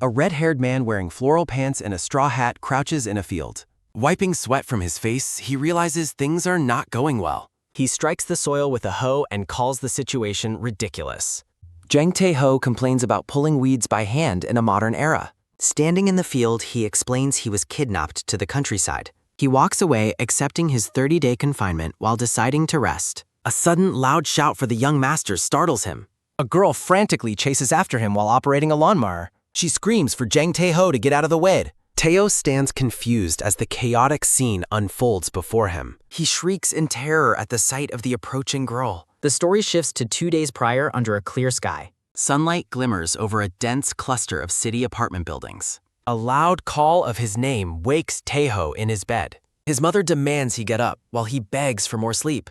A red-haired man wearing floral pants and a straw hat crouches in a field. Wiping sweat from his face, he realizes things are not going well. He strikes the soil with a hoe and calls the situation ridiculous. Jang Tae-ho complains about pulling weeds by hand in a modern era. Standing in the field, he explains he was kidnapped to the countryside. He walks away, accepting his 30-day confinement while deciding to rest. A sudden, loud shout for the young master startles him. A girl frantically chases after him while operating a lawnmower. She screams for Jang Tae-ho to get out of the way. Tae-ho stands confused as the chaotic scene unfolds before him. He shrieks in terror at the sight of the approaching girl. The story shifts to 2 days prior under a clear sky. Sunlight glimmers over a dense cluster of city apartment buildings. A loud call of his name wakes Tae-ho in his bed. His mother demands he get up while he begs for more sleep.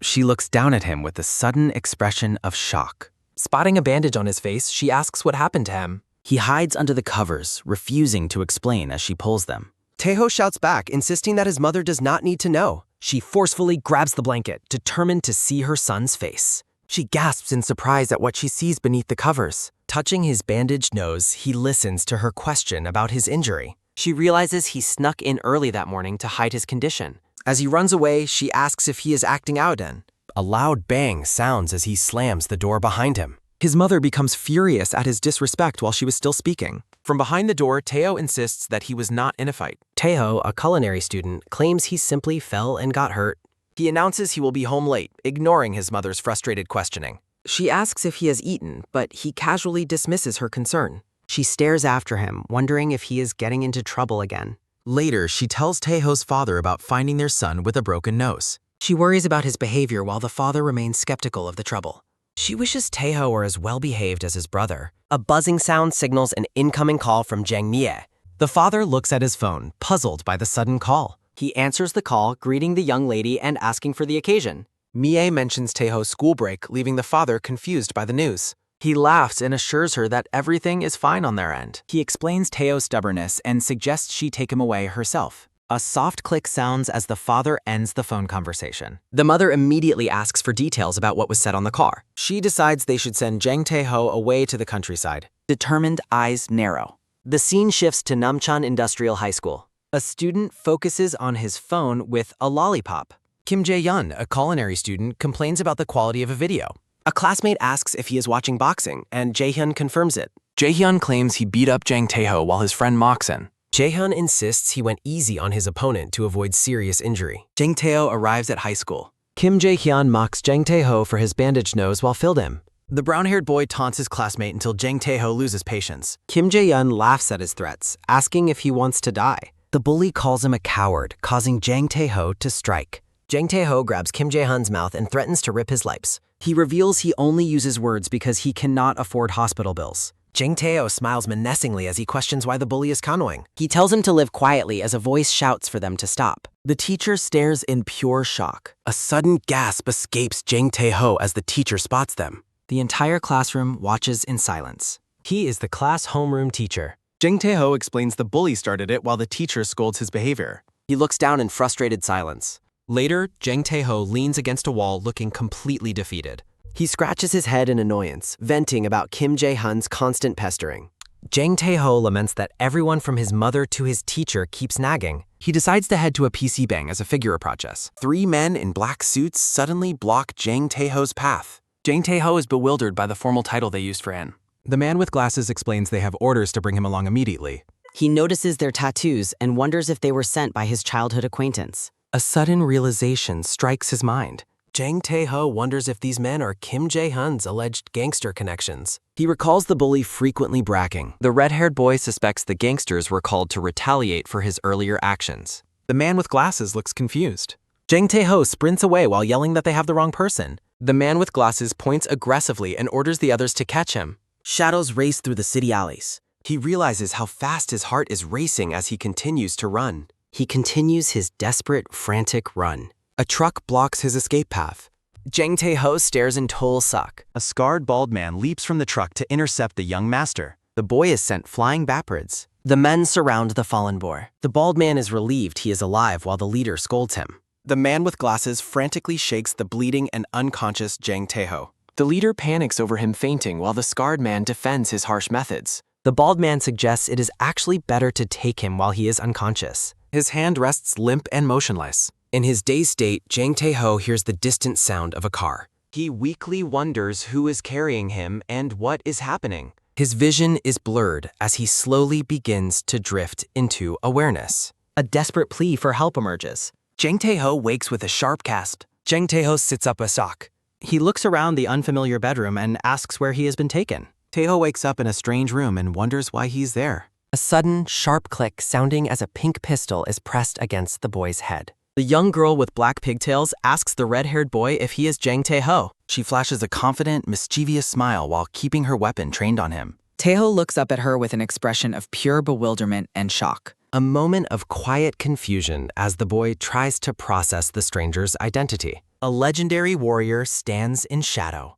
She looks down at him with a sudden expression of shock. Spotting a bandage on his face, she asks what happened to him. He hides under the covers, refusing to explain as she pulls them. Tae-ho shouts back, insisting that his mother does not need to know. She forcefully grabs the blanket, determined to see her son's face. She gasps in surprise at what she sees beneath the covers. Touching his bandaged nose, he listens to her question about his injury. She realizes he snuck in early that morning to hide his condition. As he runs away, she asks if he is acting out again. A loud bang sounds as he slams the door behind him. His mother becomes furious at his disrespect while she was still speaking. From behind the door, Tae-ho insists that he was not in a fight. Tae-ho, a culinary student, claims he simply fell and got hurt. He announces he will be home late, ignoring his mother's frustrated questioning. She asks if he has eaten, but he casually dismisses her concern. She stares after him, wondering if he is getting into trouble again. Later, she tells Tae-ho's father about finding their son with a broken nose. She worries about his behavior while the father remains skeptical of the trouble. She wishes Tae-ho were as well-behaved as his brother. A buzzing sound signals an incoming call from Jang Mie. The father looks at his phone, puzzled by the sudden call. He answers the call, greeting the young lady and asking for the occasion. Mie mentions Tae-ho's school break, leaving the father confused by the news. He laughs and assures her that everything is fine on their end. He explains Tae-ho's stubbornness and suggests she take him away herself. A soft click sounds as the father ends the phone conversation. The mother immediately asks for details about what was said on the car. She decides they should send Jang Tae-ho away to the countryside. Determined eyes narrow. The scene shifts to Namcheon Industrial High School. A student focuses on his phone with a lollipop. Kim Jae-hyun, a culinary student, complains about the quality of a video. A classmate asks if he is watching boxing, and Jae-hyun confirms it. Jae-hyun claims he beat up Jang Tae-ho while his friend mocks him. Jae-hyun insists he went easy on his opponent to avoid serious injury. Jang Tae-ho arrives at high school. Kim Jae-hyun mocks Jang Tae-ho for his bandaged nose while filmed him. The brown-haired boy taunts his classmate until Jang Tae-ho loses patience. Kim Jae-hyun laughs at his threats, asking if he wants to die. The bully calls him a coward, causing Jang Tae-ho to strike. Jang Tae-ho grabs Kim Jae-hyun's mouth and threatens to rip his lips. He reveals he only uses words because he cannot afford hospital bills. Jang Tae-ho smiles menacingly as he questions why the bully is canoeing. He tells him to live quietly as a voice shouts for them to stop. The teacher stares in pure shock. A sudden gasp escapes Jang Tae-ho as the teacher spots them. The entire classroom watches in silence. He is the class homeroom teacher. Jang Tae-ho explains the bully started it while the teacher scolds his behavior. He looks down in frustrated silence. Later, Jang Tae-ho leans against a wall looking completely defeated. He scratches his head in annoyance, venting about Kim Jae-hyun's constant pestering. Jang Tae-ho laments that everyone from his mother to his teacher keeps nagging. He decides to head to a PC bang as a figure approaches. 3 men in black suits suddenly block Jang Tae-ho's path. Jang Tae-ho is bewildered by the formal title they used for An. The man with glasses explains they have orders to bring him along immediately. He notices their tattoos and wonders if they were sent by his childhood acquaintance. A sudden realization strikes his mind. Jang Tae-ho wonders if these men are Kim Jae-hyun's alleged gangster connections. He recalls the bully frequently bragging. The red-haired boy suspects the gangsters were called to retaliate for his earlier actions. The man with glasses looks confused. Jang Tae-ho sprints away while yelling that they have the wrong person. The man with glasses points aggressively and orders the others to catch him. Shadows race through the city alleys. He realizes how fast his heart is racing as he continues to run. He continues his desperate, frantic run. A truck blocks his escape path. Jang Tae-ho stares in total shock. A scarred bald man leaps from the truck to intercept the young master. The boy is sent flying backwards. The men surround the fallen boy. The bald man is relieved he is alive while the leader scolds him. The man with glasses frantically shakes the bleeding and unconscious Jang Tae-ho. The leader panics over him fainting while the scarred man defends his harsh methods. The bald man suggests it is actually better to take him while he is unconscious. His hand rests limp and motionless. In his dazed state, Jang Tae-ho hears the distant sound of a car. He weakly wonders who is carrying him and what is happening. His vision is blurred as he slowly begins to drift into awareness. A desperate plea for help emerges. Jang Tae-ho wakes with a sharp gasp. Jang Tae-ho sits up a shock. He looks around the unfamiliar bedroom and asks where he has been taken. Tae-ho wakes up in a strange room and wonders why he's there. A sudden, sharp click sounding as a pink pistol is pressed against the boy's head. The young girl with black pigtails asks the red-haired boy if he is Jang Tae-ho. She flashes a confident, mischievous smile while keeping her weapon trained on him. Tae-ho looks up at her with an expression of pure bewilderment and shock. A moment of quiet confusion as the boy tries to process the stranger's identity. A legendary warrior stands in shadow.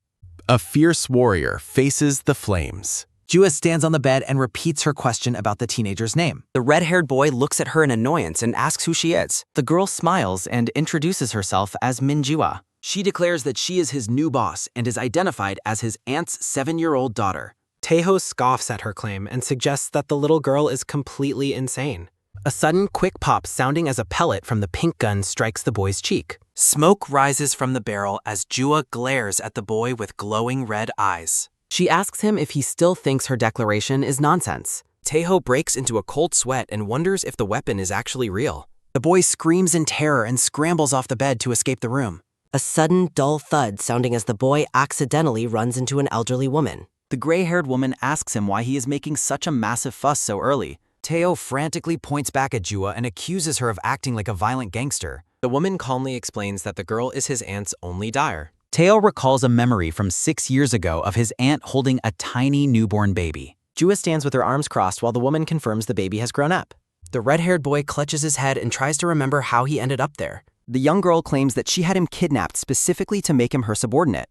A fierce warrior faces the flames. Jua stands on the bed and repeats her question about the teenager's name. The red-haired boy looks at her in annoyance and asks who she is. The girl smiles and introduces herself as Min Jua. She declares that she is his new boss and is identified as his aunt's 7-year-old daughter. Tae-ho scoffs at her claim and suggests that the little girl is completely insane. A sudden quick pop sounding as a pellet from the pink gun strikes the boy's cheek. Smoke rises from the barrel as Jua glares at the boy with glowing red eyes. She asks him if he still thinks her declaration is nonsense. Tae-ho breaks into a cold sweat and wonders if the weapon is actually real. The boy screams in terror and scrambles off the bed to escape the room. A sudden, dull thud sounding as the boy accidentally runs into an elderly woman. The gray-haired woman asks him why he is making such a massive fuss so early. Tae-ho frantically points back at Jua and accuses her of acting like a violent gangster. The woman calmly explains that the girl is his aunt's only daughter. Tae-ho recalls a memory from 6 years ago of his aunt holding a tiny newborn baby. Jua stands with her arms crossed while the woman confirms the baby has grown up. The red-haired boy clutches his head and tries to remember how he ended up there. The young girl claims that she had him kidnapped specifically to make him her subordinate.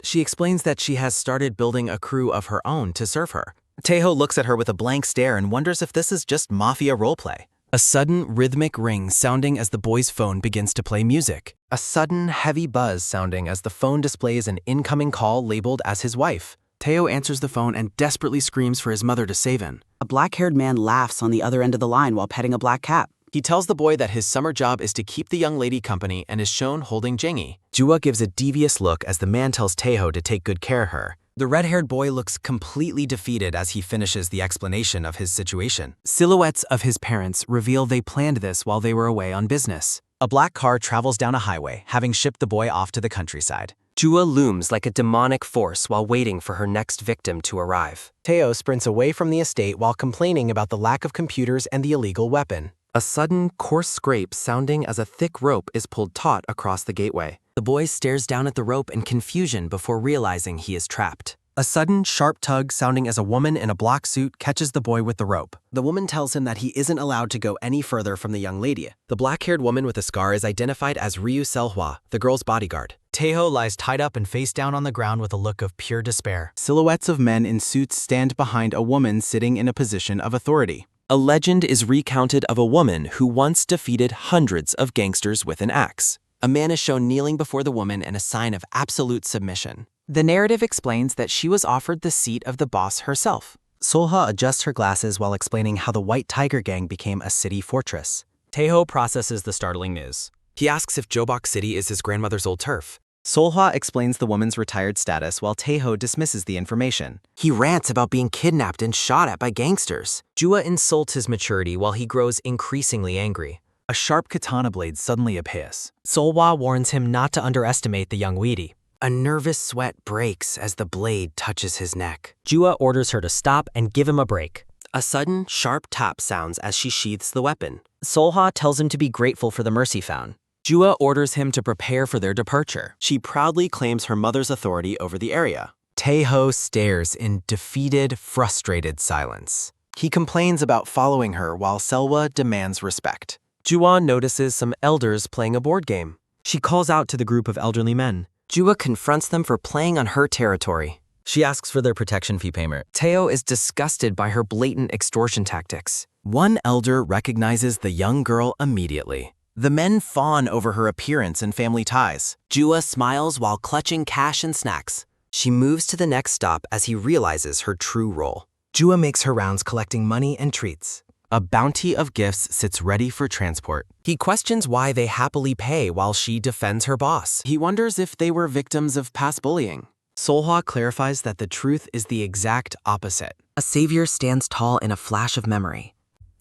She explains that she has started building a crew of her own to serve her. Tae-ho looks at her with a blank stare and wonders if this is just mafia roleplay. A sudden rhythmic ring sounding as the boy's phone begins to play music. A sudden heavy buzz sounding as the phone displays an incoming call labeled as his wife. Tae-ho answers the phone and desperately screams for his mother to save him. A black-haired man laughs on the other end of the line while petting a black cat. He tells the boy that his summer job is to keep the young lady company and is shown holding Jangi. Jua gives a devious look as the man tells Tae-ho to take good care of her. The red-haired boy looks completely defeated as he finishes the explanation of his situation. Silhouettes of his parents reveal they planned this while they were away on business. A black car travels down a highway, having shipped the boy off to the countryside. Jua looms like a demonic force while waiting for her next victim to arrive. Tae-ho sprints away from the estate while complaining about the lack of computers and the illegal weapon. A sudden, coarse scrape sounding as a thick rope is pulled taut across the gateway. The boy stares down at the rope in confusion before realizing he is trapped. A sudden, sharp tug sounding as a woman in a black suit catches the boy with the rope. The woman tells him that he isn't allowed to go any further from the young lady. The black-haired woman with a scar is identified as Ryu Selhwa, the girl's bodyguard. Tae-ho lies tied up and face down on the ground with a look of pure despair. Silhouettes of men in suits stand behind a woman sitting in a position of authority. A legend is recounted of a woman who once defeated hundreds of gangsters with an axe. A man is shown kneeling before the woman in a sign of absolute submission. The narrative explains that she was offered the seat of the boss herself. Solha adjusts her glasses while explaining how the White Tiger Gang became a city fortress. Tae-ho processes the startling news. He asks if Jobok City is his grandmother's old turf. Solha explains the woman's retired status while Tae-ho dismisses the information. He rants about being kidnapped and shot at by gangsters. Jua insults his maturity while he grows increasingly angry. A sharp katana blade suddenly appears. Solhwa warns him not to underestimate the young weedy. A nervous sweat breaks as the blade touches his neck. Jua orders her to stop and give him a break. A sudden, sharp tap sounds as she sheaths the weapon. Solha tells him to be grateful for the mercy found. Jua orders him to prepare for their departure. She proudly claims her mother's authority over the area. Tae-ho stares in defeated, frustrated silence. He complains about following her while Selwa demands respect. Jua notices some elders playing a board game. She calls out to the group of elderly men. Jua confronts them for playing on her territory. She asks for their protection fee payment. Tae-ho is disgusted by her blatant extortion tactics. One elder recognizes the young girl immediately. The men fawn over her appearance and family ties. Jua smiles while clutching cash and snacks. She moves to the next stop as he realizes her true role. Jua makes her rounds collecting money and treats. A bounty of gifts sits ready for transport. He questions why they happily pay while she defends her boss. He wonders if they were victims of past bullying. Solhwa clarifies that the truth is the exact opposite. A savior stands tall in a flash of memory.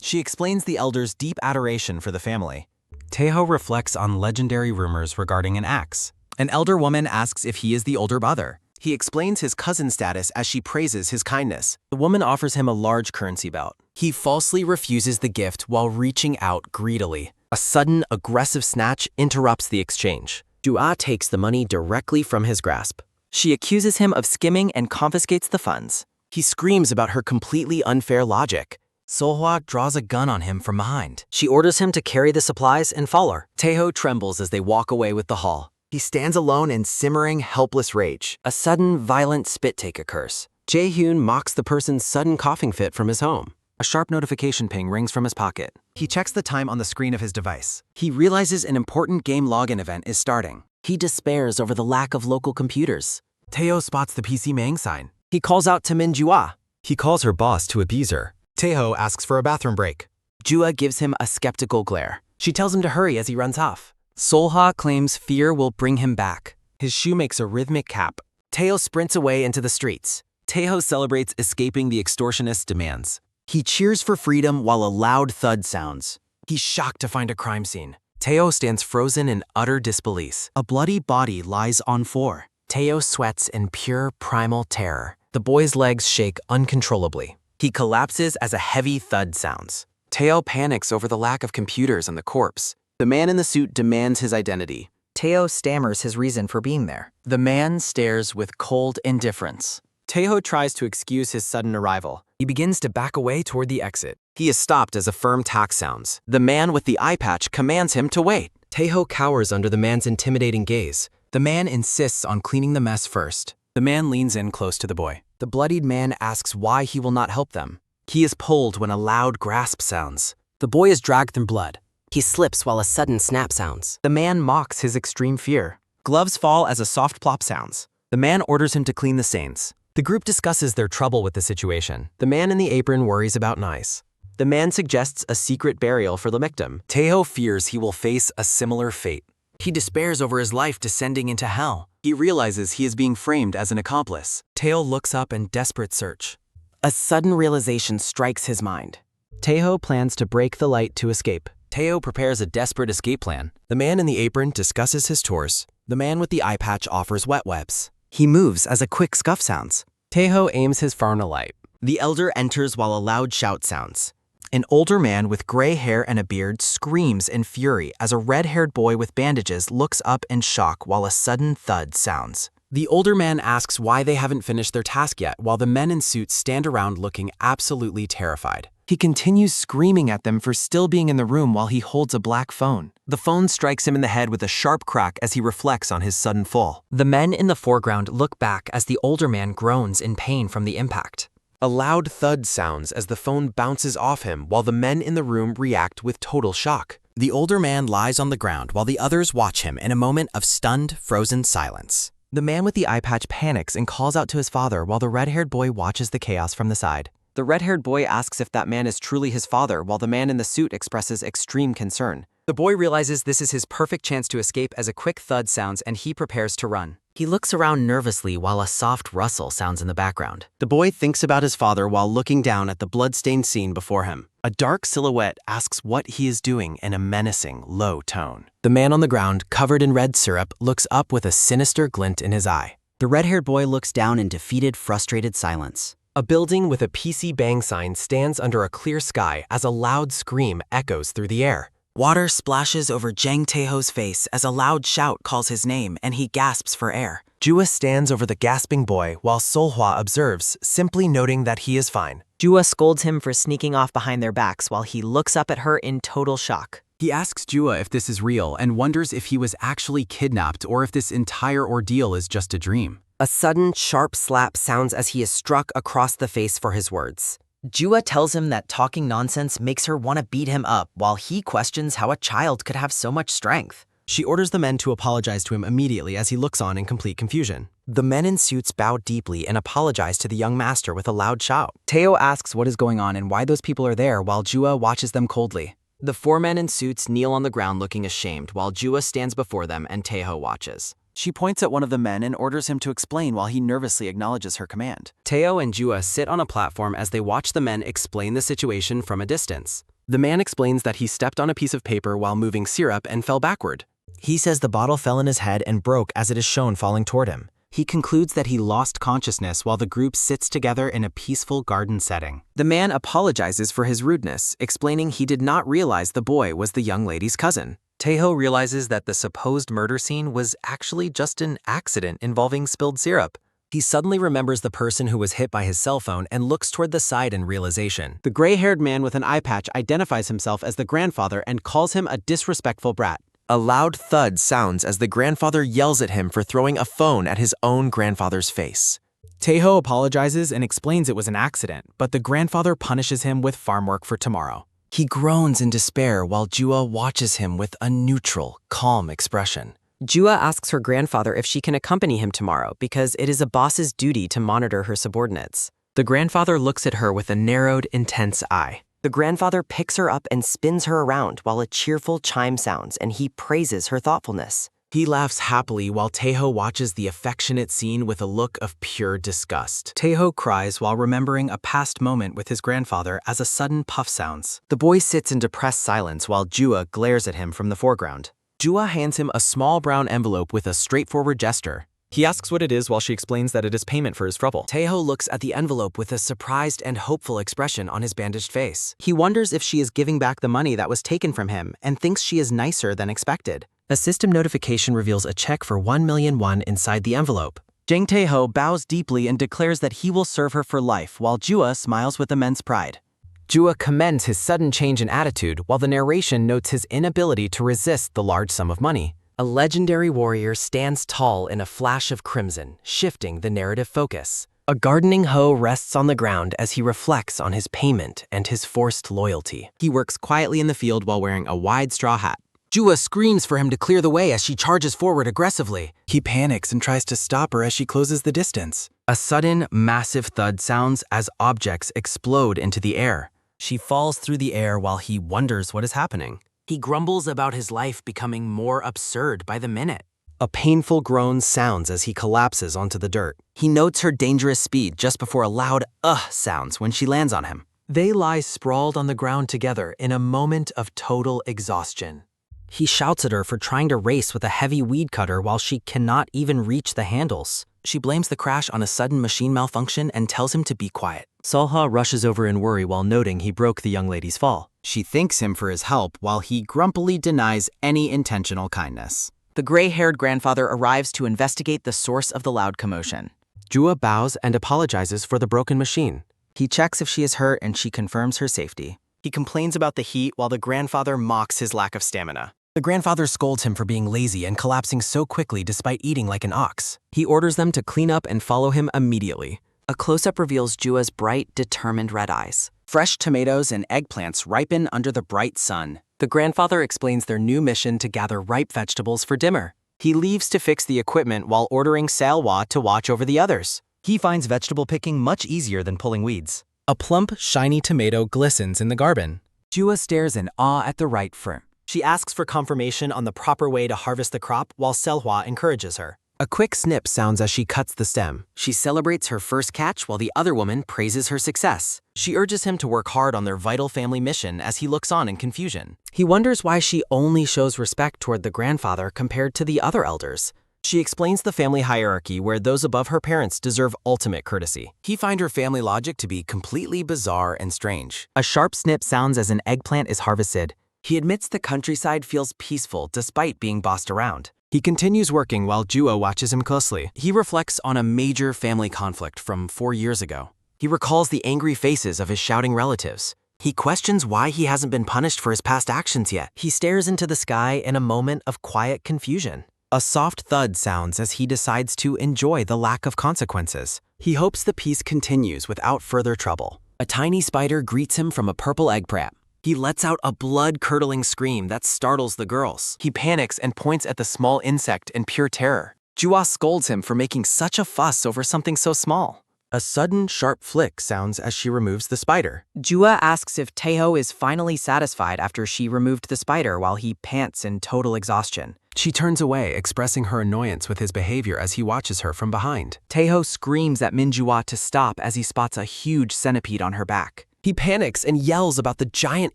She explains the elder's deep adoration for the family. Taeho reflects on legendary rumors regarding an axe. An elder woman asks if he is the older brother. He explains his cousin status as she praises his kindness. The woman offers him a large currency belt. He falsely refuses the gift while reaching out greedily. A sudden, aggressive snatch interrupts the exchange. Jua takes the money directly from his grasp. She accuses him of skimming and confiscates the funds. He screams about her completely unfair logic. Solhwa draws a gun on him from behind. She orders him to carry the supplies and follow her. Taeho trembles as they walk away with the haul. He stands alone in simmering, helpless rage. A sudden, violent spit take occurs. Jae-hyun mocks the person's sudden coughing fit from his home. A sharp notification ping rings from his pocket. He checks the time on the screen of his device. He realizes an important game login event is starting. He despairs over the lack of local computers. Taeho spots the PC Mang sign. He calls out to Min Jua. He calls her boss to appease her. Taeho asks for a bathroom break. Jua gives him a skeptical glare. She tells him to hurry as he runs off. Solhwa claims fear will bring him back. His shoe makes a rhythmic cap. Taeho sprints away into the streets. Taeho celebrates escaping the extortionist's demands. He cheers for freedom while a loud thud sounds. He's shocked to find a crime scene. Taeho stands frozen in utter disbelief. A bloody body lies on floor. Taeho sweats in pure primal terror. The boy's legs shake uncontrollably. He collapses as a heavy thud sounds. Taeho panics over the lack of computers on the corpse. The man in the suit demands his identity. Taeho stammers his reason for being there. The man stares with cold indifference. Taeho tries to excuse his sudden arrival. He begins to back away toward the exit. He is stopped as a firm tack sounds. The man with the eye patch commands him to wait. Taeho cowers under the man's intimidating gaze. The man insists on cleaning the mess first. The man leans in close to the boy. The bloodied man asks why he will not help them. He is pulled when a loud grasp sounds. The boy is dragged through blood. He slips while a sudden snap sounds. The man mocks his extreme fear. Gloves fall as a soft plop sounds. The man orders him to clean the stains. The group discusses their trouble with the situation. The man in the apron worries about Nice. The man suggests a secret burial for the victim. Taeho fears he will face a similar fate. He despairs over his life descending into hell. He realizes he is being framed as an accomplice. Taeho looks up in desperate search. A sudden realization strikes his mind. Taeho plans to break the light to escape. Taeho prepares a desperate escape plan. The man in the apron discusses his tours. The man with the eye patch offers wet webs. He moves as a quick scuff sounds. Taeho aims his phone alight. The elder enters while a loud shout sounds. An older man with gray hair and a beard screams in fury as a red-haired boy with bandages looks up in shock while a sudden thud sounds. The older man asks why they haven't finished their task yet while the men in suits stand around looking absolutely terrified. He continues screaming at them for still being in the room while he holds a black phone. The phone strikes him in the head with a sharp crack as he reflects on his sudden fall. The men in the foreground look back as the older man groans in pain from the impact. A loud thud sounds as the phone bounces off him while the men in the room react with total shock. The older man lies on the ground while the others watch him in a moment of stunned, frozen silence. The man with the eye patch panics and calls out to his father while the red-haired boy watches the chaos from the side. The red-haired boy asks if that man is truly his father while the man in the suit expresses extreme concern. The boy realizes this is his perfect chance to escape as a quick thud sounds and he prepares to run. He looks around nervously while a soft rustle sounds in the background. The boy thinks about his father while looking down at the blood-stained scene before him. A dark silhouette asks what he is doing in a menacing, low tone. The man on the ground, covered in red syrup, looks up with a sinister glint in his eye. The red-haired boy looks down in defeated, frustrated silence. A building with a PC Bang sign stands under a clear sky as a loud scream echoes through the air. Water splashes over Jang Taeho's face as a loud shout calls his name and he gasps for air. Jua stands over the gasping boy while Solhwa observes, simply noting that he is fine. Jua scolds him for sneaking off behind their backs while he looks up at her in total shock. He asks Jua if this is real and wonders if he was actually kidnapped or if this entire ordeal is just a dream. A sudden, sharp slap sounds as he is struck across the face for his words. Jua tells him that talking nonsense makes her want to beat him up while he questions how a child could have so much strength. She orders the men to apologize to him immediately as he looks on in complete confusion. The men in suits bow deeply and apologize to the young master with a loud shout. Teo asks what is going on and why those people are there while Jua watches them coldly. The 4 men in suits kneel on the ground looking ashamed while Jua stands before them and Teo watches. She points at one of the men and orders him to explain while he nervously acknowledges her command. Teo and Jua sit on a platform as they watch the men explain the situation from a distance. The man explains that he stepped on a piece of paper while moving syrup and fell backward. He says the bottle fell in his head and broke as it is shown falling toward him. He concludes that he lost consciousness while the group sits together in a peaceful garden setting. The man apologizes for his rudeness, explaining he did not realize the boy was the young lady's cousin. Teo realizes that the supposed murder scene was actually just an accident involving spilled syrup. He suddenly remembers the person who was hit by his cell phone and looks toward the side in realization. The gray-haired man with an eye patch identifies himself as the grandfather and calls him a disrespectful brat. A loud thud sounds as the grandfather yells at him for throwing a phone at his own grandfather's face. Teo apologizes and explains it was an accident, but the grandfather punishes him with farm work for tomorrow. He groans in despair while Jua watches him with a neutral, calm expression. Jua asks her grandfather if she can accompany him tomorrow because it is a boss's duty to monitor her subordinates. The grandfather looks at her with a narrowed, intense eye. The grandfather picks her up and spins her around while a cheerful chime sounds and he praises her thoughtfulness. He laughs happily while Teo watches the affectionate scene with a look of pure disgust. Teo cries while remembering a past moment with his grandfather as a sudden puff sounds. The boy sits in depressed silence while Jua glares at him from the foreground. Jua hands him a small brown envelope with a straightforward gesture. He asks what it is while she explains that it is payment for his trouble. Teo looks at the envelope with a surprised and hopeful expression on his bandaged face. He wonders if she is giving back the money that was taken from him and thinks she is nicer than expected. A system notification reveals a check for 1 million won inside the envelope. Jang Tae-ho bows deeply and declares that he will serve her for life while Jua smiles with immense pride. Jua commends his sudden change in attitude while the narration notes his inability to resist the large sum of money. A legendary warrior stands tall in a flash of crimson, shifting the narrative focus. A gardening hoe rests on the ground as he reflects on his payment and his forced loyalty. He works quietly in the field while wearing a wide straw hat. Jua screams for him to clear the way as she charges forward aggressively. He panics and tries to stop her as she closes the distance. A sudden, massive thud sounds as objects explode into the air. She falls through the air while he wonders what is happening. He grumbles about his life becoming more absurd by the minute. A painful groan sounds as he collapses onto the dirt. He notes her dangerous speed just before a loud sounds when she lands on him. They lie sprawled on the ground together in a moment of total exhaustion. He shouts at her for trying to race with a heavy weed cutter while she cannot even reach the handles. She blames the crash on a sudden machine malfunction and tells him to be quiet. Solha rushes over in worry while noting he broke the young lady's fall. She thanks him for his help while he grumpily denies any intentional kindness. The gray-haired grandfather arrives to investigate the source of the loud commotion. Jua bows and apologizes for the broken machine. He checks if she is hurt and she confirms her safety. He complains about the heat while the grandfather mocks his lack of stamina. The grandfather scolds him for being lazy and collapsing so quickly despite eating like an ox. He orders them to clean up and follow him immediately. A close-up reveals Jua's bright, determined red eyes. Fresh tomatoes and eggplants ripen under the bright sun. The grandfather explains their new mission to gather ripe vegetables for dinner. He leaves to fix the equipment while ordering Salwa to watch over the others. He finds vegetable picking much easier than pulling weeds. A plump, shiny tomato glistens in the garden. Jua stares in awe at the ripe fruit. She asks for confirmation on the proper way to harvest the crop while Selhwa encourages her. A quick snip sounds as she cuts the stem. She celebrates her first catch while the other woman praises her success. She urges him to work hard on their vital family mission as he looks on in confusion. He wonders why she only shows respect toward the grandfather compared to the other elders. She explains the family hierarchy where those above her parents deserve ultimate courtesy. He finds her family logic to be completely bizarre and strange. A sharp snip sounds as an eggplant is harvested. He admits the countryside feels peaceful despite being bossed around. He continues working while Jua watches him closely. He reflects on a major family conflict from 4 years ago. He recalls the angry faces of his shouting relatives. He questions why he hasn't been punished for his past actions yet. He stares into the sky in a moment of quiet confusion. A soft thud sounds as he decides to enjoy the lack of consequences. He hopes the peace continues without further trouble. A tiny spider greets him from a purple egg trap. He lets out a blood-curdling scream that startles the girls. He panics and points at the small insect in pure terror. Jua scolds him for making such a fuss over something so small. A sudden, sharp flick sounds as she removes the spider. Jua asks if Taeho is finally satisfied after she removed the spider while he pants in total exhaustion. She turns away, expressing her annoyance with his behavior as he watches her from behind. Taeho screams at Minjua to stop as he spots a huge centipede on her back. He panics and yells about the giant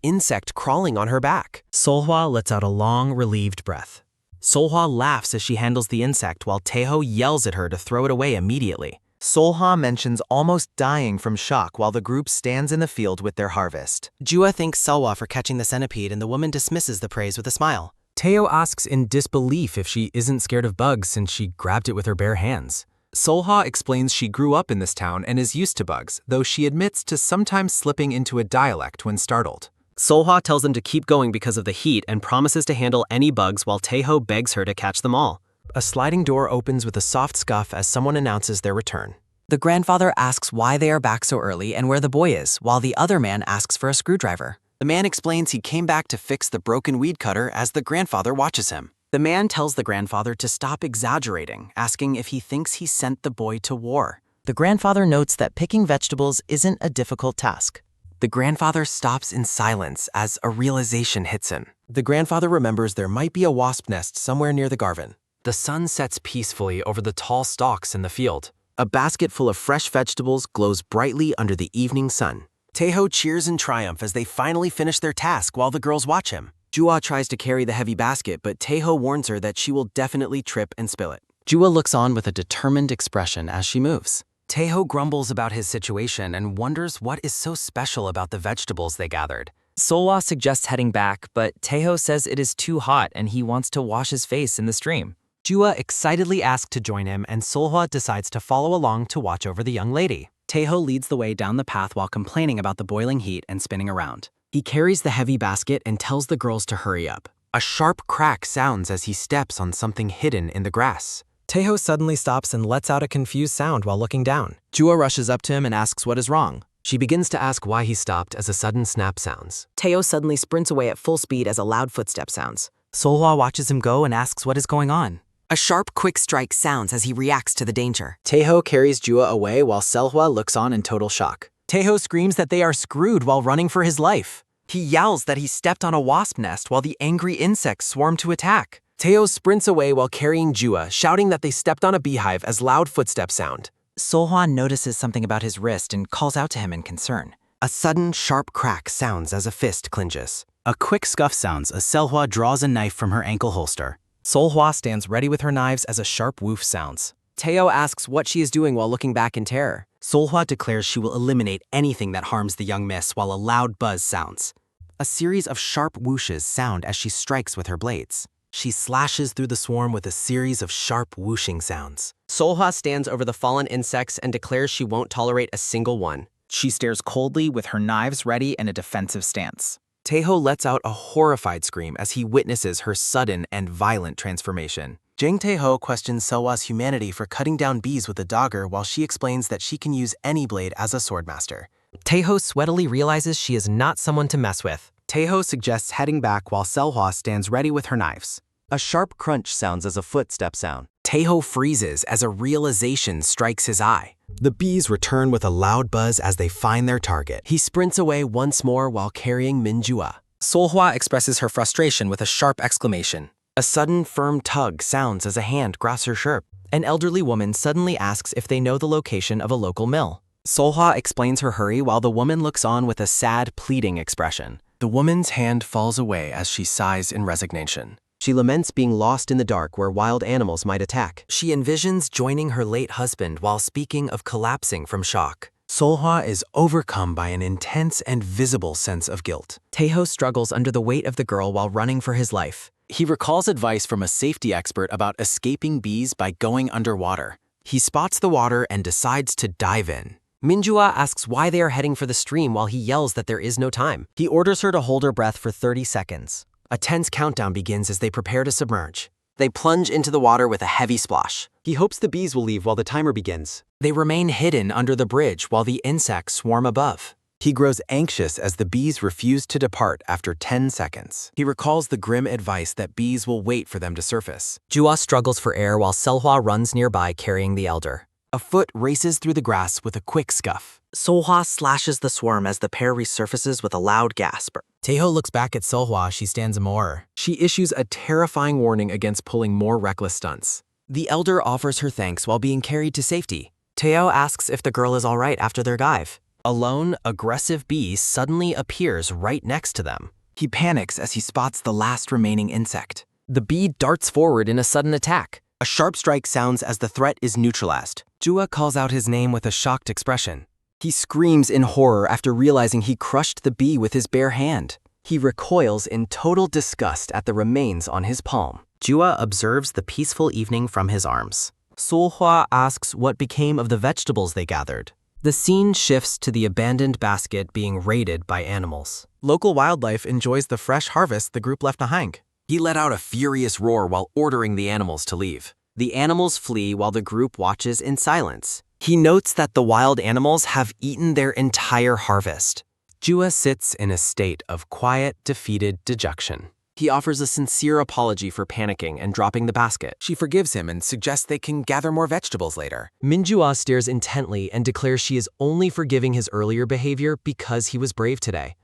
insect crawling on her back. Solhwa lets out a long, relieved breath. Solhwa laughs as she handles the insect while Taeho yells at her to throw it away immediately. Solhwa mentions almost dying from shock while the group stands in the field with their harvest. Jua thanks Selwa for catching the centipede and the woman dismisses the praise with a smile. Taeho asks in disbelief if she isn't scared of bugs since she grabbed it with her bare hands. Solha explains she grew up in this town and is used to bugs, though she admits to sometimes slipping into a dialect when startled. Solhwa tells them to keep going because of the heat and promises to handle any bugs while Taeho begs her to catch them all. A sliding door opens with a soft scuff as someone announces their return. The grandfather asks why they are back so early and where the boy is, while the other man asks for a screwdriver. The man explains he came back to fix the broken weed cutter as the grandfather watches him. The man tells the grandfather to stop exaggerating, asking if he thinks he sent the boy to war. The grandfather notes that picking vegetables isn't a difficult task. The grandfather stops in silence as a realization hits him. The grandfather remembers there might be a wasp nest somewhere near the garden. The sun sets peacefully over the tall stalks in the field. A basket full of fresh vegetables glows brightly under the evening sun. Taeho cheers in triumph as they finally finish their task while the girls watch him. Jua tries to carry the heavy basket, but Taeho warns her that she will definitely trip and spill it. Jua looks on with a determined expression as she moves. Taeho grumbles about his situation and wonders what is so special about the vegetables they gathered. Solhwa suggests heading back, but Taeho says it is too hot and he wants to wash his face in the stream. Jua excitedly asks to join him, and Solhwa decides to follow along to watch over the young lady. Taeho leads the way down the path while complaining about the boiling heat and spinning around. He carries the heavy basket and tells the girls to hurry up. A sharp crack sounds as he steps on something hidden in the grass. Taeho suddenly stops and lets out a confused sound while looking down. Jua rushes up to him and asks what is wrong. She begins to ask why he stopped as a sudden snap sounds. Taeho suddenly sprints away at full speed as a loud footstep sounds. Solhwa watches him go and asks what is going on. A sharp, quick strike sounds as he reacts to the danger. Taeho carries Jua away while Selhwa looks on in total shock. Taeho screams that they are screwed while running for his life. He yells that he stepped on a wasp nest while the angry insects swarm to attack. Taeho sprints away while carrying Jua, shouting that they stepped on a beehive as loud footsteps sound. Solhwa notices something about his wrist and calls out to him in concern. A sudden, sharp crack sounds as a fist clinches. A quick scuff sounds as Selhwa draws a knife from her ankle holster. Solhwa stands ready with her knives as a sharp woof sounds. Taeho asks what she is doing while looking back in terror. Solhwa declares she will eliminate anything that harms the young miss while a loud buzz sounds. A series of sharp whooshes sound as she strikes with her blades. She slashes through the swarm with a series of sharp whooshing sounds. Solhwa stands over the fallen insects and declares she won't tolerate a single one. She stares coldly with her knives ready in a defensive stance. Taeho lets out a horrified scream as he witnesses her sudden and violent transformation. Jang Taeho questions Selwa's humanity for cutting down bees with a dagger while she explains that she can use any blade as a swordmaster. Taeho sweatily realizes she is not someone to mess with. Taeho suggests heading back while Selwa stands ready with her knives. A sharp crunch sounds as a footstep sound. Taeho freezes as a realization strikes his eye. The bees return with a loud buzz as they find their target. He sprints away once more while carrying Minjua. Solhwa expresses her frustration with a sharp exclamation. A sudden, firm tug sounds as a hand grasps her shirt. An elderly woman suddenly asks if they know the location of a local mill. Solhwa explains her hurry while the woman looks on with a sad, pleading expression. The woman's hand falls away as she sighs in resignation. She laments being lost in the dark where wild animals might attack. She envisions joining her late husband while speaking of collapsing from shock. Solhwa is overcome by an intense and visible sense of guilt. Taeho struggles under the weight of the girl while running for his life. He recalls advice from a safety expert about escaping bees by going underwater. He spots the water and decides to dive in. Minjua asks why they are heading for the stream while he yells that there is no time. He orders her to hold her breath for 30 seconds. A tense countdown begins as they prepare to submerge. They plunge into the water with a heavy splash. He hopes the bees will leave while the timer begins. They remain hidden under the bridge while the insects swarm above. He grows anxious as the bees refuse to depart after 10 seconds. He recalls the grim advice that bees will wait for them to surface. Jua struggles for air while Selhwa runs nearby carrying the elder. A foot races through the grass with a quick scuff. Solhwa slashes the swarm as the pair resurfaces with a loud gasp. Taeho looks back at Solhwa. She stands in horror. She issues a terrifying warning against pulling more reckless stunts. The elder offers her thanks while being carried to safety. Taeho asks if the girl is all right after their dive. A lone, aggressive bee suddenly appears right next to them. He panics as he spots the last remaining insect. The bee darts forward in a sudden attack. A sharp strike sounds as the threat is neutralized. Jua calls out his name with a shocked expression. He screams in horror after realizing he crushed the bee with his bare hand. He recoils in total disgust at the remains on his palm. Jua observes the peaceful evening from his arms. Solhwa asks what became of the vegetables they gathered. The scene shifts to the abandoned basket being raided by animals. Local wildlife enjoys the fresh harvest the group left behind. He let out a furious roar while ordering the animals to leave. The animals flee while the group watches in silence. He notes that the wild animals have eaten their entire harvest. Jua sits in a state of quiet, defeated dejection. He offers a sincere apology for panicking and dropping the basket. She forgives him and suggests they can gather more vegetables later. Minjua stares intently and declares she is only forgiving his earlier behavior because he was brave today.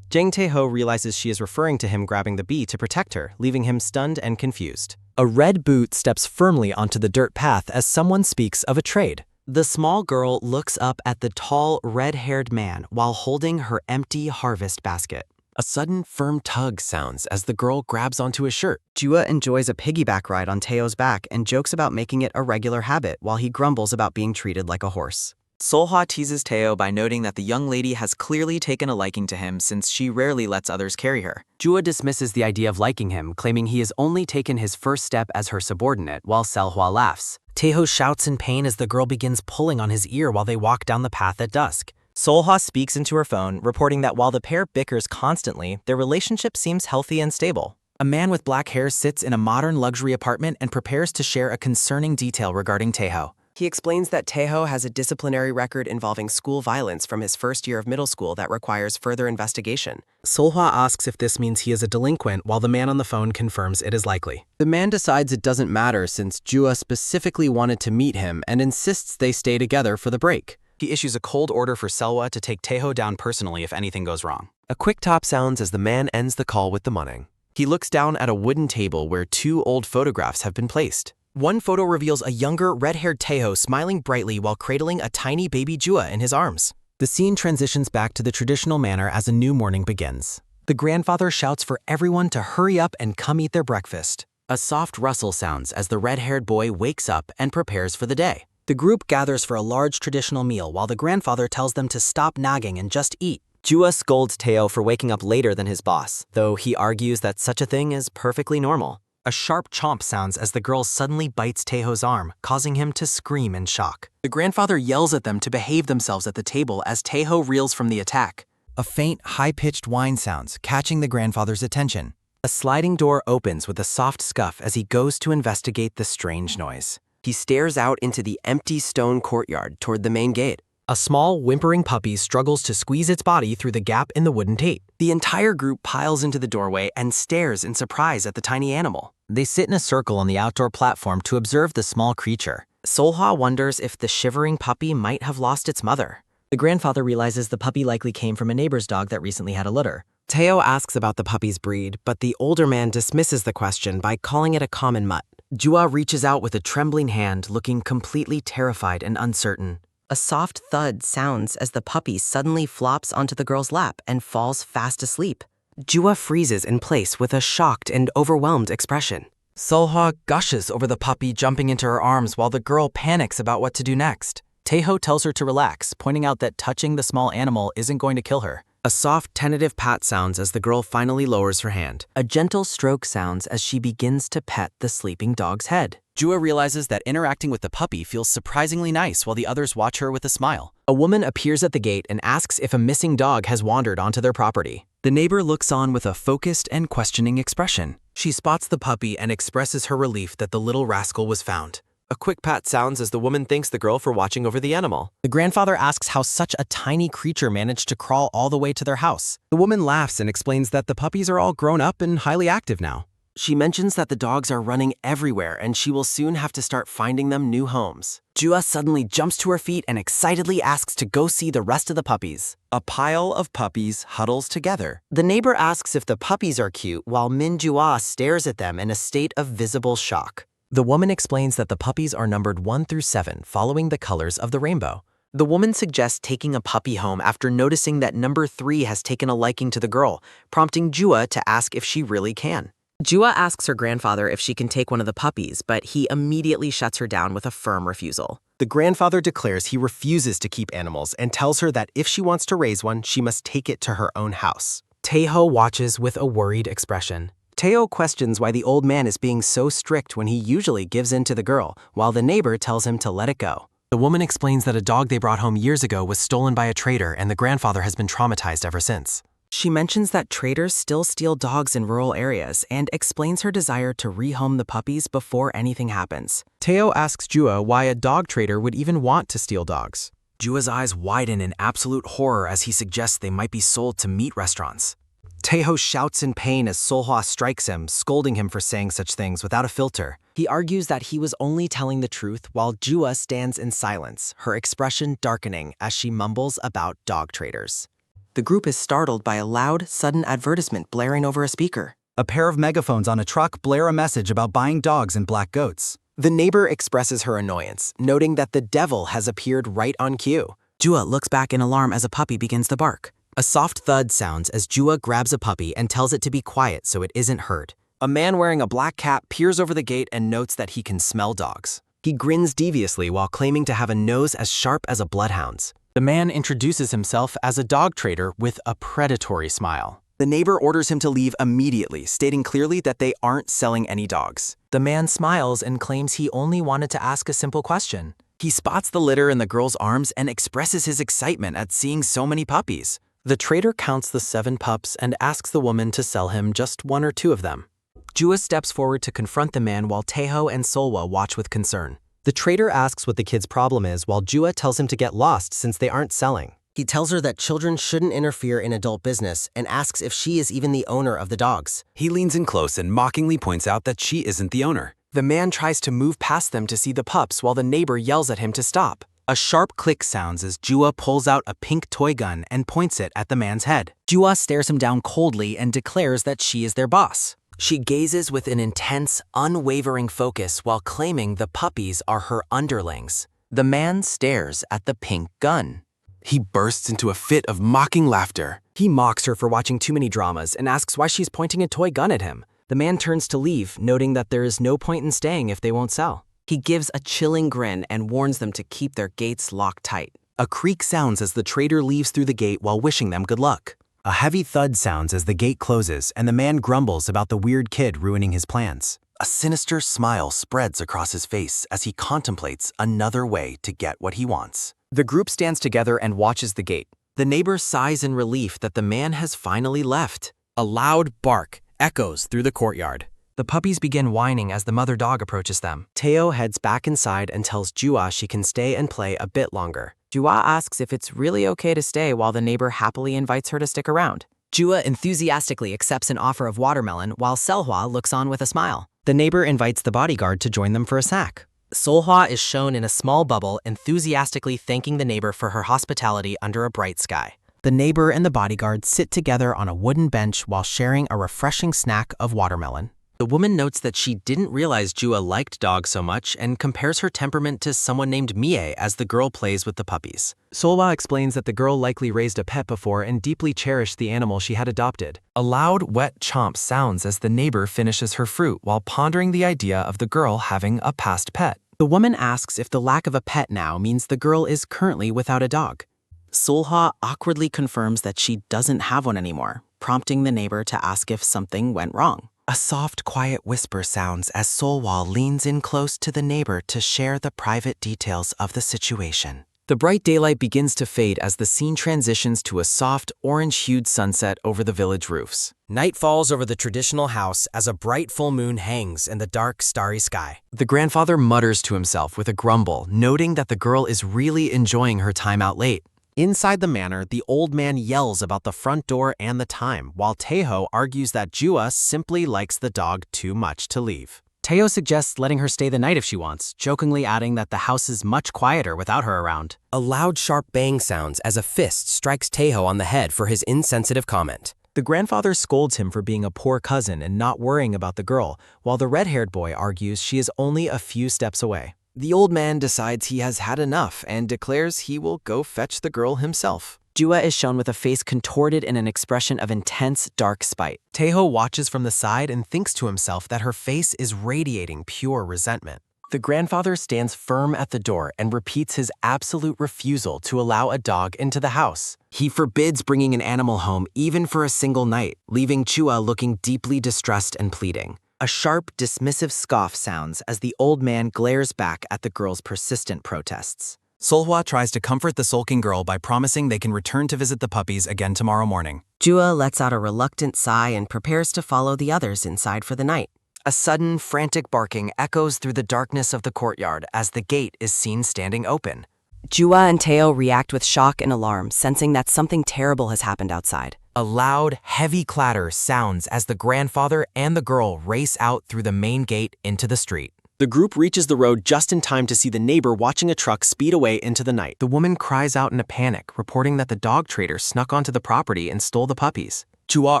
Jang Taeho realizes she is referring to him grabbing the bee to protect her, leaving him stunned and confused. A red boot steps firmly onto the dirt path as someone speaks of a trade. The small girl looks up at the tall, red-haired man while holding her empty harvest basket. A sudden, firm tug sounds as the girl grabs onto his shirt. Jua enjoys a piggyback ride on Taeho's back and jokes about making it a regular habit while he grumbles about being treated like a horse. Solhwa teases Taeho by noting that the young lady has clearly taken a liking to him since she rarely lets others carry her. Jua dismisses the idea of liking him, claiming he has only taken his first step as her subordinate, while Selhwa laughs. Taeho shouts in pain as the girl begins pulling on his ear while they walk down the path at dusk. Solhwa speaks into her phone, reporting that while the pair bickers constantly, their relationship seems healthy and stable. A man with black hair sits in a modern luxury apartment and prepares to share a concerning detail regarding Taeho. He explains that Taeho has a disciplinary record involving school violence from his first year of middle school that requires further investigation. Solhwa asks if this means he is a delinquent, while the man on the phone confirms it is likely. The man decides it doesn't matter since Jua specifically wanted to meet him and insists they stay together for the break. He issues a cold order for Selwa to take Taeho down personally if anything goes wrong. A quick top sounds as the man ends the call with the money. He looks down at a wooden table where 2 old photographs have been placed. One photo reveals a younger, red-haired Taeho smiling brightly while cradling a tiny baby Jua in his arms. The scene transitions back to the traditional manner as a new morning begins. The grandfather shouts for everyone to hurry up and come eat their breakfast. A soft rustle sounds as the red-haired boy wakes up and prepares for the day. The group gathers for a large traditional meal while the grandfather tells them to stop nagging and just eat. Jua scolds Taeho for waking up later than his boss, though he argues that such a thing is perfectly normal. A sharp chomp sounds as the girl suddenly bites Taeho's arm, causing him to scream in shock. The grandfather yells at them to behave themselves at the table as Taeho reels from the attack. A faint, high-pitched whine sounds, catching the grandfather's attention. A sliding door opens with a soft scuff as he goes to investigate the strange noise. He stares out into the empty stone courtyard toward the main gate. A small, whimpering puppy struggles to squeeze its body through the gap in the wooden tape. The entire group piles into the doorway and stares in surprise at the tiny animal. They sit in a circle on the outdoor platform to observe the small creature. Solhwa wonders if the shivering puppy might have lost its mother. The grandfather realizes the puppy likely came from a neighbor's dog that recently had a litter. Taeho asks about the puppy's breed, but the older man dismisses the question by calling it a common mutt. Jua reaches out with a trembling hand, looking completely terrified and uncertain. A soft thud sounds as the puppy suddenly flops onto the girl's lap and falls fast asleep. Jua freezes in place with a shocked and overwhelmed expression. Solhwa gushes over the puppy jumping into her arms while the girl panics about what to do next. Taeho tells her to relax, pointing out that touching the small animal isn't going to kill her. A soft, tentative pat sounds as the girl finally lowers her hand. A gentle stroke sounds as she begins to pet the sleeping dog's head. Jua realizes that interacting with the puppy feels surprisingly nice while the others watch her with a smile. A woman appears at the gate and asks if a missing dog has wandered onto their property. The neighbor looks on with a focused and questioning expression. She spots the puppy and expresses her relief that the little rascal was found. A quick pat sounds as the woman thanks the girl for watching over the animal. The grandfather asks how such a tiny creature managed to crawl all the way to their house. The woman laughs and explains that the puppies are all grown up and highly active now. She mentions that the dogs are running everywhere and she will soon have to start finding them new homes. Jua suddenly jumps to her feet and excitedly asks to go see the rest of the puppies. A pile of puppies huddles together. The neighbor asks if the puppies are cute while Min Jua stares at them in a state of visible shock. The woman explains that the puppies are numbered 1 through 7, following the colors of the rainbow. The woman suggests taking a puppy home after noticing that number 3 has taken a liking to the girl, prompting Jua to ask if she really can. Jua asks her grandfather if she can take one of the puppies, but he immediately shuts her down with a firm refusal. The grandfather declares he refuses to keep animals and tells her that if she wants to raise one, she must take it to her own house. Taeho watches with a worried expression. Taeho questions why the old man is being so strict when he usually gives in to the girl, while the neighbor tells him to let it go. The woman explains that a dog they brought home years ago was stolen by a trader and the grandfather has been traumatized ever since. She mentions that traders still steal dogs in rural areas and explains her desire to rehome the puppies before anything happens. Taeho asks Jua why a dog trader would even want to steal dogs. Jua's eyes widen in absolute horror as he suggests they might be sold to meat restaurants. Taeho shouts in pain as Seolhwa strikes him, scolding him for saying such things without a filter. He argues that he was only telling the truth while Jua stands in silence, her expression darkening as she mumbles about dog traders. The group is startled by a loud, sudden advertisement blaring over a speaker. A pair of megaphones on a truck blare a message about buying dogs and black goats. The neighbor expresses her annoyance, noting that the devil has appeared right on cue. Jua looks back in alarm as a puppy begins to bark. A soft thud sounds as Jua grabs a puppy and tells it to be quiet so it isn't hurt. A man wearing a black cap peers over the gate and notes that he can smell dogs. He grins deviously while claiming to have a nose as sharp as a bloodhound's. The man introduces himself as a dog trader with a predatory smile. The neighbor orders him to leave immediately, stating clearly that they aren't selling any dogs. The man smiles and claims he only wanted to ask a simple question. He spots the litter in the girl's arms and expresses his excitement at seeing so many puppies. The trader counts the 7 pups and asks the woman to sell him just 1 or 2 of them. Jua steps forward to confront the man while Taeho and Seolhwa watch with concern. The trader asks what the kid's problem is while Jua tells him to get lost since they aren't selling. He tells her that children shouldn't interfere in adult business and asks if she is even the owner of the dogs. He leans in close and mockingly points out that she isn't the owner. The man tries to move past them to see the pups while the neighbor yells at him to stop. A sharp click sounds as Jua pulls out a pink toy gun and points it at the man's head. Jua stares him down coldly and declares that she is their boss. She gazes with an intense, unwavering focus while claiming the puppies are her underlings. The man stares at the pink gun. He bursts into a fit of mocking laughter. He mocks her for watching too many dramas and asks why she's pointing a toy gun at him. The man turns to leave, noting that there is no point in staying if they won't sell. He gives a chilling grin and warns them to keep their gates locked tight. A creak sounds as the trader leaves through the gate while wishing them good luck. A heavy thud sounds as the gate closes and the man grumbles about the weird kid ruining his plans. A sinister smile spreads across his face as he contemplates another way to get what he wants. The group stands together and watches the gate. The neighbor sighs in relief that the man has finally left. A loud bark echoes through the courtyard. The puppies begin whining as the mother dog approaches them. Taeho heads back inside and tells Jua she can stay and play a bit longer. Jua asks if it's really okay to stay while the neighbor happily invites her to stick around. Jua enthusiastically accepts an offer of watermelon while Seolhwa looks on with a smile. The neighbor invites the bodyguard to join them for a snack. Seolhwa is shown in a small bubble enthusiastically thanking the neighbor for her hospitality under a bright sky. The neighbor and the bodyguard sit together on a wooden bench while sharing a refreshing snack of watermelon. The woman notes that she didn't realize Jua liked dogs so much and compares her temperament to someone named Mie as the girl plays with the puppies. Seolhwa explains that the girl likely raised a pet before and deeply cherished the animal she had adopted. A loud, wet chomp sounds as the neighbor finishes her fruit while pondering the idea of the girl having a past pet. The woman asks if the lack of a pet now means the girl is currently without a dog. Seolhwa awkwardly confirms that she doesn't have one anymore, prompting the neighbor to ask if something went wrong. A soft, quiet whisper sounds as Seolhwa leans in close to the neighbor to share the private details of the situation. The bright daylight begins to fade as the scene transitions to a soft, orange-hued sunset over the village roofs. Night falls over the traditional house as a bright full moon hangs in the dark, starry sky. The grandfather mutters to himself with a grumble, noting that the girl is really enjoying her time out late. Inside the manor, the old man yells about the front door and the time, while Taeho argues that Jua simply likes the dog too much to leave. Taeho suggests letting her stay the night if she wants, jokingly adding that the house is much quieter without her around. A loud, sharp bang sounds as a fist strikes Taeho on the head for his insensitive comment. The grandfather scolds him for being a poor cousin and not worrying about the girl, while the red-haired boy argues she is only a few steps away. The old man decides he has had enough and declares he will go fetch the girl himself. Jua is shown with a face contorted in an expression of intense, dark spite. Taeho watches from the side and thinks to himself that her face is radiating pure resentment. The grandfather stands firm at the door and repeats his absolute refusal to allow a dog into the house. He forbids bringing an animal home even for a single night, leaving Chua looking deeply distressed and pleading. A sharp, dismissive scoff sounds as the old man glares back at the girl's persistent protests. Seolhwa tries to comfort the sulking girl by promising they can return to visit the puppies again tomorrow morning. Jua lets out a reluctant sigh and prepares to follow the others inside for the night. A sudden, frantic barking echoes through the darkness of the courtyard as the gate is seen standing open. Jua and Taeho react with shock and alarm, sensing that something terrible has happened outside. A loud, heavy clatter sounds as the grandfather and the girl race out through the main gate into the street. The group reaches the road just in time to see the neighbor watching a truck speed away into the night. The woman cries out in a panic, reporting that the dog trader snuck onto the property and stole the puppies. Chua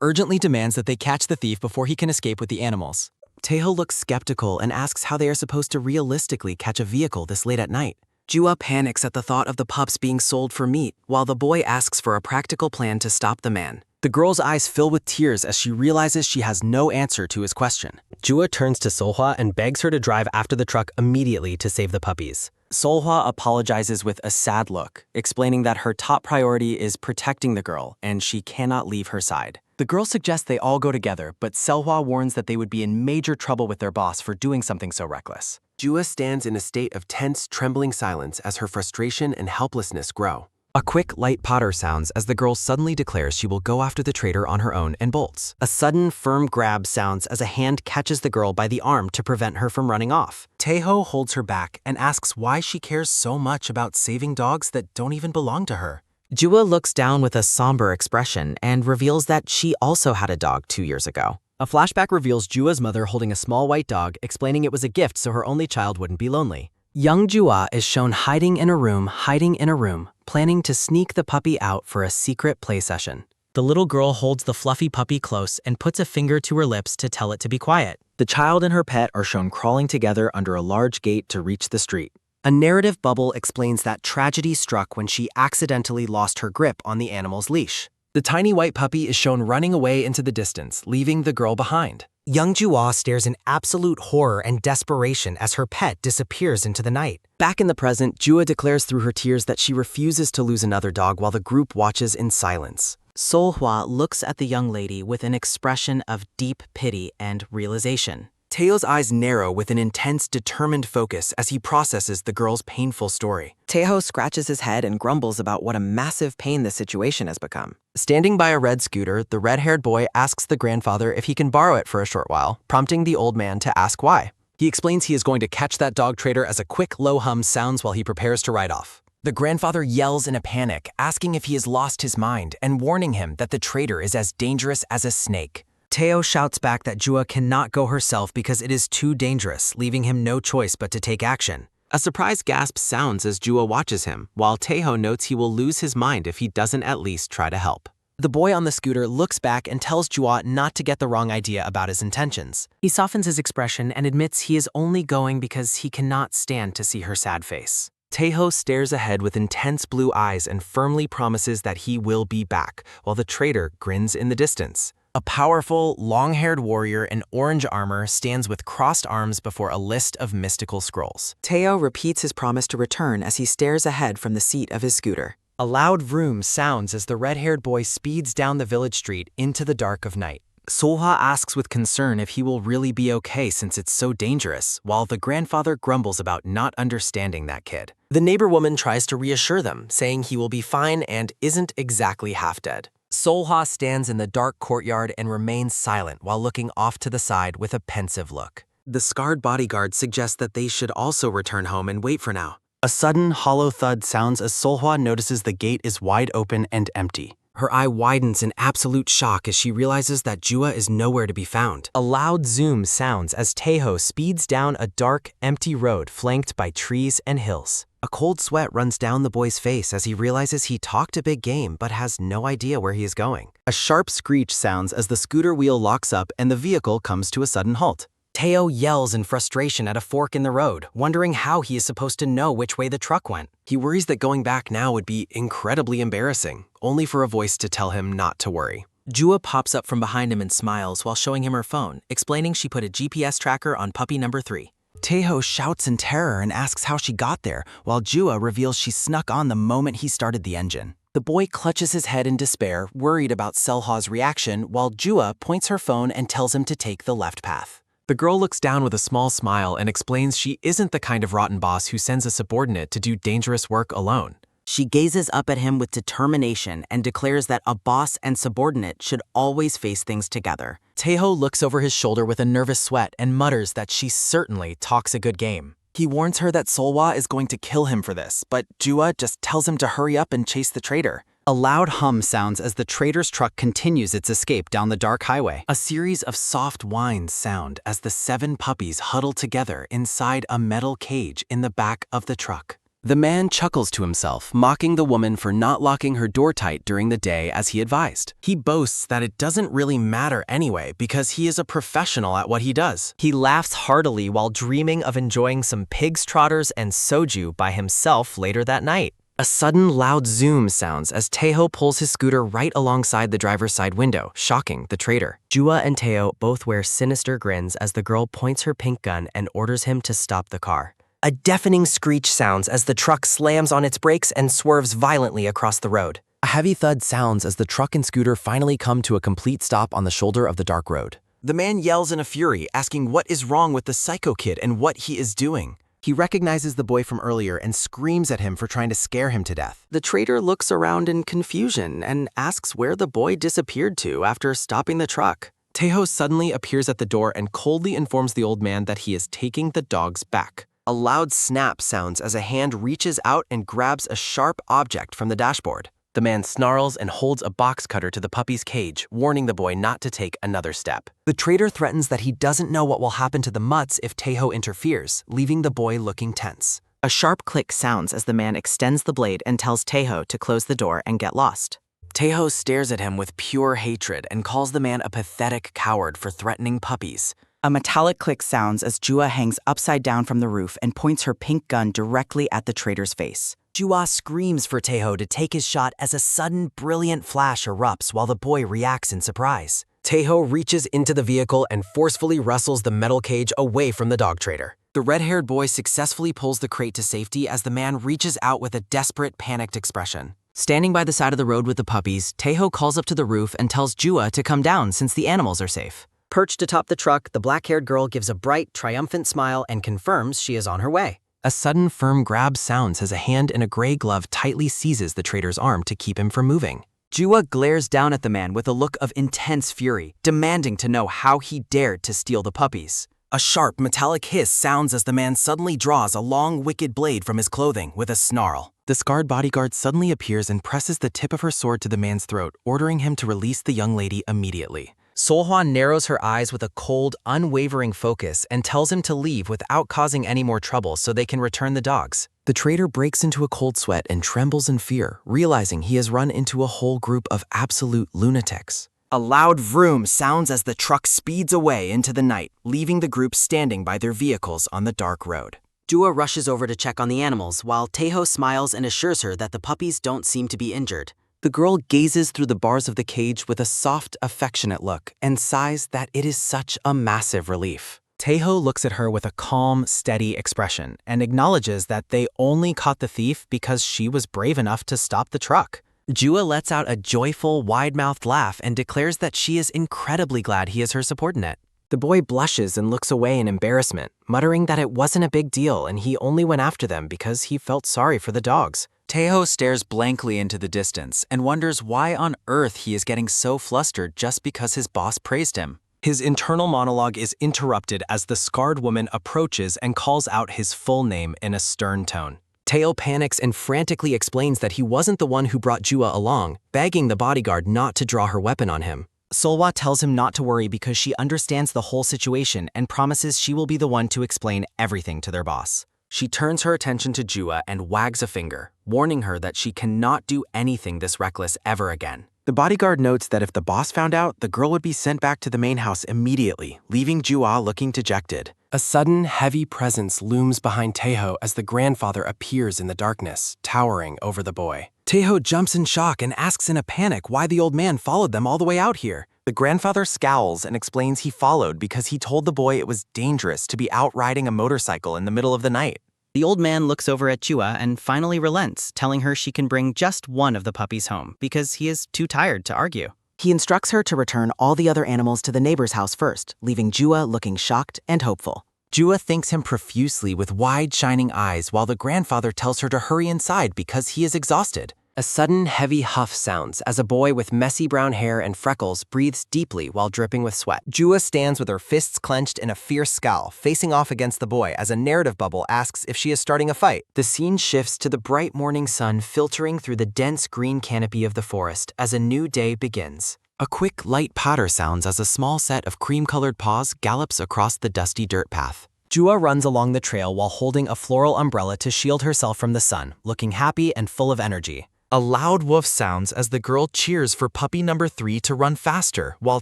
urgently demands that they catch the thief before he can escape with the animals. Taeho looks skeptical and asks how they are supposed to realistically catch a vehicle this late at night. Jua panics at the thought of the pups being sold for meat, while the boy asks for a practical plan to stop the man. The girl's eyes fill with tears as she realizes she has no answer to his question. Jua turns to Seolhwa and begs her to drive after the truck immediately to save the puppies. Seolhwa apologizes with a sad look, explaining that her top priority is protecting the girl and she cannot leave her side. The girl suggests they all go together, but Seolhwa warns that they would be in major trouble with their boss for doing something so reckless. Jua stands in a state of tense, trembling silence as her frustration and helplessness grow. A quick, light patter sounds as the girl suddenly declares she will go after the trader on her own and bolts. A sudden, firm grab sounds as a hand catches the girl by the arm to prevent her from running off. Taeho holds her back and asks why she cares so much about saving dogs that don't even belong to her. Jua looks down with a somber expression and reveals that she also had a dog 2 years ago. A flashback reveals Jua's mother holding a small white dog, explaining it was a gift so her only child wouldn't be lonely. Young Jua is shown hiding in a room, planning to sneak the puppy out for a secret play session. The little girl holds the fluffy puppy close and puts a finger to her lips to tell it to be quiet. The child and her pet are shown crawling together under a large gate to reach the street. A narrative bubble explains that tragedy struck when she accidentally lost her grip on the animal's leash. The tiny white puppy is shown running away into the distance, leaving the girl behind. Young Jua stares in absolute horror and desperation as her pet disappears into the night. Back in the present, Jua declares through her tears that she refuses to lose another dog while the group watches in silence. Seolhwa looks at the young lady with an expression of deep pity and realization. Taeho's eyes narrow with an intense, determined focus as he processes the girl's painful story. Taeho scratches his head and grumbles about what a massive pain this situation has become. Standing by a red scooter, the red-haired boy asks the grandfather if he can borrow it for a short while, prompting the old man to ask why. He explains he is going to catch that dog trader as a quick, low hum sounds while he prepares to ride off. The grandfather yells in a panic, asking if he has lost his mind and warning him that the trader is as dangerous as a snake. Taeho shouts back that Jua cannot go herself because it is too dangerous, leaving him no choice but to take action. A surprised gasp sounds as Jua watches him, while Taeho notes he will lose his mind if he doesn't at least try to help. The boy on the scooter looks back and tells Jua not to get the wrong idea about his intentions. He softens his expression and admits he is only going because he cannot stand to see her sad face. Taeho stares ahead with intense blue eyes and firmly promises that he will be back, while the trader grins in the distance. A powerful, long-haired warrior in orange armor stands with crossed arms before a list of mystical scrolls. Taeho repeats his promise to return as he stares ahead from the seat of his scooter. A loud vroom sounds as the red-haired boy speeds down the village street into the dark of night. Solhwa asks with concern if he will really be okay since it's so dangerous, while the grandfather grumbles about not understanding that kid. The neighbor woman tries to reassure them, saying he will be fine and isn't exactly half dead. Solhwa stands in the dark courtyard and remains silent while looking off to the side with a pensive look. The scarred bodyguard suggests that they should also return home and wait for now. A sudden, hollow thud sounds as Solhwa notices the gate is wide open and empty. Her eye widens in absolute shock as she realizes that Jua is nowhere to be found. A loud zoom sounds as Taeho speeds down a dark, empty road flanked by trees and hills. A cold sweat runs down the boy's face as he realizes he talked a big game but has no idea where he is going. A sharp screech sounds as the scooter wheel locks up and the vehicle comes to a sudden halt. Taeho yells in frustration at a fork in the road, wondering how he is supposed to know which way the truck went. He worries that going back now would be incredibly embarrassing, only for a voice to tell him not to worry. Jua pops up from behind him and smiles while showing him her phone, explaining she put a GPS tracker on puppy number 3. Taeho shouts in terror and asks how she got there, while Jua reveals she snuck on the moment he started the engine. The boy clutches his head in despair, worried about Selha's reaction, while Jua points her phone and tells him to take the left path. The girl looks down with a small smile and explains she isn't the kind of rotten boss who sends a subordinate to do dangerous work alone. She gazes up at him with determination and declares that a boss and subordinate should always face things together. Taeho looks over his shoulder with a nervous sweat and mutters that she certainly talks a good game. He warns her that Solhwa is going to kill him for this, but Jua just tells him to hurry up and chase the traitor. A loud hum sounds as the traitor's truck continues its escape down the dark highway. A series of soft whines sound as the 7 puppies huddle together inside a metal cage in the back of the truck. The man chuckles to himself, mocking the woman for not locking her door tight during the day as he advised. He boasts that it doesn't really matter anyway because he is a professional at what he does. He laughs heartily while dreaming of enjoying some pig's trotters and soju by himself later that night. A sudden loud zoom sounds as Taeho pulls his scooter right alongside the driver's side window, shocking the traitor. Jua and Taeho both wear sinister grins as the girl points her pink gun and orders him to stop the car. A deafening screech sounds as the truck slams on its brakes and swerves violently across the road. A heavy thud sounds as the truck and scooter finally come to a complete stop on the shoulder of the dark road. The man yells in a fury, asking what is wrong with the psycho kid and what he is doing. He recognizes the boy from earlier and screams at him for trying to scare him to death. The traitor looks around in confusion and asks where the boy disappeared to after stopping the truck. Taeho suddenly appears at the door and coldly informs the old man that he is taking the dogs back. A loud snap sounds as a hand reaches out and grabs a sharp object from the dashboard. The man snarls and holds a box cutter to the puppy's cage, warning the boy not to take another step. The traitor threatens that he doesn't know what will happen to the mutts if Taeho interferes, leaving the boy looking tense. A sharp click sounds as the man extends the blade and tells Taeho to close the door and get lost. Taeho stares at him with pure hatred and calls the man a pathetic coward for threatening puppies. A metallic click sounds as Jua hangs upside down from the roof and points her pink gun directly at the traitor's face. Jua screams for Taeho to take his shot as a sudden, brilliant flash erupts while the boy reacts in surprise. Taeho reaches into the vehicle and forcefully wrestles the metal cage away from the dog traitor. The red-haired boy successfully pulls the crate to safety as the man reaches out with a desperate, panicked expression. Standing by the side of the road with the puppies, Taeho calls up to the roof and tells Jua to come down since the animals are safe. Perched atop the truck, the black-haired girl gives a bright, triumphant smile and confirms she is on her way. A sudden firm grab sounds as a hand in a gray glove tightly seizes the traitor's arm to keep him from moving. Jua glares down at the man with a look of intense fury, demanding to know how he dared to steal the puppies. A sharp, metallic hiss sounds as the man suddenly draws a long, wicked blade from his clothing with a snarl. The scarred bodyguard suddenly appears and presses the tip of her sword to the man's throat, ordering him to release the young lady immediately. Solhwa narrows her eyes with a cold, unwavering focus and tells him to leave without causing any more trouble so they can return the dogs. The traitor breaks into a cold sweat and trembles in fear, realizing he has run into a whole group of absolute lunatics. A loud vroom sounds as the truck speeds away into the night, leaving the group standing by their vehicles on the dark road. Jua rushes over to check on the animals, while Taeho smiles and assures her that the puppies don't seem to be injured. The girl gazes through the bars of the cage with a soft, affectionate look and sighs that it is such a massive relief. Taeho looks at her with a calm, steady expression and acknowledges that they only caught the thief because she was brave enough to stop the truck. Jua lets out a joyful, wide-mouthed laugh and declares that she is incredibly glad he is her support net. The boy blushes and looks away in embarrassment, muttering that it wasn't a big deal and he only went after them because he felt sorry for the dogs. Taeho stares blankly into the distance and wonders why on earth he is getting so flustered just because his boss praised him. His internal monologue is interrupted as the scarred woman approaches and calls out his full name in a stern tone. Taeo panics and frantically explains that he wasn't the one who brought Jua along, begging the bodyguard not to draw her weapon on him. Solhwa tells him not to worry because she understands the whole situation and promises she will be the one to explain everything to their boss. She turns her attention to Jua and wags a finger, warning her that she cannot do anything this reckless ever again. The bodyguard notes that if the boss found out, the girl would be sent back to the main house immediately, leaving Jua looking dejected. A sudden, heavy presence looms behind Taeho as the grandfather appears in the darkness, towering over the boy. Taeho jumps in shock and asks in a panic why the old man followed them all the way out here. The grandfather scowls and explains he followed because he told the boy it was dangerous to be out riding a motorcycle in the middle of the night. The old man looks over at Jua and finally relents, telling her she can bring just one of the puppies home because he is too tired to argue. He instructs her to return all the other animals to the neighbor's house first, leaving Jua looking shocked and hopeful. Jua thanks him profusely with wide, shining eyes while the grandfather tells her to hurry inside because he is exhausted. A sudden, heavy huff sounds as a boy with messy brown hair and freckles breathes deeply while dripping with sweat. Jua stands with her fists clenched in a fierce scowl, facing off against the boy as a narrative bubble asks if she is starting a fight. The scene shifts to the bright morning sun filtering through the dense green canopy of the forest as a new day begins. A quick, light patter sounds as a small set of cream-colored paws gallops across the dusty dirt path. Jua runs along the trail while holding a floral umbrella to shield herself from the sun, looking happy and full of energy. A loud woof sounds as the girl cheers for puppy number 3 to run faster, while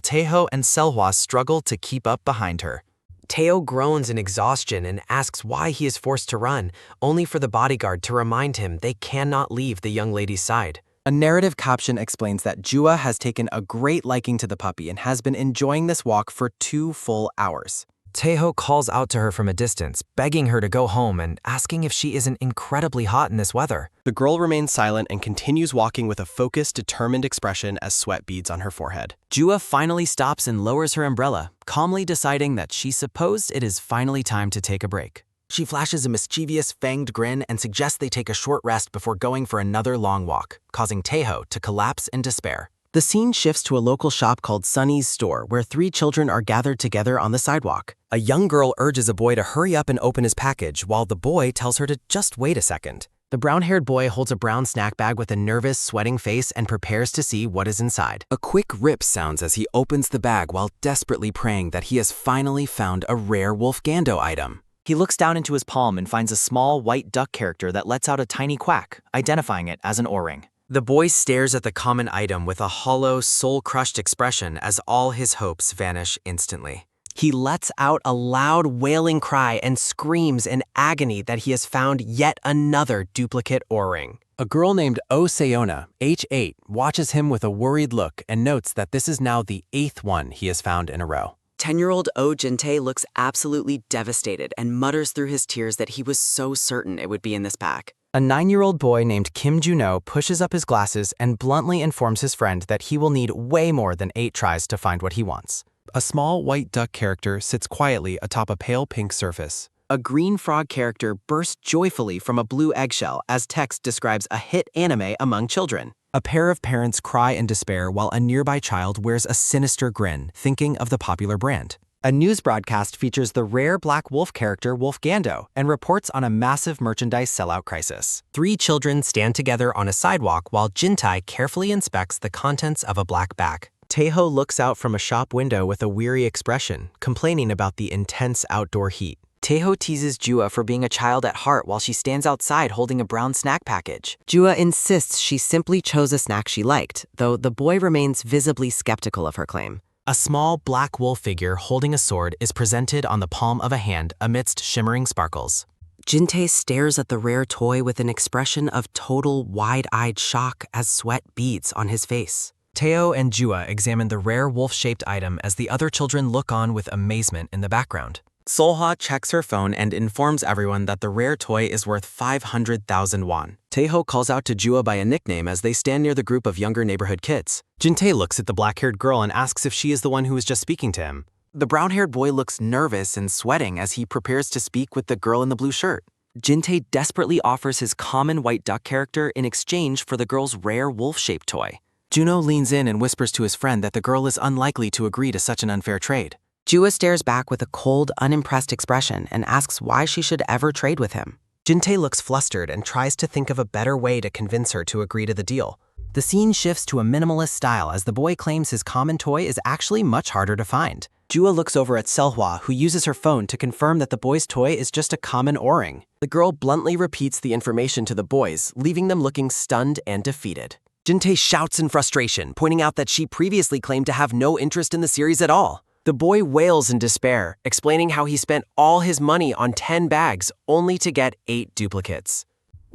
Taeho and Selhwa struggle to keep up behind her. Taeo groans in exhaustion and asks why he is forced to run, only for the bodyguard to remind him they cannot leave the young lady's side. A narrative caption explains that Jua has taken a great liking to the puppy and has been enjoying this walk for 2 full hours. Taeho calls out to her from a distance, begging her to go home and asking if she isn't incredibly hot in this weather. The girl remains silent and continues walking with a focused, determined expression as sweat beads on her forehead. Jua finally stops and lowers her umbrella, calmly deciding that she supposed it is finally time to take a break. She flashes a mischievous, fanged grin and suggests they take a short rest before going for another long walk, causing Taeho to collapse in despair. The scene shifts to a local shop called Sunny's Store, where 3 children are gathered together on the sidewalk. A young girl urges a boy to hurry up and open his package, while the boy tells her to just wait a second. The brown-haired boy holds a brown snack bag with a nervous, sweating face and prepares to see what is inside. A quick rip sounds as he opens the bag while desperately praying that he has finally found a rare Wolfgando item. He looks down into his palm and finds a small white duck character that lets out a tiny quack, identifying it as an O-ring. The boy stares at the common item with a hollow, soul-crushed expression as all his hopes vanish instantly. He lets out a loud, wailing cry and screams in agony that he has found yet another duplicate O-ring. A girl named O Sayona, age 8, watches him with a worried look and notes that this is now the 8th one he has found in a row. 10-year-old Oh Jin-tae looks absolutely devastated and mutters through his tears that he was so certain it would be in this pack. A 9-year-old boy named Kim Juno pushes up his glasses and bluntly informs his friend that he will need way more than 8 tries to find what he wants. A small white duck character sits quietly atop a pale pink surface. A green frog character bursts joyfully from a blue eggshell as text describes a hit anime among children. A pair of parents cry in despair while a nearby child wears a sinister grin, thinking of the popular brand. A news broadcast features the rare black wolf character Wolfgando and reports on a massive merchandise sellout crisis. 3 children stand together on a sidewalk while Jintai carefully inspects the contents of a black bag. Taeho looks out from a shop window with a weary expression, complaining about the intense outdoor heat. Taeho teases Jua for being a child at heart while she stands outside holding a brown snack package. Jua insists she simply chose a snack she liked, though the boy remains visibly skeptical of her claim. A small black wolf figure holding a sword is presented on the palm of a hand amidst shimmering sparkles. Jin-tae stares at the rare toy with an expression of total wide-eyed shock as sweat beads on his face. Taeo and Jua examine the rare wolf-shaped item as the other children look on with amazement in the background. Solhwa checks her phone and informs everyone that the rare toy is worth 500,000 won. Taeho calls out to Jua by a nickname as they stand near the group of younger neighborhood kids. Jin-tae looks at the black-haired girl and asks if she is the one who was just speaking to him. The brown-haired boy looks nervous and sweating as he prepares to speak with the girl in the blue shirt. Jin-tae desperately offers his common white duck character in exchange for the girl's rare wolf-shaped toy. Juno leans in and whispers to his friend that the girl is unlikely to agree to such an unfair trade. Jua stares back with a cold, unimpressed expression and asks why she should ever trade with him. Jin-tae looks flustered and tries to think of a better way to convince her to agree to the deal. The scene shifts to a minimalist style as the boy claims his common toy is actually much harder to find. Jua looks over at Selhwa, who uses her phone to confirm that the boy's toy is just a common O-ring. The girl bluntly repeats the information to the boys, leaving them looking stunned and defeated. Jin-tae shouts in frustration, pointing out that she previously claimed to have no interest in the series at all. The boy wails in despair, explaining how he spent all his money on 10 bags only to get 8 duplicates.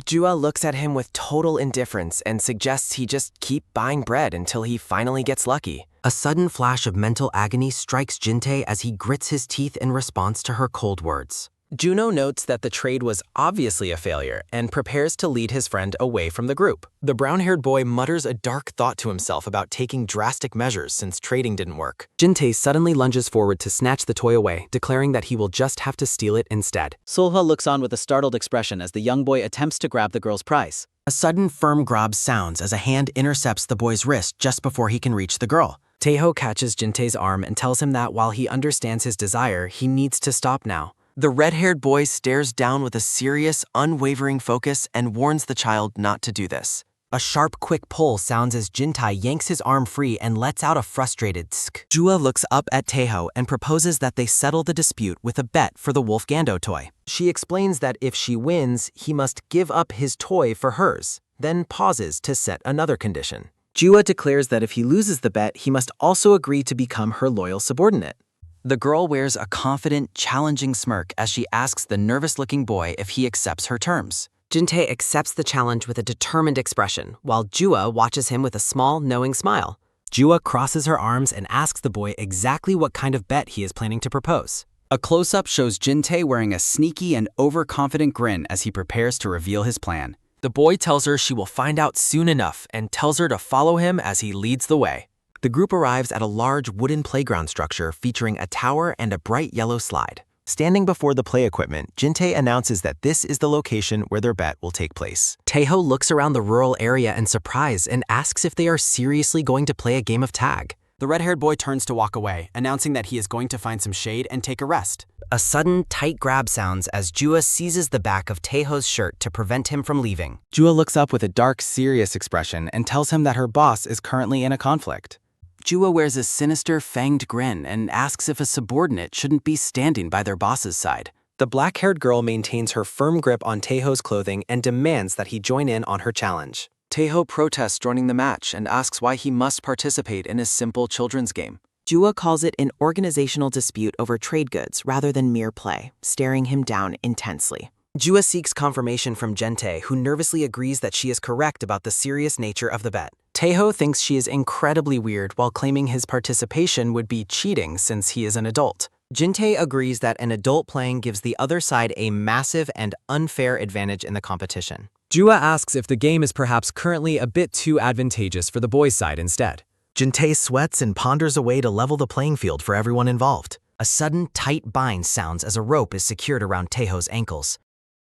Jua looks at him with total indifference and suggests he just keep buying bread until he finally gets lucky. A sudden flash of mental agony strikes Jin-tae as he grits his teeth in response to her cold words. Juno notes that the trade was obviously a failure and prepares to lead his friend away from the group. The brown-haired boy mutters a dark thought to himself about taking drastic measures since trading didn't work. Jin-tae suddenly lunges forward to snatch the toy away, declaring that he will just have to steal it instead. Solhwa looks on with a startled expression as the young boy attempts to grab the girl's prize. A sudden firm grab sounds as a hand intercepts the boy's wrist just before he can reach the girl. Taeho catches Jin-tae's arm and tells him that while he understands his desire, he needs to stop now. The red-haired boy stares down with a serious, unwavering focus and warns the child not to do this. A sharp, quick pull sounds as Jin-tae yanks his arm free and lets out a frustrated tsk. Jua looks up at Taeho and proposes that they settle the dispute with a bet for the Wolf Gando toy. She explains that if she wins, he must give up his toy for hers, then pauses to set another condition. Jua declares that if he loses the bet, he must also agree to become her loyal subordinate. The girl wears a confident, challenging smirk as she asks the nervous-looking boy if he accepts her terms. Jin-tae accepts the challenge with a determined expression, while Jua watches him with a small, knowing smile. Jua crosses her arms and asks the boy exactly what kind of bet he is planning to propose. A close-up shows Jin-tae wearing a sneaky and overconfident grin as he prepares to reveal his plan. The boy tells her she will find out soon enough and tells her to follow him as he leads the way. The group arrives at a large wooden playground structure featuring a tower and a bright yellow slide. Standing before the play equipment, Jin-tae announces that this is the location where their bet will take place. Taeho looks around the rural area in surprise and asks if they are seriously going to play a game of tag. The red-haired boy turns to walk away, announcing that he is going to find some shade and take a rest. A sudden, tight grab sounds as Jua seizes the back of Taeho's shirt to prevent him from leaving. Jua looks up with a dark, serious expression and tells him that her boss is currently in a conflict. Jua wears a sinister, fanged grin and asks if a subordinate shouldn't be standing by their boss's side. The black-haired girl maintains her firm grip on Taeho's clothing and demands that he join in on her challenge. Taeho protests joining the match and asks why he must participate in a simple children's game. Jua calls it an organizational dispute over trade goods rather than mere play, staring him down intensely. Jua seeks confirmation from Jin-tae, who nervously agrees that she is correct about the serious nature of the bet. Taeho thinks she is incredibly weird while claiming his participation would be cheating since he is an adult. Jin-tae agrees that an adult playing gives the other side a massive and unfair advantage in the competition. Jua asks if the game is perhaps currently a bit too advantageous for the boys' side instead. Jin-tae sweats and ponders a way to level the playing field for everyone involved. A sudden, tight bind sounds as a rope is secured around Taeho's ankles.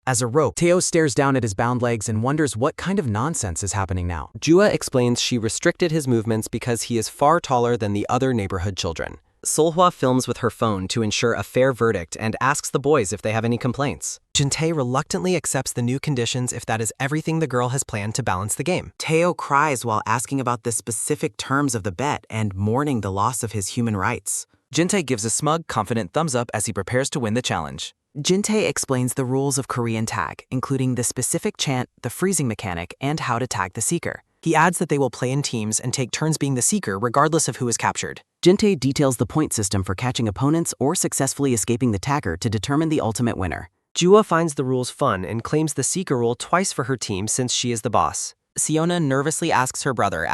Taeho stares down at his bound legs and wonders what kind of nonsense is happening now. Jua explains she restricted his movements because he is far taller than the other neighborhood children. Solhwa films with her phone to ensure a fair verdict and asks the boys if they have any complaints. Jin-tae reluctantly accepts the new conditions if that is everything the girl has planned to balance the game. Taeho cries while asking about the specific terms of the bet and mourning the loss of his human rights. Jin-tae gives a smug, confident thumbs up as he prepares to win the challenge. Jin-tae explains the rules of Korean tag, including the specific chant, the freezing mechanic, and how to tag the seeker. He adds that they will play in teams and take turns being the seeker regardless of who is captured. Jin-tae details the point system for catching opponents or successfully escaping the tagger to determine the ultimate winner. Jua finds the rules fun and claims the seeker role twice for her team since she is the boss. Siona nervously asks her brother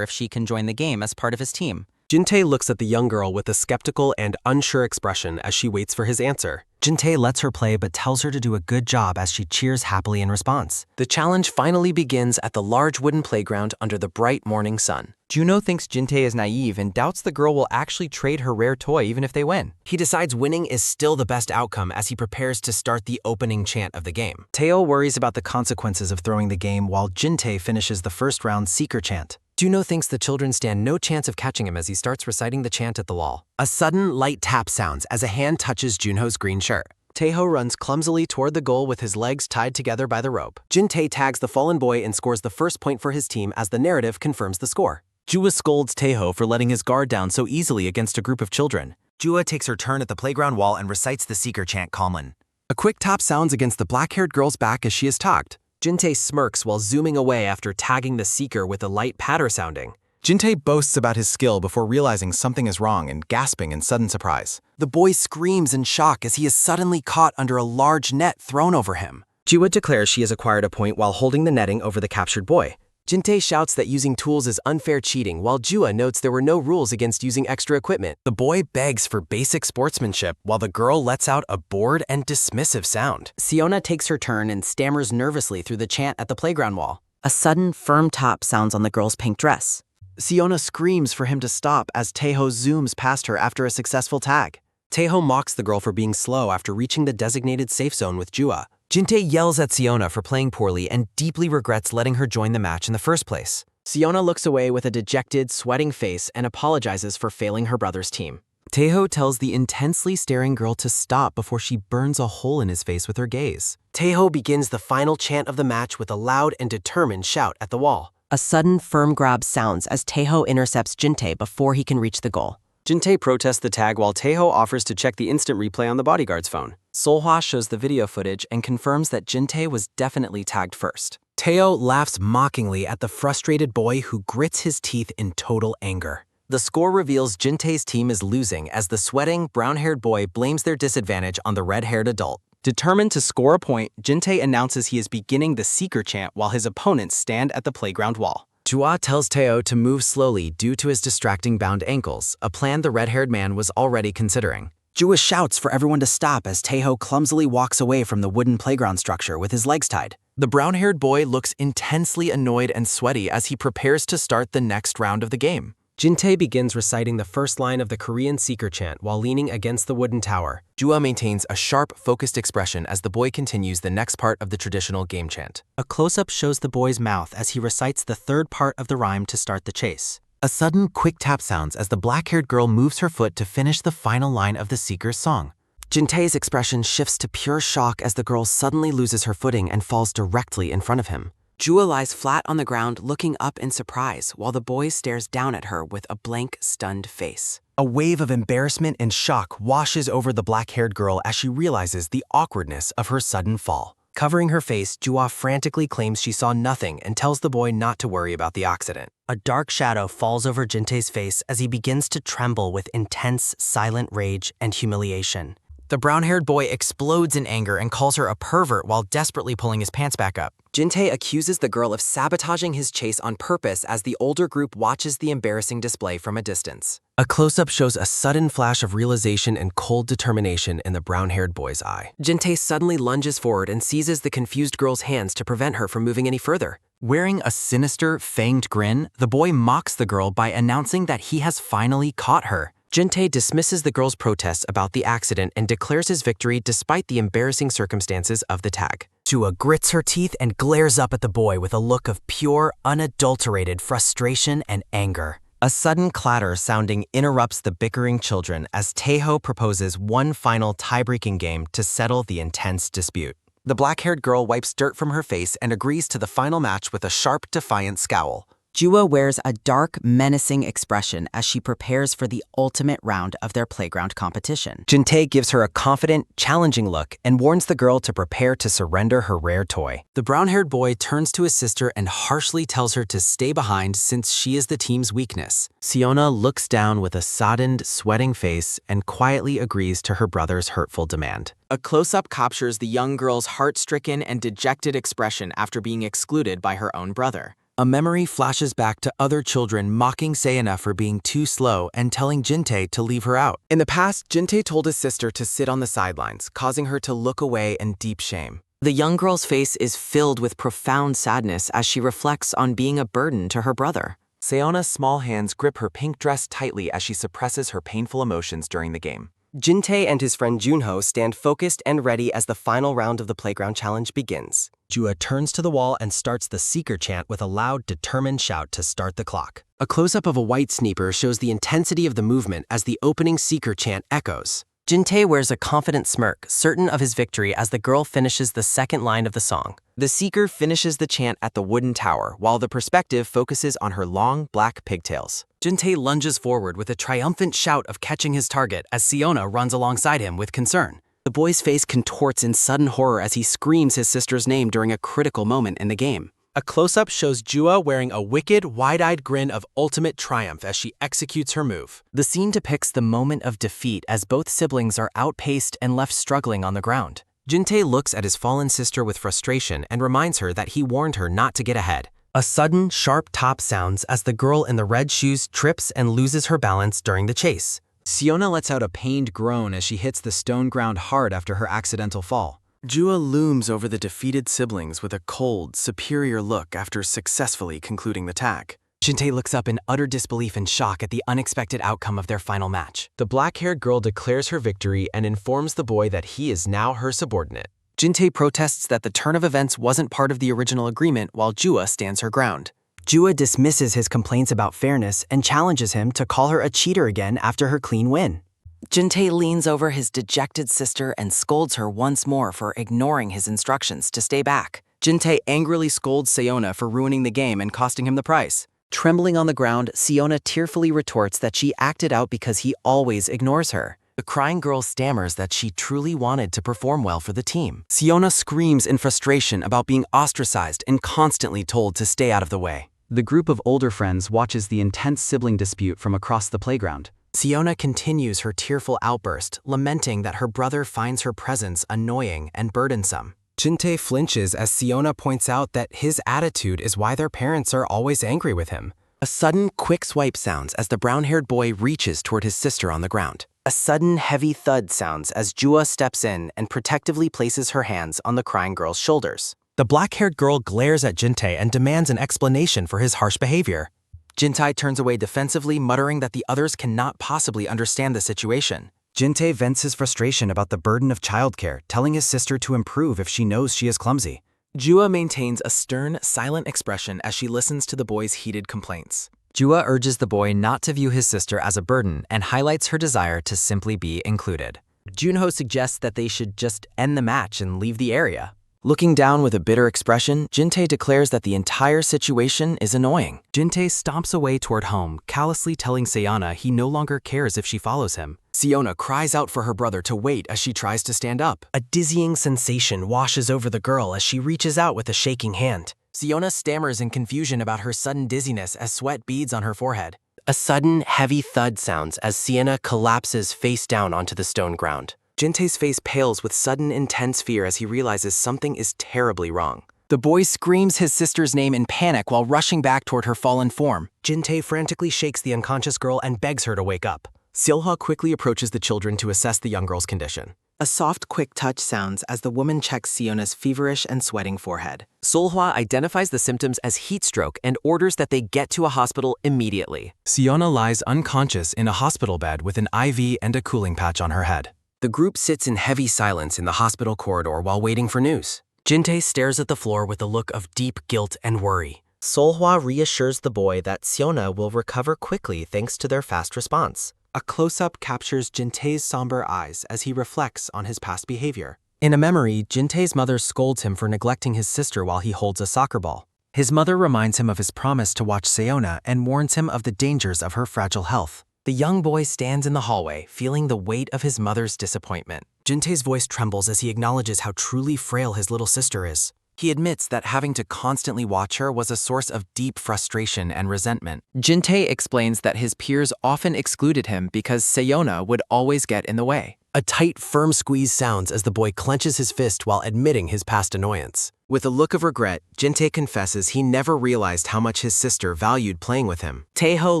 if she can join the game as part of his team. Jin-tae looks at the young girl with a skeptical and unsure expression as she waits for his answer. Jin-tae lets her play but tells her to do a good job as she cheers happily in response. The challenge finally begins at the large wooden playground under the bright morning sun. Juno thinks Jin-tae is naive and doubts the girl will actually trade her rare toy even if they win. He decides winning is still the best outcome as he prepares to start the opening chant of the game. Tae-ho worries about the consequences of throwing the game while Jin-tae finishes the first round Seeker chant. Juno thinks the children stand no chance of catching him as he starts reciting the chant at the wall. A sudden, light tap sounds as a hand touches Junho's green shirt. Tae-ho runs clumsily toward the goal with his legs tied together by the rope. Jin-tae tags the fallen boy and scores the first point for his team as the narrative confirms the score. Jua scolds Tae-ho for letting his guard down so easily against a group of children. Jua takes her turn at the playground wall and recites the Seeker chant calmly. A quick tap sounds against the black-haired girl's back as she is tagged. Jin-tae smirks while zooming away after tagging the Seeker with a light patter sounding. Jin-tae boasts about his skill before realizing something is wrong and gasping in sudden surprise. The boy screams in shock as he is suddenly caught under a large net thrown over him. Jua declares she has acquired a point while holding the netting over the captured boy. Jin-tae shouts that using tools is unfair cheating while Jua notes there were no rules against using extra equipment. The boy begs for basic sportsmanship while the girl lets out a bored and dismissive sound. Siona takes her turn and stammers nervously through the chant at the playground wall. A sudden, firm tap sounds on the girl's pink dress. Siona screams for him to stop as Tae-ho zooms past her after a successful tag. Tae-ho mocks the girl for being slow after reaching the designated safe zone with Jua. Jin-tae yells at Siona for playing poorly and deeply regrets letting her join the match in the first place. Siona looks away with a dejected, sweating face and apologizes for failing her brother's team. Tae-ho tells the intensely staring girl to stop before she burns a hole in his face with her gaze. Tae-ho begins the final chant of the match with a loud and determined shout at the wall. A sudden, firm grab sounds as Tae-ho intercepts Jin-tae before he can reach the goal. Jin-tae protests the tag while Tae-ho offers to check the instant replay on the bodyguard's phone. Seol-hwa shows the video footage and confirms that Jin-tae was definitely tagged first. Tae-ho laughs mockingly at the frustrated boy who grits his teeth in total anger. The score reveals Jin-tae's team is losing as the sweating, brown-haired boy blames their disadvantage on the red-haired adult. Determined to score a point, Jin-tae announces he is beginning the Seeker chant while his opponents stand at the playground wall. Jua tells Tae-ho to move slowly due to his distracting bound ankles, a plan the red-haired man was already considering. Jua shouts for everyone to stop as Tae-ho clumsily walks away from the wooden playground structure with his legs tied. The brown-haired boy looks intensely annoyed and sweaty as he prepares to start the next round of the game. Jin-tae begins reciting the first line of the Korean Seeker chant while leaning against the wooden tower. Jua maintains a sharp, focused expression as the boy continues the next part of the traditional game chant. A close-up shows the boy's mouth as he recites the third part of the rhyme to start the chase. A sudden, quick tap sounds as the black-haired girl moves her foot to finish the final line of the Seeker's song. Jin-tae's expression shifts to pure shock as the girl suddenly loses her footing and falls directly in front of him. Jua lies flat on the ground looking up in surprise while the boy stares down at her with a blank, stunned face. A wave of embarrassment and shock washes over the black-haired girl as she realizes the awkwardness of her sudden fall. Covering her face, Jua frantically claims she saw nothing and tells the boy not to worry about the accident. A dark shadow falls over Jin-tae's face as he begins to tremble with intense, silent rage and humiliation. The brown-haired boy explodes in anger and calls her a pervert while desperately pulling his pants back up. Jin-tae accuses the girl of sabotaging his chase on purpose as the older group watches the embarrassing display from a distance. A close-up shows a sudden flash of realization and cold determination in the brown-haired boy's eye. Jin-tae suddenly lunges forward and seizes the confused girl's hands to prevent her from moving any further. Wearing a sinister, fanged grin, the boy mocks the girl by announcing that he has finally caught her. Jin-tae dismisses the girl's protests about the accident and declares his victory despite the embarrassing circumstances of the tag. Jua grits her teeth and glares up at the boy with a look of pure, unadulterated frustration and anger. A sudden clatter sounding interrupts the bickering children as Tae-ho proposes one final tie-breaking game to settle the intense dispute. The black-haired girl wipes dirt from her face and agrees to the final match with a sharp, defiant scowl. Jua wears a dark, menacing expression as she prepares for the ultimate round of their playground competition. Jin-tae gives her a confident, challenging look and warns the girl to prepare to surrender her rare toy. The brown-haired boy turns to his sister and harshly tells her to stay behind since she is the team's weakness. Siona looks down with a soddened, sweating face and quietly agrees to her brother's hurtful demand. A close-up captures the young girl's heart-stricken and dejected expression after being excluded by her own brother. A memory flashes back to other children mocking Sayona for being too slow and telling Jintei to leave her out. In the past, Jintei told his sister to sit on the sidelines, causing her to look away in deep shame. The young girl's face is filled with profound sadness as she reflects on being a burden to her brother. Sayona's small hands grip her pink dress tightly as she suppresses her painful emotions during the game. Jintei and his friend Junho stand focused and ready as the final round of the playground challenge begins. Jua turns to the wall and starts the Seeker chant with a loud, determined shout to start the clock. A close-up of a white sneaker shows the intensity of the movement as the opening Seeker chant echoes. Jintei wears a confident smirk, certain of his victory as the girl finishes the second line of the song. The Seeker finishes the chant at the wooden tower, while the perspective focuses on her long, black pigtails. Jintei lunges forward with a triumphant shout of catching his target as Sayona runs alongside him with concern. The boy's face contorts in sudden horror as he screams his sister's name during a critical moment in the game. A close-up shows Jua wearing a wicked, wide-eyed grin of ultimate triumph as she executes her move. The scene depicts the moment of defeat as both siblings are outpaced and left struggling on the ground. Jintei looks at his fallen sister with frustration and reminds her that he warned her not to get ahead. A sudden, sharp top sounds as the girl in the red shoes trips and loses her balance during the chase. Sayona lets out a pained groan as she hits the stone ground hard after her accidental fall. Jua looms over the defeated siblings with a cold, superior look after successfully concluding the tag. Jintei looks up in utter disbelief and shock at the unexpected outcome of their final match. The black-haired girl declares her victory and informs the boy that he is now her subordinate. Jintei protests that the turn of events wasn't part of the original agreement while Jua stands her ground. Jua dismisses his complaints about fairness and challenges him to call her a cheater again after her clean win. Jintei leans over his dejected sister and scolds her once more for ignoring his instructions to stay back. Jintei angrily scolds Sayona for ruining the game and costing him the prize. Trembling on the ground, Sayona tearfully retorts that she acted out because he always ignores her. The crying girl stammers that she truly wanted to perform well for the team. Sayona screams in frustration about being ostracized and constantly told to stay out of the way. The group of older friends watches the intense sibling dispute from across the playground. Sayona continues her tearful outburst, lamenting that her brother finds her presence annoying and burdensome. Jintei flinches as Sayona points out that his attitude is why their parents are always angry with him. A sudden, quick swipe sounds as the brown-haired boy reaches toward his sister on the ground. A sudden, heavy thud sounds as Jua steps in and protectively places her hands on the crying girl's shoulders. The black-haired girl glares at Jintei and demands an explanation for his harsh behavior. Jintei turns away defensively, muttering that the others cannot possibly understand the situation. Jintei vents his frustration about the burden of childcare, telling his sister to improve if she knows she is clumsy. Jua maintains a stern, silent expression as she listens to the boy's heated complaints. Jua urges the boy not to view his sister as a burden and highlights her desire to simply be included. Junho suggests that they should just end the match and leave the area. Looking down with a bitter expression, Jintei declares that the entire situation is annoying. Jintei stomps away toward home, callously telling Sayona he no longer cares if she follows him. Sayona cries out for her brother to wait as she tries to stand up. A dizzying sensation washes over the girl as she reaches out with a shaking hand. Sayona stammers in confusion about her sudden dizziness as sweat beads on her forehead. A sudden, heavy thud sounds as Sayona collapses face down onto the stone ground. Jintei's face pales with sudden, intense fear as he realizes something is terribly wrong. The boy screams his sister's name in panic while rushing back toward her fallen form. Jintei frantically shakes the unconscious girl and begs her to wake up. Seolhwa quickly approaches the children to assess the young girl's condition. A soft, quick touch sounds as the woman checks Siona's feverish and sweating forehead. Seolhwa identifies the symptoms as heat stroke and orders that they get to a hospital immediately. Siona lies unconscious in a hospital bed with an IV and a cooling patch on her head. The group sits in heavy silence in the hospital corridor while waiting for news. Jintei stares at the floor with a look of deep guilt and worry. Seolhwa reassures the boy that Siona will recover quickly thanks to their fast response. A close-up captures Jintei's somber eyes as he reflects on his past behavior. In a memory, Jintei's mother scolds him for neglecting his sister while he holds a soccer ball. His mother reminds him of his promise to watch Sayona and warns him of the dangers of her fragile health. The young boy stands in the hallway, feeling the weight of his mother's disappointment. Jintei's voice trembles as he acknowledges how truly frail his little sister is. He admits that having to constantly watch her was a source of deep frustration and resentment. Jintei explains that his peers often excluded him because Sayona would always get in the way. A tight, firm squeeze sounds as the boy clenches his fist while admitting his past annoyance. With a look of regret, Jin-tae confesses he never realized how much his sister valued playing with him. Taeho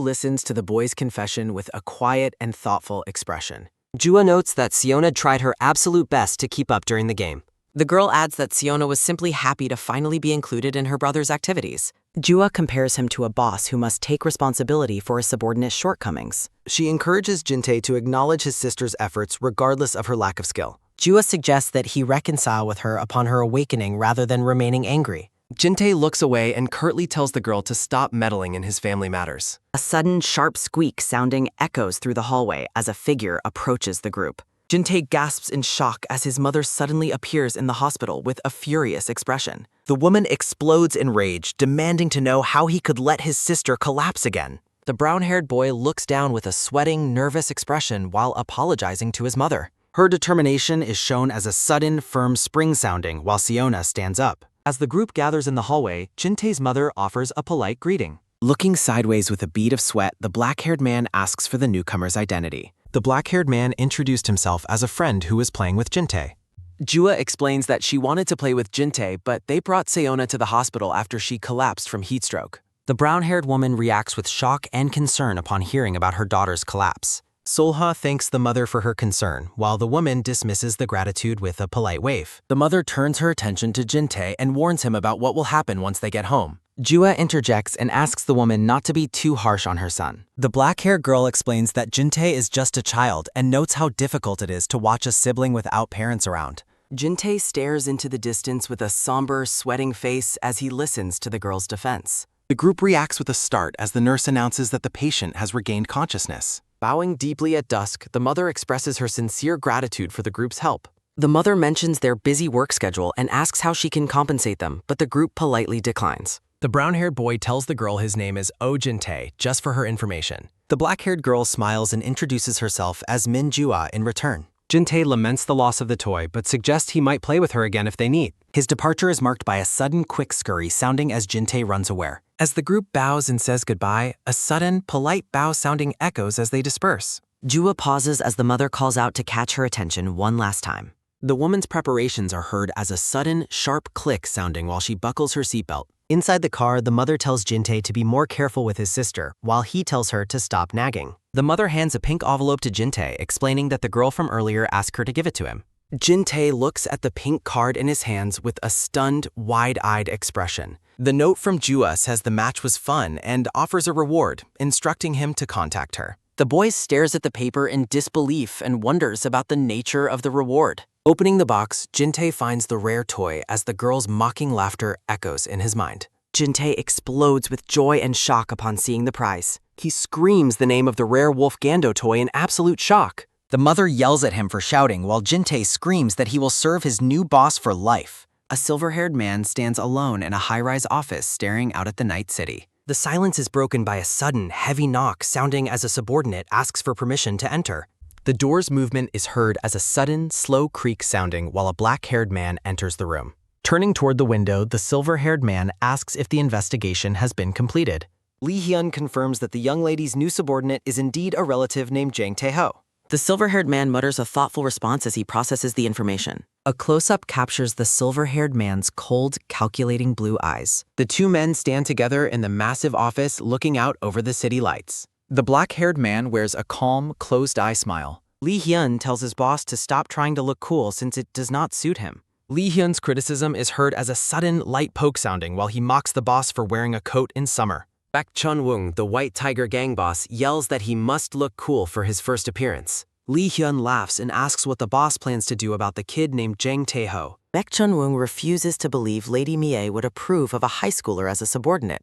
listens to the boy's confession with a quiet and thoughtful expression. Jua notes that Siona tried her absolute best to keep up during the game. The girl adds that Siona was simply happy to finally be included in her brother's activities. Jua compares him to a boss who must take responsibility for his subordinate's shortcomings. She encourages Jin-tae to acknowledge his sister's efforts regardless of her lack of skill. Jua suggests that he reconcile with her upon her awakening rather than remaining angry. Jin-tae looks away and curtly tells the girl to stop meddling in his family matters. A sudden, sharp squeak sounding echoes through the hallway as a figure approaches the group. Jin-tae gasps in shock as his mother suddenly appears in the hospital with a furious expression. The woman explodes in rage, demanding to know how he could let his sister collapse again. The brown-haired boy looks down with a sweating, nervous expression while apologizing to his mother. Her determination is shown as a sudden, firm spring sounding while Siona stands up. As the group gathers in the hallway, Jin-tae's mother offers a polite greeting. Looking sideways with a bead of sweat, the black-haired man asks for the newcomer's identity. The black-haired man introduced himself as a friend who was playing with Jin-tae. Jua explains that she wanted to play with Jin-tae, but they brought Siona to the hospital after she collapsed from heat stroke. The brown-haired woman reacts with shock and concern upon hearing about her daughter's collapse. Solha thanks the mother for her concern, while the woman dismisses the gratitude with a polite wave. The mother turns her attention to Jin-tae and warns him about what will happen once they get home. Jua interjects and asks the woman not to be too harsh on her son. The black-haired girl explains that Jin-tae is just a child and notes how difficult it is to watch a sibling without parents around. Jin-tae stares into the distance with a somber, sweating face as he listens to the girl's defense. The group reacts with a start as the nurse announces that the patient has regained consciousness. Bowing deeply at dusk, the mother expresses her sincere gratitude for the group's help. The mother mentions their busy work schedule and asks how she can compensate them, but the group politely declines. The brown-haired boy tells the girl his name is Jin-tae, just for her information. The black-haired girl smiles and introduces herself as Min Jua in return. Jin-tae laments the loss of the toy, but suggests he might play with her again if they need. His departure is marked by a sudden, quick scurry sounding as Jin-tae runs away. As the group bows and says goodbye, a sudden, polite bow sounding echoes as they disperse. Jua pauses as the mother calls out to catch her attention one last time. The woman's preparations are heard as a sudden, sharp click sounding while she buckles her seatbelt. Inside the car, the mother tells Jin-tae to be more careful with his sister, while he tells her to stop nagging. The mother hands a pink envelope to Jin-tae, explaining that the girl from earlier asked her to give it to him. Jin-tae looks at the pink card in his hands with a stunned, wide-eyed expression. The note from Jua says the match was fun and offers a reward, instructing him to contact her. The boy stares at the paper in disbelief and wonders about the nature of the reward. Opening the box, Jin-tae finds the rare toy as the girl's mocking laughter echoes in his mind. Jin-tae explodes with joy and shock upon seeing the prize. He screams the name of the rare Wolf Gando toy in absolute shock. The mother yells at him for shouting, while Jin-tae screams that he will serve his new boss for life. A silver-haired man stands alone in a high-rise office staring out at the night city. The silence is broken by a sudden, heavy knock sounding as a subordinate asks for permission to enter. The door's movement is heard as a sudden, slow creak sounding while a black-haired man enters the room. Turning toward the window, the silver-haired man asks if the investigation has been completed. Lee Hyun confirms that the young lady's new subordinate is indeed a relative named Jang Tae-ho. The silver-haired man mutters a thoughtful response as he processes the information. A close-up captures the silver-haired man's cold, calculating blue eyes. The two men stand together in the massive office looking out over the city lights. The black-haired man wears a calm, closed-eye smile. Lee Hyun tells his boss to stop trying to look cool since it does not suit him. Lee Hyun's criticism is heard as a sudden, light poke sounding while he mocks the boss for wearing a coat in summer. Baek Chun-woong, the White Tiger gang boss, yells that he must look cool for his first appearance. Lee Hyun laughs and asks what the boss plans to do about the kid named Jang Tae-ho. Baek Chun-woong refuses to believe Lady Mie would approve of a high schooler as a subordinate.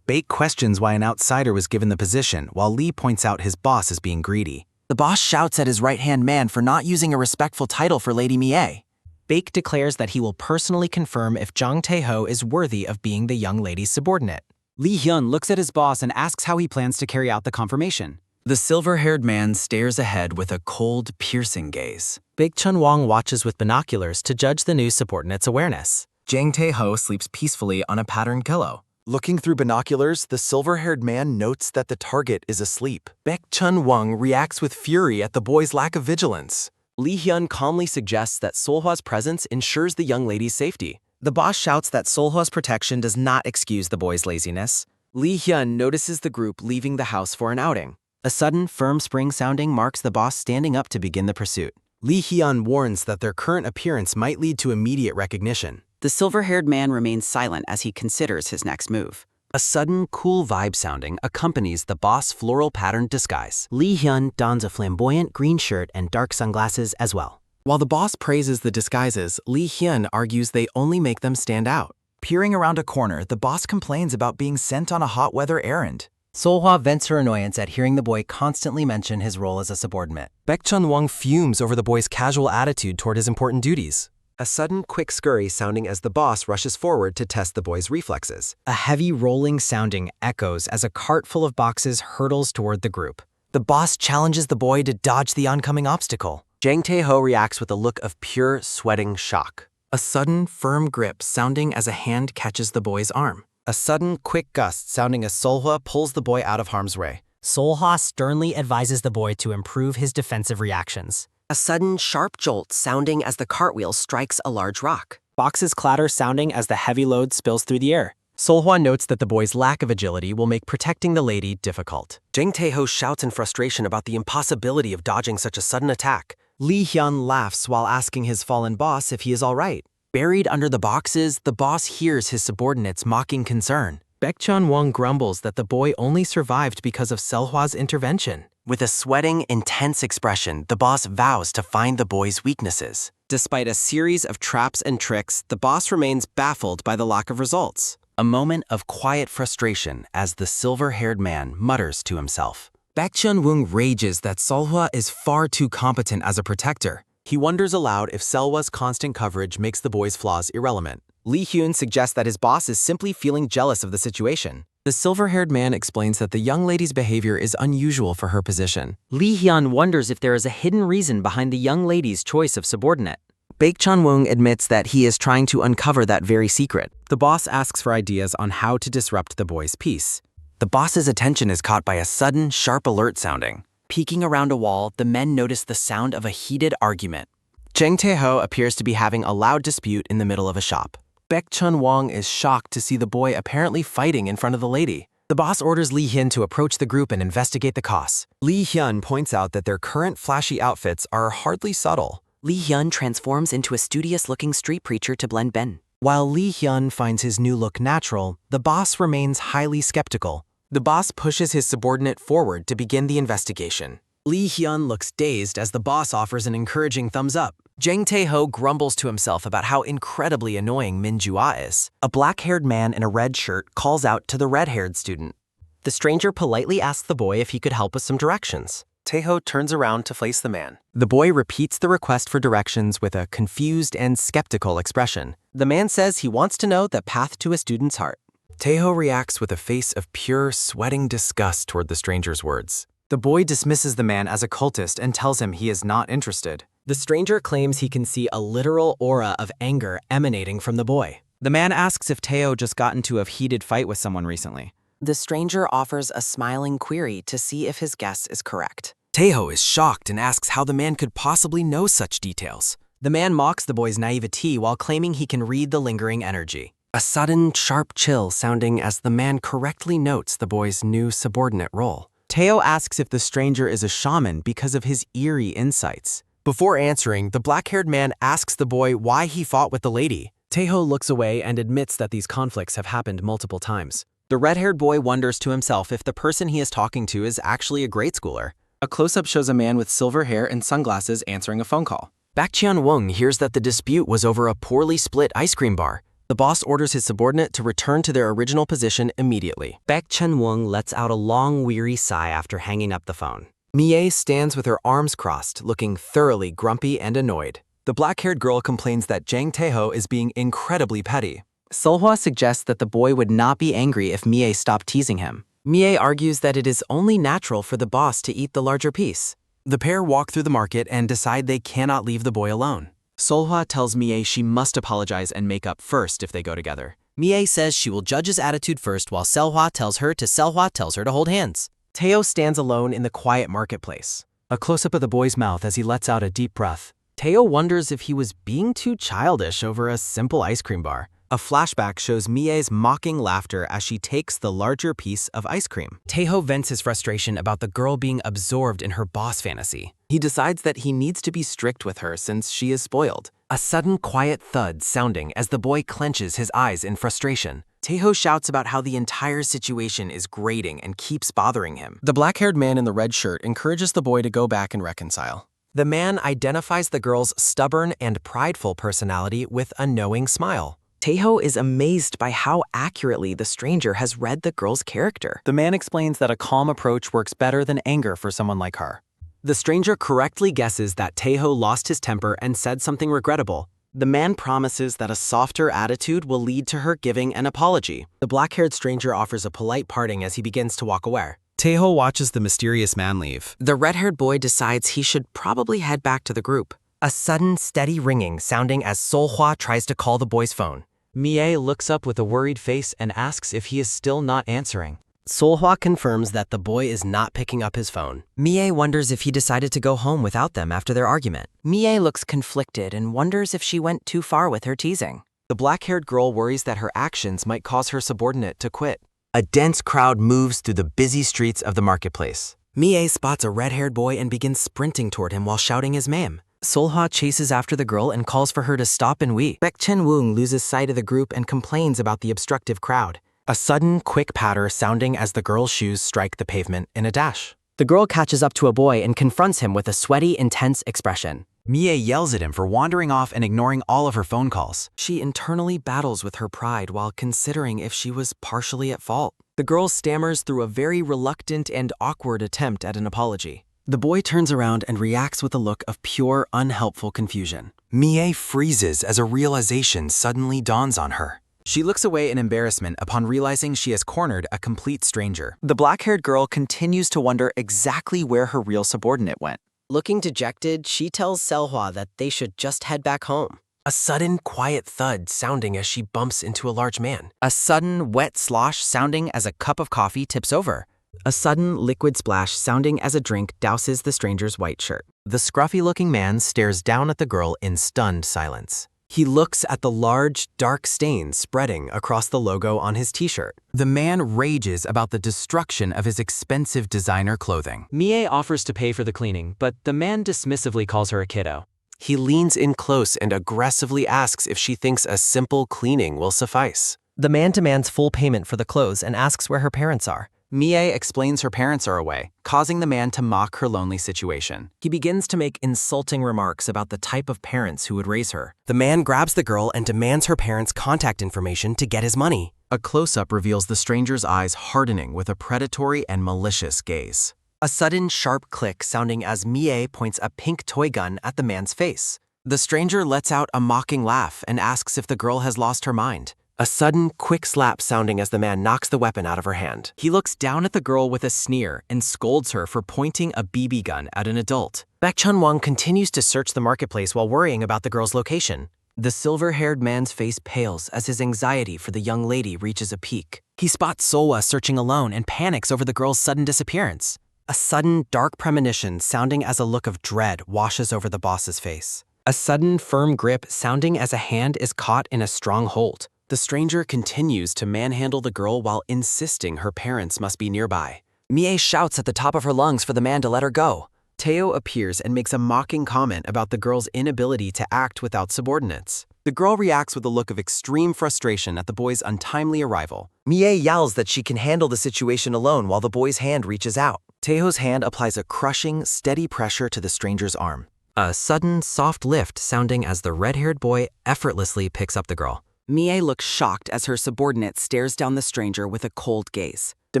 Baek questions why an outsider was given the position, while Lee points out his boss is being greedy. The boss shouts at his right-hand man for not using a respectful title for Lady Mie. Baek declares that he will personally confirm if Jang Tae-ho is worthy of being the young lady's subordinate. Lee Hyun looks at his boss and asks how he plans to carry out the confirmation. The silver-haired man stares ahead with a cold, piercing gaze. Baek Chun-woong watches with binoculars to judge the new subordinate's awareness. Jang Tae-ho sleeps peacefully on a patterned pillow. Looking through binoculars, the silver-haired man notes that the target is asleep. Baek Chun-woong reacts with fury at the boy's lack of vigilance. Lee Hyun calmly suggests that Solhwa's presence ensures the young lady's safety. The boss shouts that Solhwa's protection does not excuse the boy's laziness. Lee Hyun notices the group leaving the house for an outing. A sudden, firm spring sounding marks the boss standing up to begin the pursuit. Lee Hyun warns that their current appearance might lead to immediate recognition. The silver-haired man remains silent as he considers his next move. A sudden, cool vibe sounding accompanies the boss' floral patterned disguise. Lee Hyun dons a flamboyant green shirt and dark sunglasses as well. While the boss praises the disguises, Lee Hyun argues they only make them stand out. Peering around a corner, the boss complains about being sent on a hot weather errand. Solhwa vents her annoyance at hearing the boy constantly mention his role as a subordinate. Baek Chun-won fumes over the boy's casual attitude toward his important duties. A sudden, quick scurry sounding as the boss rushes forward to test the boy's reflexes. A heavy rolling sounding echoes as a cart full of boxes hurtles toward the group. The boss challenges the boy to dodge the oncoming obstacle. Jang Tae-ho reacts with a look of pure, sweating shock. A sudden, firm grip sounding as a hand catches the boy's arm. A sudden, quick gust sounding as Solhwa pulls the boy out of harm's way. Solhwa sternly advises the boy to improve his defensive reactions. A sudden, sharp jolt sounding as the cartwheel strikes a large rock. Boxes clatter sounding as the heavy load spills through the air. Solhwa notes that the boy's lack of agility will make protecting the lady difficult. Jang Tae-ho shouts in frustration about the impossibility of dodging such a sudden attack. Lee Hyun laughs while asking his fallen boss if he is all right. Buried under the boxes, the boss hears his subordinates mocking concern. Baek Chun-won grumbles that the boy only survived because of Solhwa's intervention. With a sweating, intense expression, the boss vows to find the boy's weaknesses. Despite a series of traps and tricks, the boss remains baffled by the lack of results. A moment of quiet frustration as the silver-haired man mutters to himself. Baek Chun-won rages that Solhwa is far too competent as a protector. He wonders aloud if Selwa's constant coverage makes the boy's flaws irrelevant. Lee Hyun suggests that his boss is simply feeling jealous of the situation. The silver-haired man explains that the young lady's behavior is unusual for her position. Lee Hyun wonders if there is a hidden reason behind the young lady's choice of subordinate. Baek Chun-won admits that he is trying to uncover that very secret. The boss asks for ideas on how to disrupt the boy's peace. The boss's attention is caught by a sudden, sharp alert sounding. Peeking around a wall, the men notice the sound of a heated argument. Jang Tae-ho appears to be having a loud dispute in the middle of a shop. Baek Chun-won is shocked to see the boy apparently fighting in front of the lady. The boss orders Lee Hyun to approach the group and investigate the cause. Lee Hyun points out that their current flashy outfits are hardly subtle. Lee Hyun transforms into a studious-looking street preacher to blend Ben. While Lee Hyun finds his new look natural, the boss remains highly skeptical. The boss pushes his subordinate forward to begin the investigation. Lee Hyun looks dazed as the boss offers an encouraging thumbs up. Jang Tae-ho grumbles to himself about how incredibly annoying Min Jua is. A black-haired man in a red shirt calls out to the red-haired student. The stranger politely asks the boy if he could help with some directions. Tae-ho turns around to face the man. The boy repeats the request for directions with a confused and skeptical expression. The man says he wants to know the path to a student's heart. Tae-ho reacts with a face of pure, sweating disgust toward the stranger's words. The boy dismisses the man as a cultist and tells him he is not interested. The stranger claims he can see a literal aura of anger emanating from the boy. The man asks if Tae-ho just got into a heated fight with someone recently. The stranger offers a smiling query to see if his guess is correct. Tae-ho is shocked and asks how the man could possibly know such details. The man mocks the boy's naivety while claiming he can read the lingering energy. A sudden, sharp chill sounding as the man correctly notes the boy's new subordinate role. Tae-ho asks if the stranger is a shaman because of his eerie insights. Before answering, the black-haired man asks the boy why he fought with the lady. Tae-ho looks away and admits that these conflicts have happened multiple times. The red-haired boy wonders to himself if the person he is talking to is actually a grade schooler. A close-up shows a man with silver hair and sunglasses answering a phone call. Baek Chun-won hears that the dispute was over a poorly split ice cream bar. The boss orders his subordinate to return to their original position immediately. Baek Chun-won lets out a long, weary sigh after hanging up the phone. Mie stands with her arms crossed, looking thoroughly grumpy and annoyed. The black-haired girl complains that Jang Tae-ho is being incredibly petty. Solhwa suggests that the boy would not be angry if Mie stopped teasing him. Mie argues that it is only natural for the boss to eat the larger piece. The pair walk through the market and decide they cannot leave the boy alone. Solhwa tells Mie she must apologize and make up first if they go together. Mie says she will judge his attitude first while Selhwa tells her to hold hands. Tae-ho stands alone in the quiet marketplace. A close-up of the boy's mouth as he lets out a deep breath. Teo wonders if he was being too childish over a simple ice cream bar. A flashback shows Mie's mocking laughter as she takes the larger piece of ice cream. Taeho vents his frustration about the girl being absorbed in her boss fantasy. He decides that he needs to be strict with her since she is spoiled. A sudden quiet thud sounding as the boy clenches his eyes in frustration. Taeho shouts about how the entire situation is grating and keeps bothering him. The black-haired man in the red shirt encourages the boy to go back and reconcile. The man identifies the girl's stubborn and prideful personality with a knowing smile. Taeho is amazed by how accurately the stranger has read the girl's character. The man explains that a calm approach works better than anger for someone like her. The stranger correctly guesses that Taeho lost his temper and said something regrettable. The man promises that a softer attitude will lead to her giving an apology. The black-haired stranger offers a polite parting as he begins to walk away. Taeho watches the mysterious man leave. The red-haired boy decides he should probably head back to the group. A sudden, steady ringing sounding as Seolhwa tries to call the boy's phone. Mie looks up with a worried face and asks if he is still not answering. Seolhwa confirms that the boy is not picking up his phone. Mie wonders if he decided to go home without them after their argument. Mie looks conflicted and wonders if she went too far with her teasing. The black-haired girl worries that her actions might cause her subordinate to quit. A dense crowd moves through the busy streets of the marketplace. Mie spots a red-haired boy and begins sprinting toward him while shouting his name. Seolhwa chases after the girl and calls for her to stop and wee. Baek Chen-woong loses sight of the group and complains about the obstructive crowd. A sudden, quick patter sounding as the girl's shoes strike the pavement in a dash. The girl catches up to a boy and confronts him with a sweaty, intense expression. Mie yells at him for wandering off and ignoring all of her phone calls. She internally battles with her pride while considering if she was partially at fault. The girl stammers through a very reluctant and awkward attempt at an apology. The boy turns around and reacts with a look of pure, unhelpful confusion. Mie freezes as a realization suddenly dawns on her. She looks away in embarrassment upon realizing she has cornered a complete stranger. The black-haired girl continues to wonder exactly where her real subordinate went. Looking dejected, she tells Seolhwa that they should just head back home. A sudden, quiet thud sounding as she bumps into a large man. A sudden, wet slosh sounding as a cup of coffee tips over. A sudden liquid splash sounding as a drink douses the stranger's white shirt. The scruffy-looking man stares down at the girl in stunned silence. He looks at the large, dark stains spreading across the logo on his t-shirt. The man rages about the destruction of his expensive designer clothing. Mie offers to pay for the cleaning, but the man dismissively calls her a kiddo. He leans in close and aggressively asks if she thinks a simple cleaning will suffice. The man demands full payment for the clothes and asks where her parents are. Mie explains her parents are away, causing the man to mock her lonely situation. He begins to make insulting remarks about the type of parents who would raise her. The man grabs the girl and demands her parents' contact information to get his money. A close-up reveals the stranger's eyes hardening with a predatory and malicious gaze. A sudden sharp click sounding as Mie points a pink toy gun at the man's face. The stranger lets out a mocking laugh and asks if the girl has lost her mind. A sudden, quick slap sounding as the man knocks the weapon out of her hand. He looks down at the girl with a sneer and scolds her for pointing a BB gun at an adult. Baek Chun-won continues to search the marketplace while worrying about the girl's location. The silver-haired man's face pales as his anxiety for the young lady reaches a peak. He spots Seolhwa searching alone and panics over the girl's sudden disappearance. A sudden, dark premonition sounding as a look of dread washes over the boss's face. A sudden, firm grip sounding as a hand is caught in a strong hold. The stranger continues to manhandle the girl while insisting her parents must be nearby. Mie shouts at the top of her lungs for the man to let her go. Teo appears and makes a mocking comment about the girl's inability to act without subordinates. The girl reacts with a look of extreme frustration at the boy's untimely arrival. Mie yells that she can handle the situation alone while the boy's hand reaches out. Teo's hand applies a crushing, steady pressure to the stranger's arm. A sudden, soft lift sounding as the red-haired boy effortlessly picks up the girl. Mie looks shocked as her subordinate stares down the stranger with a cold gaze. The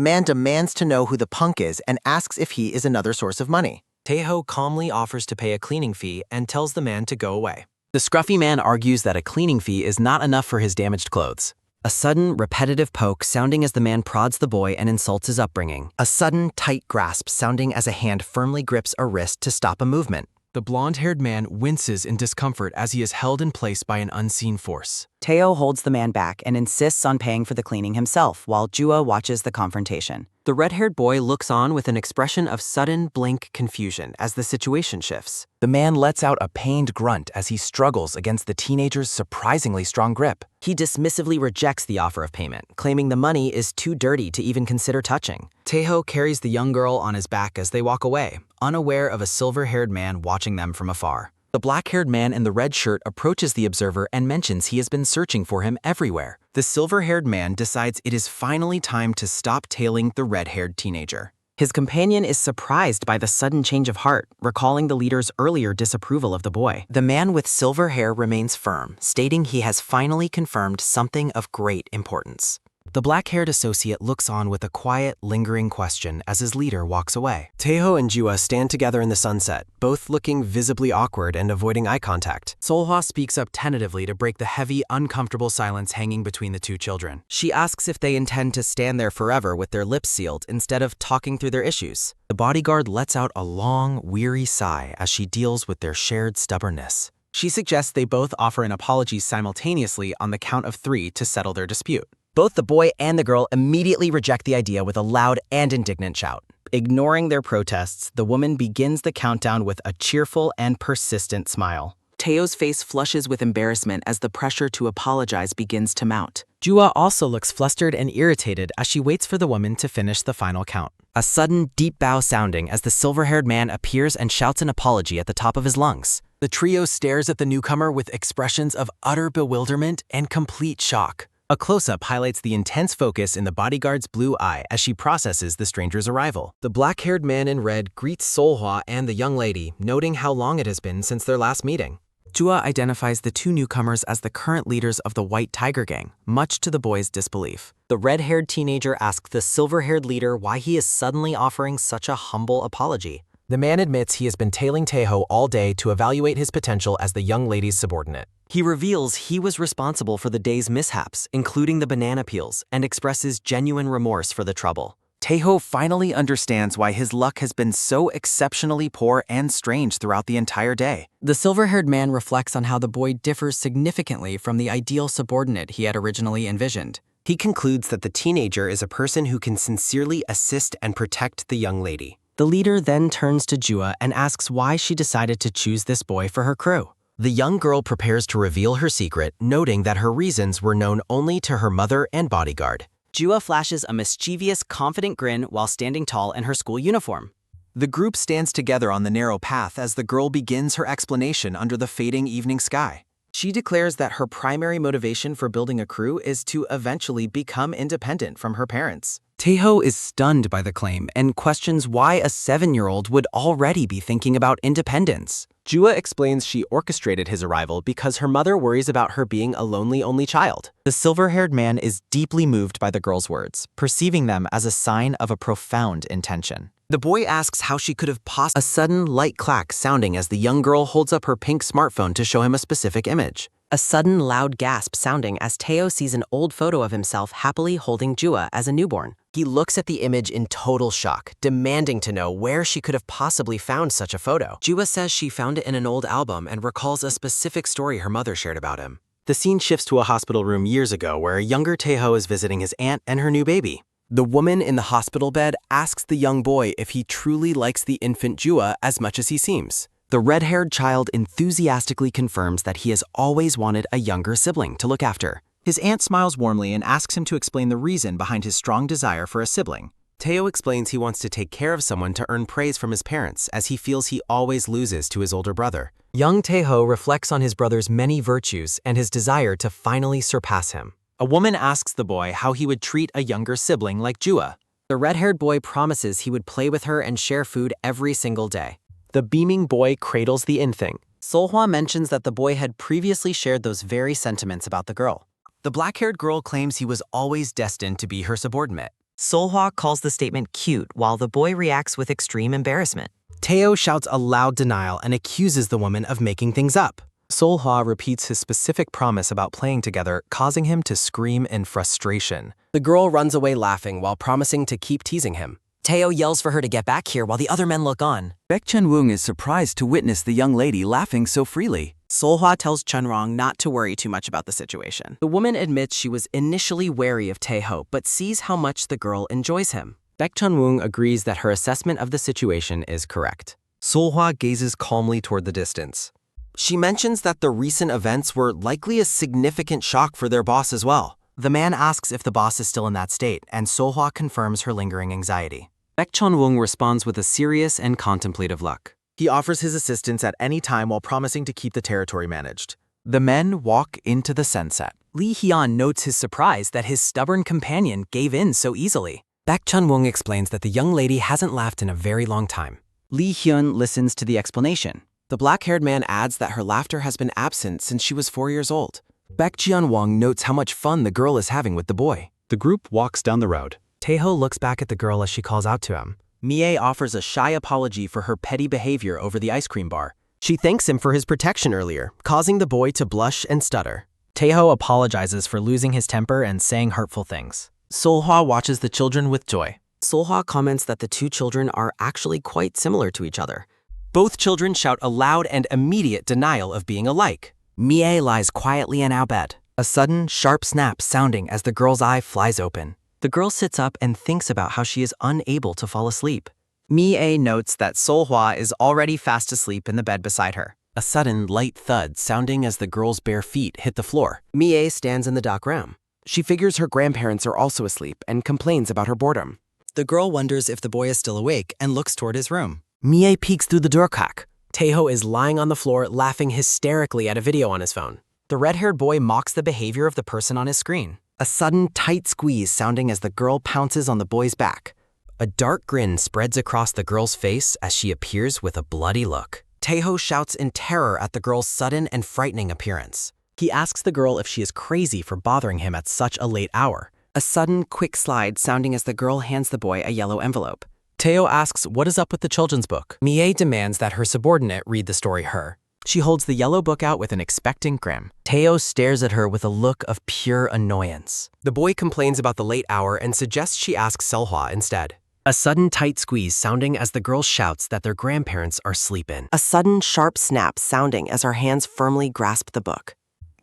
man demands to know who the punk is and asks if he is another source of money. Taeho calmly offers to pay a cleaning fee and tells the man to go away. The scruffy man argues that a cleaning fee is not enough for his damaged clothes. A sudden, repetitive poke sounding as the man prods the boy and insults his upbringing. A sudden, tight grasp sounding as a hand firmly grips a wrist to stop a movement. The blonde-haired man winces in discomfort as he is held in place by an unseen force. Teo holds the man back and insists on paying for the cleaning himself while Jua watches the confrontation. The red-haired boy looks on with an expression of sudden, blank confusion as the situation shifts. The man lets out a pained grunt as he struggles against the teenager's surprisingly strong grip. He dismissively rejects the offer of payment, claiming the money is too dirty to even consider touching. Teo carries the young girl on his back as they walk away, unaware of a silver-haired man watching them from afar. The black-haired man in the red shirt approaches the observer and mentions he has been searching for him everywhere. The silver-haired man decides it is finally time to stop tailing the red-haired teenager. His companion is surprised by the sudden change of heart, recalling the leader's earlier disapproval of the boy. The man with silver hair remains firm, stating he has finally confirmed something of great importance. The black-haired associate looks on with a quiet, lingering question as his leader walks away. Taeho and Jua stand together in the sunset, both looking visibly awkward and avoiding eye contact. Seolhwa speaks up tentatively to break the heavy, uncomfortable silence hanging between the two children. She asks if they intend to stand there forever with their lips sealed instead of talking through their issues. The bodyguard lets out a long, weary sigh as she deals with their shared stubbornness. She suggests they both offer an apology simultaneously on the count of 3 to settle their dispute. Both the boy and the girl immediately reject the idea with a loud and indignant shout. Ignoring their protests, the woman begins the countdown with a cheerful and persistent smile. Teo's face flushes with embarrassment as the pressure to apologize begins to mount. Jua also looks flustered and irritated as she waits for the woman to finish the final count. A sudden, deep bow sounding as the silver-haired man appears and shouts an apology at the top of his lungs. The trio stares at the newcomer with expressions of utter bewilderment and complete shock. A close-up highlights the intense focus in the bodyguard's blue eye as she processes the stranger's arrival. The black-haired man in red greets Seolhwa and the young lady, noting how long it has been since their last meeting. Jua identifies the two newcomers as the current leaders of the White Tiger Gang, much to the boy's disbelief. The red-haired teenager asks the silver-haired leader why he is suddenly offering such a humble apology. The man admits he has been tailing Taeho all day to evaluate his potential as the young lady's subordinate. He reveals he was responsible for the day's mishaps, including the banana peels, and expresses genuine remorse for the trouble. Taeho finally understands why his luck has been so exceptionally poor and strange throughout the entire day. The silver-haired man reflects on how the boy differs significantly from the ideal subordinate he had originally envisioned. He concludes that the teenager is a person who can sincerely assist and protect the young lady. The leader then turns to Jua and asks why she decided to choose this boy for her crew. The young girl prepares to reveal her secret, noting that her reasons were known only to her mother and bodyguard. Jua flashes a mischievous, confident grin while standing tall in her school uniform. The group stands together on the narrow path as the girl begins her explanation under the fading evening sky. She declares that her primary motivation for building a crew is to eventually become independent from her parents. Taeho is stunned by the claim and questions why a 7-year-old would already be thinking about independence. Jua explains she orchestrated his arrival because her mother worries about her being a lonely only child. The silver-haired man is deeply moved by the girl's words, perceiving them as a sign of a profound intention. The boy asks how she could have possibly. A sudden light clack sounding as the young girl holds up her pink smartphone to show him a specific image. A sudden loud gasp sounding as Taeho sees an old photo of himself happily holding Jua as a newborn. He looks at the image in total shock, demanding to know where she could have possibly found such a photo. Jua says she found it in an old album and recalls a specific story her mother shared about him. The scene shifts to a hospital room years ago where a younger Taeho is visiting his aunt and her new baby. The woman in the hospital bed asks the young boy if he truly likes the infant Jua as much as he seems. The red-haired child enthusiastically confirms that he has always wanted a younger sibling to look after. His aunt smiles warmly and asks him to explain the reason behind his strong desire for a sibling. Taeho explains he wants to take care of someone to earn praise from his parents, as he feels he always loses to his older brother. Young Taeho reflects on his brother's many virtues and his desire to finally surpass him. A woman asks the boy how he would treat a younger sibling like Jua. The red-haired boy promises he would play with her and share food every single day. The beaming boy cradles the infant. Seolhwa mentions that the boy had previously shared those very sentiments about the girl. The black-haired girl claims he was always destined to be her subordinate. Seolhwa calls the statement cute while the boy reacts with extreme embarrassment. Taeho shouts a loud denial and accuses the woman of making things up. Seolhwa repeats his specific promise about playing together, causing him to scream in frustration. The girl runs away laughing while promising to keep teasing him. Taeho yells for her to get back here while the other men look on. Baek Chen-woong is surprised to witness the young lady laughing so freely. Seolhwa tells Chunrong not to worry too much about the situation. The woman admits she was initially wary of Taeho, but sees how much the girl enjoys him. Baek Chun-woong agrees that her assessment of the situation is correct. Seolhwa gazes calmly toward the distance. She mentions that the recent events were likely a significant shock for their boss as well. The man asks if the boss is still in that state, and Seolhwa confirms her lingering anxiety. Baek Chun-woong responds with a serious and contemplative look. He offers his assistance at any time while promising to keep the territory managed. The men walk into the sunset. Lee Hyun notes his surprise that his stubborn companion gave in so easily. Baek Chun-woong explains that the young lady hasn't laughed in a very long time. Lee Hyun listens to the explanation. The black-haired man adds that her laughter has been absent since she was 4 years old. Baek Jeon-wong notes how much fun the girl is having with the boy. The group walks down the road. Taeho looks back at the girl as she calls out to him. Mie offers a shy apology for her petty behavior over the ice cream bar. She thanks him for his protection earlier, causing the boy to blush and stutter. Taeho apologizes for losing his temper and saying hurtful things. Seolhwa watches the children with joy. Seolhwa comments that the two children are actually quite similar to each other. Both children shout a loud and immediate denial of being alike. Mie lies quietly in our bed. A sudden, sharp snap sounding as the girl's eye flies open. The girl sits up and thinks about how she is unable to fall asleep. Mie notes that Seolhwa is already fast asleep in the bed beside her. A sudden, light thud sounding as the girl's bare feet hit the floor. Mie stands in the dark room. She figures her grandparents are also asleep and complains about her boredom. The girl wonders if the boy is still awake and looks toward his room. Mie peeks through the door crack. Taeho is lying on the floor laughing hysterically at a video on his phone. The red-haired boy mocks the behavior of the person on his screen. A sudden, tight squeeze sounding as the girl pounces on the boy's back. A dark grin spreads across the girl's face as she appears with a bloody look. Taeho shouts in terror at the girl's sudden and frightening appearance. He asks the girl if she is crazy for bothering him at such a late hour. A sudden, quick slide sounding as the girl hands the boy a yellow envelope. Taeho asks what is up with the children's book. Mie demands that her subordinate read the story her. She holds the yellow book out with an expectant grin. Taeho stares at her with a look of pure annoyance. The boy complains about the late hour and suggests she ask Seolhwa instead. A sudden tight squeeze sounding as the girl shouts that their grandparents are sleeping. A sudden sharp snap sounding as her hands firmly grasp the book.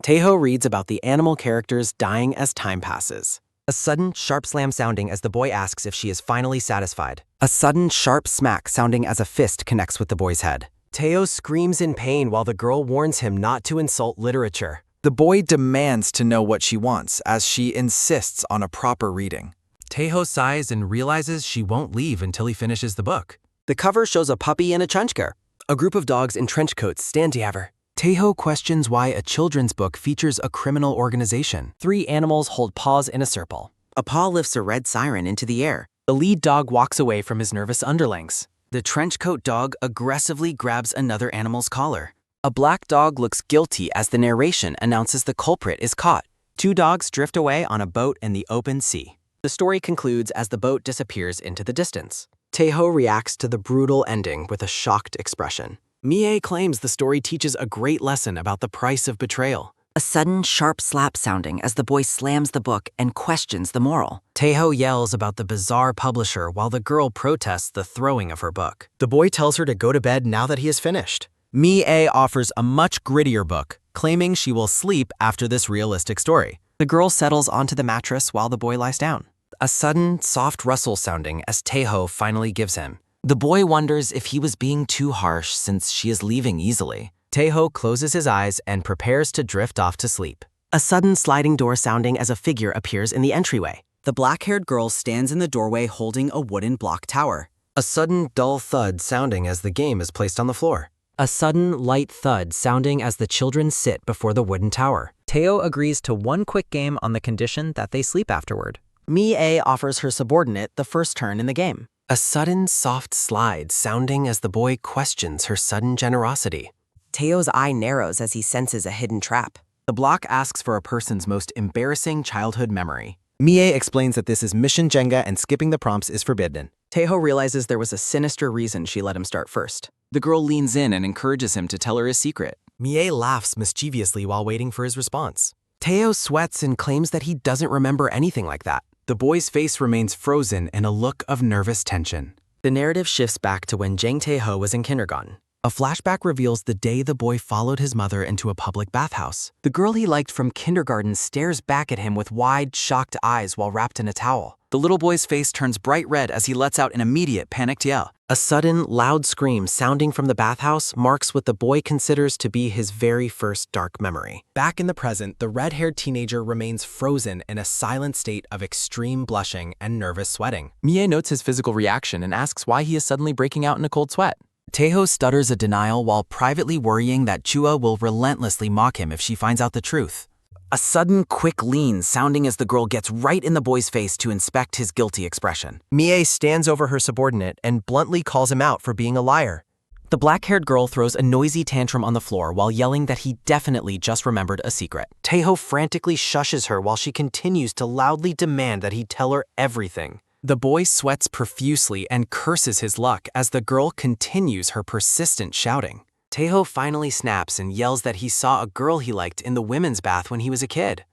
Taeho reads about the animal characters dying as time passes. A sudden, sharp slam sounding as the boy asks if she is finally satisfied. A sudden, sharp smack sounding as a fist connects with the boy's head. Taeho screams in pain while the girl warns him not to insult literature. The boy demands to know what she wants as she insists on a proper reading. Taeho sighs and realizes she won't leave until he finishes the book. The cover shows a puppy and a chunchker. A group of dogs in trench coats stand together. Taeho questions why a children's book features a criminal organization. 3 animals hold paws in a circle. A paw lifts a red siren into the air. The lead dog walks away from his nervous underlings. The trench coat dog aggressively grabs another animal's collar. A black dog looks guilty as the narration announces the culprit is caught. 2 dogs drift away on a boat in the open sea. The story concludes as the boat disappears into the distance. Taeho reacts to the brutal ending with a shocked expression. Mie claims the story teaches a great lesson about the price of betrayal. A sudden sharp slap sounding as the boy slams the book and questions the moral. Taeho yells about the bizarre publisher while the girl protests the throwing of her book. The boy tells her to go to bed now that he is finished. Mie offers a much grittier book, claiming she will sleep after this realistic story. The girl settles onto the mattress while the boy lies down. A sudden, soft rustle sounding as Taeho finally gives him. The boy wonders if he was being too harsh since she is leaving easily. Taeho closes his eyes and prepares to drift off to sleep. A sudden sliding door sounding as a figure appears in the entryway. The black-haired girl stands in the doorway holding a wooden block tower. A sudden, dull thud sounding as the game is placed on the floor. A sudden, light thud sounding as the children sit before the wooden tower. Taeho agrees to one quick game on the condition that they sleep afterward. Mie offers her subordinate the first turn in the game. A sudden, soft slide sounding as the boy questions her sudden generosity. Taeho's eye narrows as he senses a hidden trap. The block asks for a person's most embarrassing childhood memory. Mie explains that this is mission Jenga and skipping the prompts is forbidden. Taeho realizes there was a sinister reason she let him start first. The girl leans in and encourages him to tell her his secret. Mie laughs mischievously while waiting for his response. Taeho sweats and claims that he doesn't remember anything like that. The boy's face remains frozen in a look of nervous tension. The narrative shifts back to when Jang Taeho was in kindergarten. A flashback reveals the day the boy followed his mother into a public bathhouse. The girl he liked from kindergarten stares back at him with wide, shocked eyes while wrapped in a towel. The little boy's face turns bright red as he lets out an immediate panicked yell. A sudden, loud scream sounding from the bathhouse marks what the boy considers to be his very first dark memory. Back in the present, the red-haired teenager remains frozen in a silent state of extreme blushing and nervous sweating. Mie notes his physical reaction and asks why he is suddenly breaking out in a cold sweat. Taeho stutters a denial while privately worrying that Chua will relentlessly mock him if she finds out the truth. A sudden, quick lean sounding as the girl gets right in the boy's face to inspect his guilty expression. Mie stands over her subordinate and bluntly calls him out for being a liar. The black-haired girl throws a noisy tantrum on the floor while yelling that he definitely just remembered a secret. Taeho frantically shushes her while she continues to loudly demand that he tell her everything. The boy sweats profusely and curses his luck as the girl continues her persistent shouting. Taeho finally snaps and yells that he saw a girl he liked in the women's bath when he was a kid.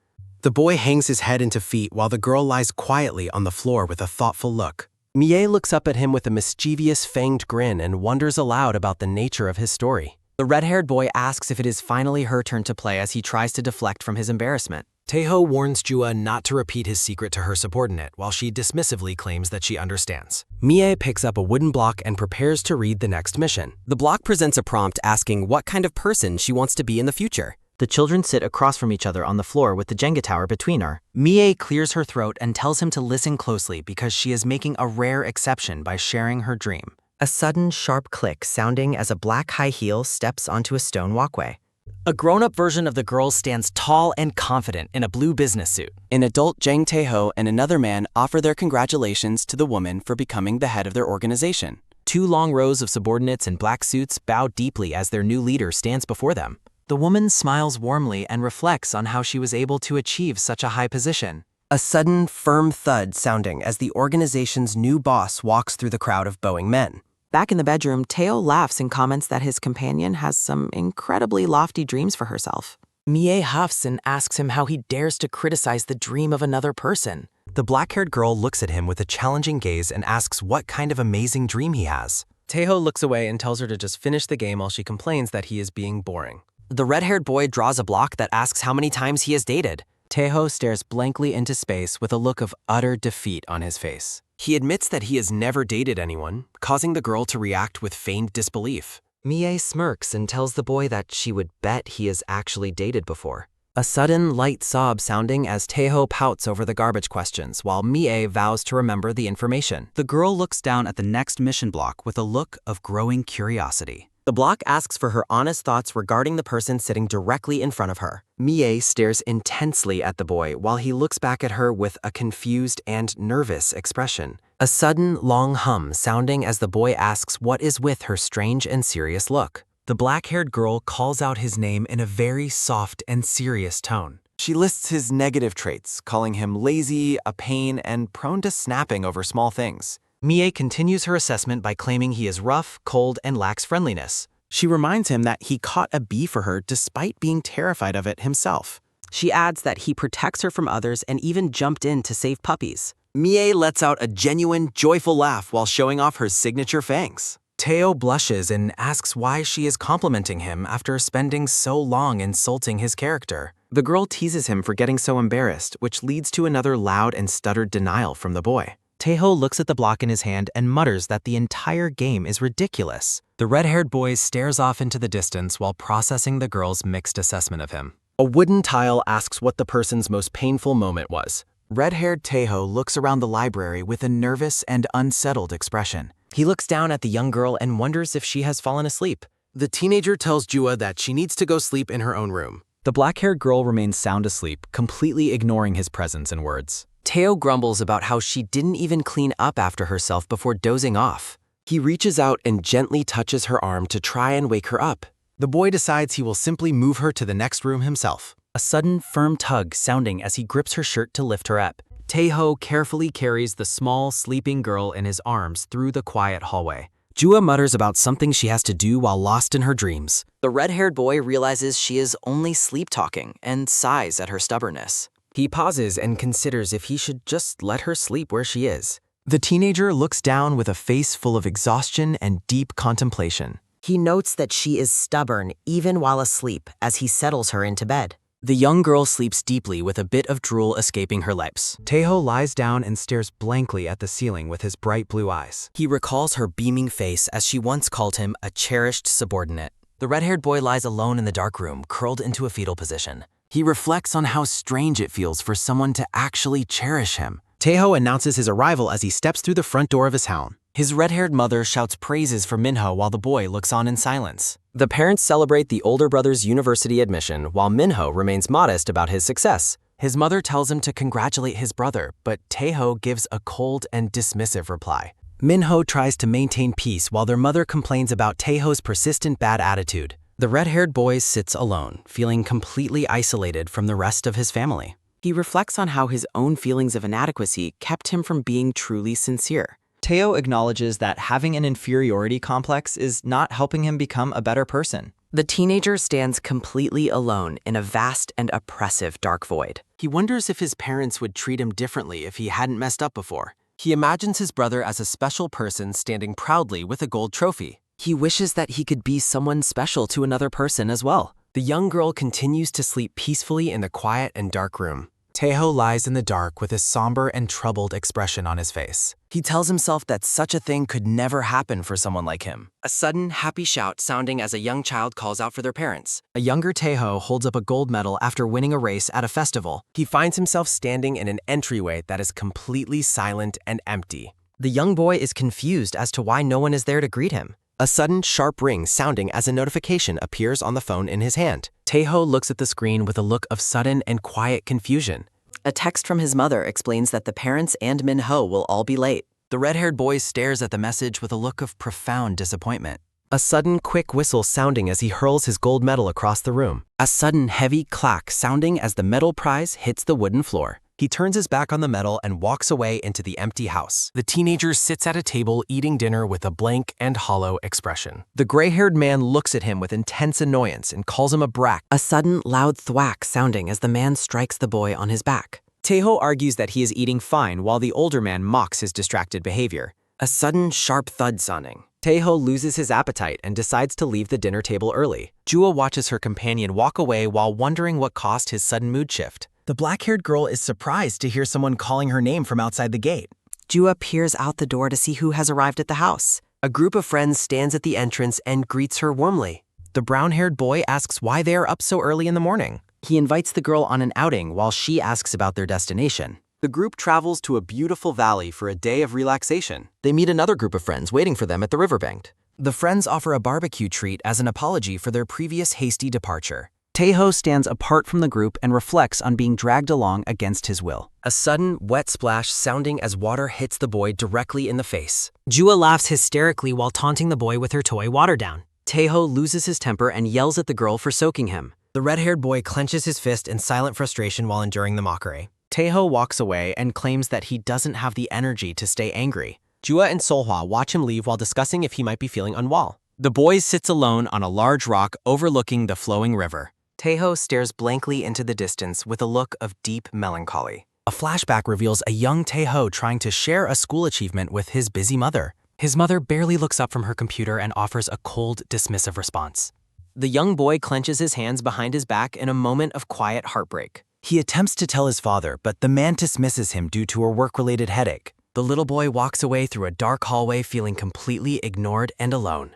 The boy hangs his head into feet while the girl lies quietly on the floor with a thoughtful look. Mie looks up at him with a mischievous fanged grin and wonders aloud about the nature of his story. The red-haired boy asks if it is finally her turn to play as he tries to deflect from his embarrassment. Taeho warns Jua not to repeat his secret to her subordinate while she dismissively claims that she understands. Mie picks up a wooden block and prepares to read the next mission. The block presents a prompt asking what kind of person she wants to be in the future. The children sit across from each other on the floor with the Jenga tower between her. Mie clears her throat and tells him to listen closely because she is making a rare exception by sharing her dream. A sudden, sharp click sounding as a black high heel steps onto a stone walkway. A grown-up version of the girl stands tall and confident in a blue business suit. An adult Jang Taeho and another man offer their congratulations to the woman for becoming the head of their organization. Two long rows of subordinates in black suits bow deeply as their new leader stands before them. The woman smiles warmly and reflects on how she was able to achieve such a high position. A sudden, firm thud sounding as the organization's new boss walks through the crowd of bowing men. Back in the bedroom, Teo laughs and comments that his companion has some incredibly lofty dreams for herself. Mie huffs and asks him how he dares to criticize the dream of another person. The black-haired girl looks at him with a challenging gaze and asks what kind of amazing dream he has. Taeho looks away and tells her to just finish the game while she complains that he is being boring. The red-haired boy draws a block that asks how many times he has dated. Taeho stares blankly into space with a look of utter defeat on his face. He admits that he has never dated anyone, causing the girl to react with feigned disbelief. Mie smirks and tells the boy that she would bet he has actually dated before. A sudden, light sob sounding as Taeho pouts over the garbage questions while Mie vows to remember the information. The girl looks down at the next mission block with a look of growing curiosity. The block asks for her honest thoughts regarding the person sitting directly in front of her. Mie stares intensely at the boy while he looks back at her with a confused and nervous expression. A sudden, long hum sounding as the boy asks what is with her strange and serious look. The black-haired girl calls out his name in a very soft and serious tone. She lists his negative traits, calling him lazy, a pain, and prone to snapping over small things. Mie continues her assessment by claiming he is rough, cold, and lacks friendliness. She reminds him that he caught a bee for her despite being terrified of it himself. She adds that he protects her from others and even jumped in to save puppies. Mie lets out a genuine, joyful laugh while showing off her signature fangs. Teo blushes and asks why she is complimenting him after spending so long insulting his character. The girl teases him for getting so embarrassed, which leads to another loud and stuttered denial from the boy. Taeho looks at the block in his hand and mutters that the entire game is ridiculous. The red-haired boy stares off into the distance while processing the girl's mixed assessment of him. A wooden tile asks what the person's most painful moment was. Red-haired Taeho looks around the library with a nervous and unsettled expression. He looks down at the young girl and wonders if she has fallen asleep. The teenager tells Jua that she needs to go sleep in her own room. The black-haired girl remains sound asleep, completely ignoring his presence and words. Teo grumbles about how she didn't even clean up after herself before dozing off. He reaches out and gently touches her arm to try and wake her up. The boy decides he will simply move her to the next room himself. A sudden, firm tug sounding as he grips her shirt to lift her up. Taeho carefully carries the small, sleeping girl in his arms through the quiet hallway. Jua mutters about something she has to do while lost in her dreams. The red-haired boy realizes she is only sleep-talking and sighs at her stubbornness. He pauses and considers if he should just let her sleep where she is. The teenager looks down with a face full of exhaustion and deep contemplation. He notes that she is stubborn even while asleep as he settles her into bed. The young girl sleeps deeply with a bit of drool escaping her lips. Taeho lies down and stares blankly at the ceiling with his bright blue eyes. He recalls her beaming face as she once called him a cherished subordinate. The red-haired boy lies alone in the dark room, curled into a fetal position. He reflects on how strange it feels for someone to actually cherish him. Taeho announces his arrival as he steps through the front door of his home. His red-haired mother shouts praises for Minho while the boy looks on in silence. The parents celebrate the older brother's university admission while Minho remains modest about his success. His mother tells him to congratulate his brother, but Taeho gives a cold and dismissive reply. Minho tries to maintain peace while their mother complains about Taeho's persistent bad attitude. The red-haired boy sits alone, feeling completely isolated from the rest of his family. He reflects on how his own feelings of inadequacy kept him from being truly sincere. Teo acknowledges that having an inferiority complex is not helping him become a better person. The teenager stands completely alone in a vast and oppressive dark void. He wonders if his parents would treat him differently if he hadn't messed up before. He imagines his brother as a special person standing proudly with a gold trophy. He wishes that he could be someone special to another person as well. The young girl continues to sleep peacefully in the quiet and dark room. Taeho lies in the dark with a somber and troubled expression on his face. He tells himself that such a thing could never happen for someone like him. A sudden, happy shout sounding as a young child calls out for their parents. A younger Taeho holds up a gold medal after winning a race at a festival. He finds himself standing in an entryway that is completely silent and empty. The young boy is confused as to why no one is there to greet him. A sudden, sharp ring sounding as a notification appears on the phone in his hand. Taeho looks at the screen with a look of sudden and quiet confusion. A text from his mother explains that the parents and Minho will all be late. The red-haired boy stares at the message with a look of profound disappointment. A sudden, quick whistle sounding as he hurls his gold medal across the room. A sudden, heavy clack sounding as the medal prize hits the wooden floor. He turns his back on the medal and walks away into the empty house. The teenager sits at a table eating dinner with a blank and hollow expression. The gray-haired man looks at him with intense annoyance and calls him a brat. A sudden, loud thwack sounding as the man strikes the boy on his back. Taeho argues that he is eating fine while the older man mocks his distracted behavior. A sudden, sharp thud sounding. Taeho loses his appetite and decides to leave the dinner table early. Jua watches her companion walk away while wondering what caused his sudden mood shift. The black-haired girl is surprised to hear someone calling her name from outside the gate. Jua peers out the door to see who has arrived at the house. A group of friends stands at the entrance and greets her warmly. The brown-haired boy asks why they are up so early in the morning. He invites the girl on an outing while she asks about their destination. The group travels to a beautiful valley for a day of relaxation. They meet another group of friends waiting for them at the riverbank. The friends offer a barbecue treat as an apology for their previous hasty departure. Taeho stands apart from the group and reflects on being dragged along against his will. A sudden, wet splash sounding as water hits the boy directly in the face. Jua laughs hysterically while taunting the boy with her toy water down. Taeho loses his temper and yells at the girl for soaking him. The red-haired boy clenches his fist in silent frustration while enduring the mockery. Taeho walks away and claims that he doesn't have the energy to stay angry. Jua and Solhwa watch him leave while discussing if he might be feeling unwell. The boy sits alone on a large rock overlooking the flowing river. Taeho stares blankly into the distance with a look of deep melancholy. A flashback reveals a young Taeho trying to share a school achievement with his busy mother. His mother barely looks up from her computer and offers a cold, dismissive response. The young boy clenches his hands behind his back in a moment of quiet heartbreak. He attempts to tell his father, but the man dismisses him due to a work-related headache. The little boy walks away through a dark hallway feeling completely ignored and alone.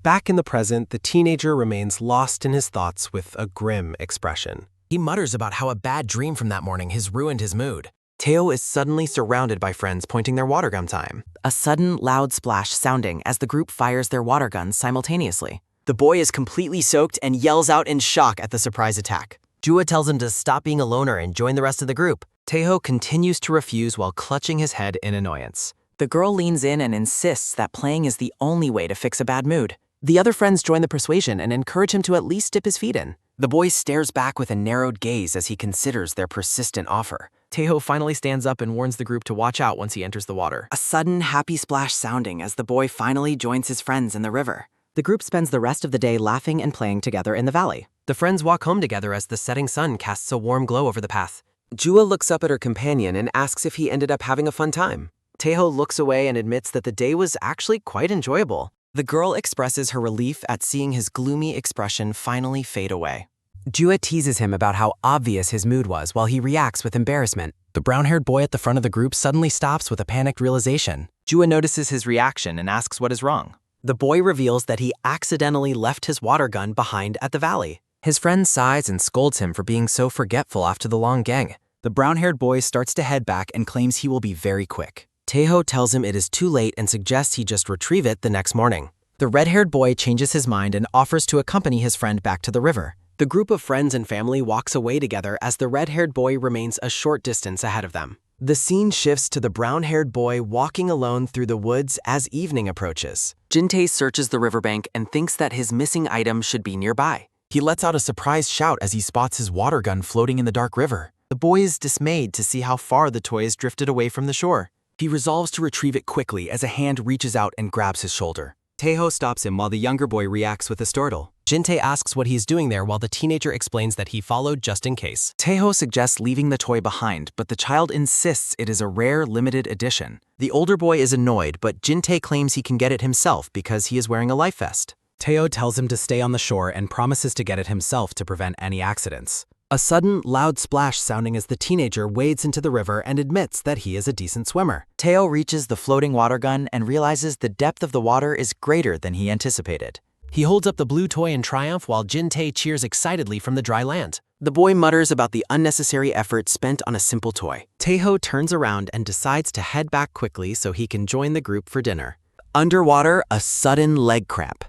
Back in the present, the teenager remains lost in his thoughts with a grim expression. He mutters about how a bad dream from that morning has ruined his mood. Taeho is suddenly surrounded by friends pointing their water gun to him. A sudden, loud splash sounding as the group fires their water guns simultaneously. The boy is completely soaked and yells out in shock at the surprise attack. Jua tells him to stop being a loner and join the rest of the group. Taeho continues to refuse while clutching his head in annoyance. The girl leans in and insists that playing is the only way to fix a bad mood. The other friends join the persuasion and encourage him to at least dip his feet in. The boy stares back with a narrowed gaze as he considers their persistent offer. Taeho finally stands up and warns the group to watch out once he enters the water. A sudden, happy splash sounding as the boy finally joins his friends in the river. The group spends the rest of the day laughing and playing together in the valley. The friends walk home together as the setting sun casts a warm glow over the path. Jua looks up at her companion and asks if he ended up having a fun time. Taeho looks away and admits that the day was actually quite enjoyable. The girl expresses her relief at seeing his gloomy expression finally fade away. Jua teases him about how obvious his mood was while he reacts with embarrassment. The brown-haired boy at the front of the group suddenly stops with a panicked realization. Jua notices his reaction and asks what is wrong. The boy reveals that he accidentally left his water gun behind at the valley. His friend sighs and scolds him for being so forgetful after the long gang. The brown-haired boy starts to head back and claims he will be very quick. Taeho tells him it is too late and suggests he just retrieve it the next morning. The red-haired boy changes his mind and offers to accompany his friend back to the river. The group of friends and family walks away together as the red-haired boy remains a short distance ahead of them. The scene shifts to the brown-haired boy walking alone through the woods as evening approaches. Jin-tae searches the riverbank and thinks that his missing item should be nearby. He lets out a surprised shout as he spots his water gun floating in the dark river. The boy is dismayed to see how far the toy has drifted away from the shore. He resolves to retrieve it quickly as a hand reaches out and grabs his shoulder. Taeho stops him while the younger boy reacts with a startle. Jin-tae asks what he's doing there while the teenager explains that he followed just in case. Taeho suggests leaving the toy behind, but the child insists it is a rare, limited edition. The older boy is annoyed, but Jin-tae claims he can get it himself because he is wearing a life vest. Taeho tells him to stay on the shore and promises to get it himself to prevent any accidents. A sudden, loud splash sounding as the teenager wades into the river and admits that he is a decent swimmer. Taeho reaches the floating water gun and realizes the depth of the water is greater than he anticipated. He holds up the blue toy in triumph while Jin-tae cheers excitedly from the dry land. The boy mutters about the unnecessary effort spent on a simple toy. Taeho turns around and decides to head back quickly so he can join the group for dinner. Underwater, a sudden leg cramp.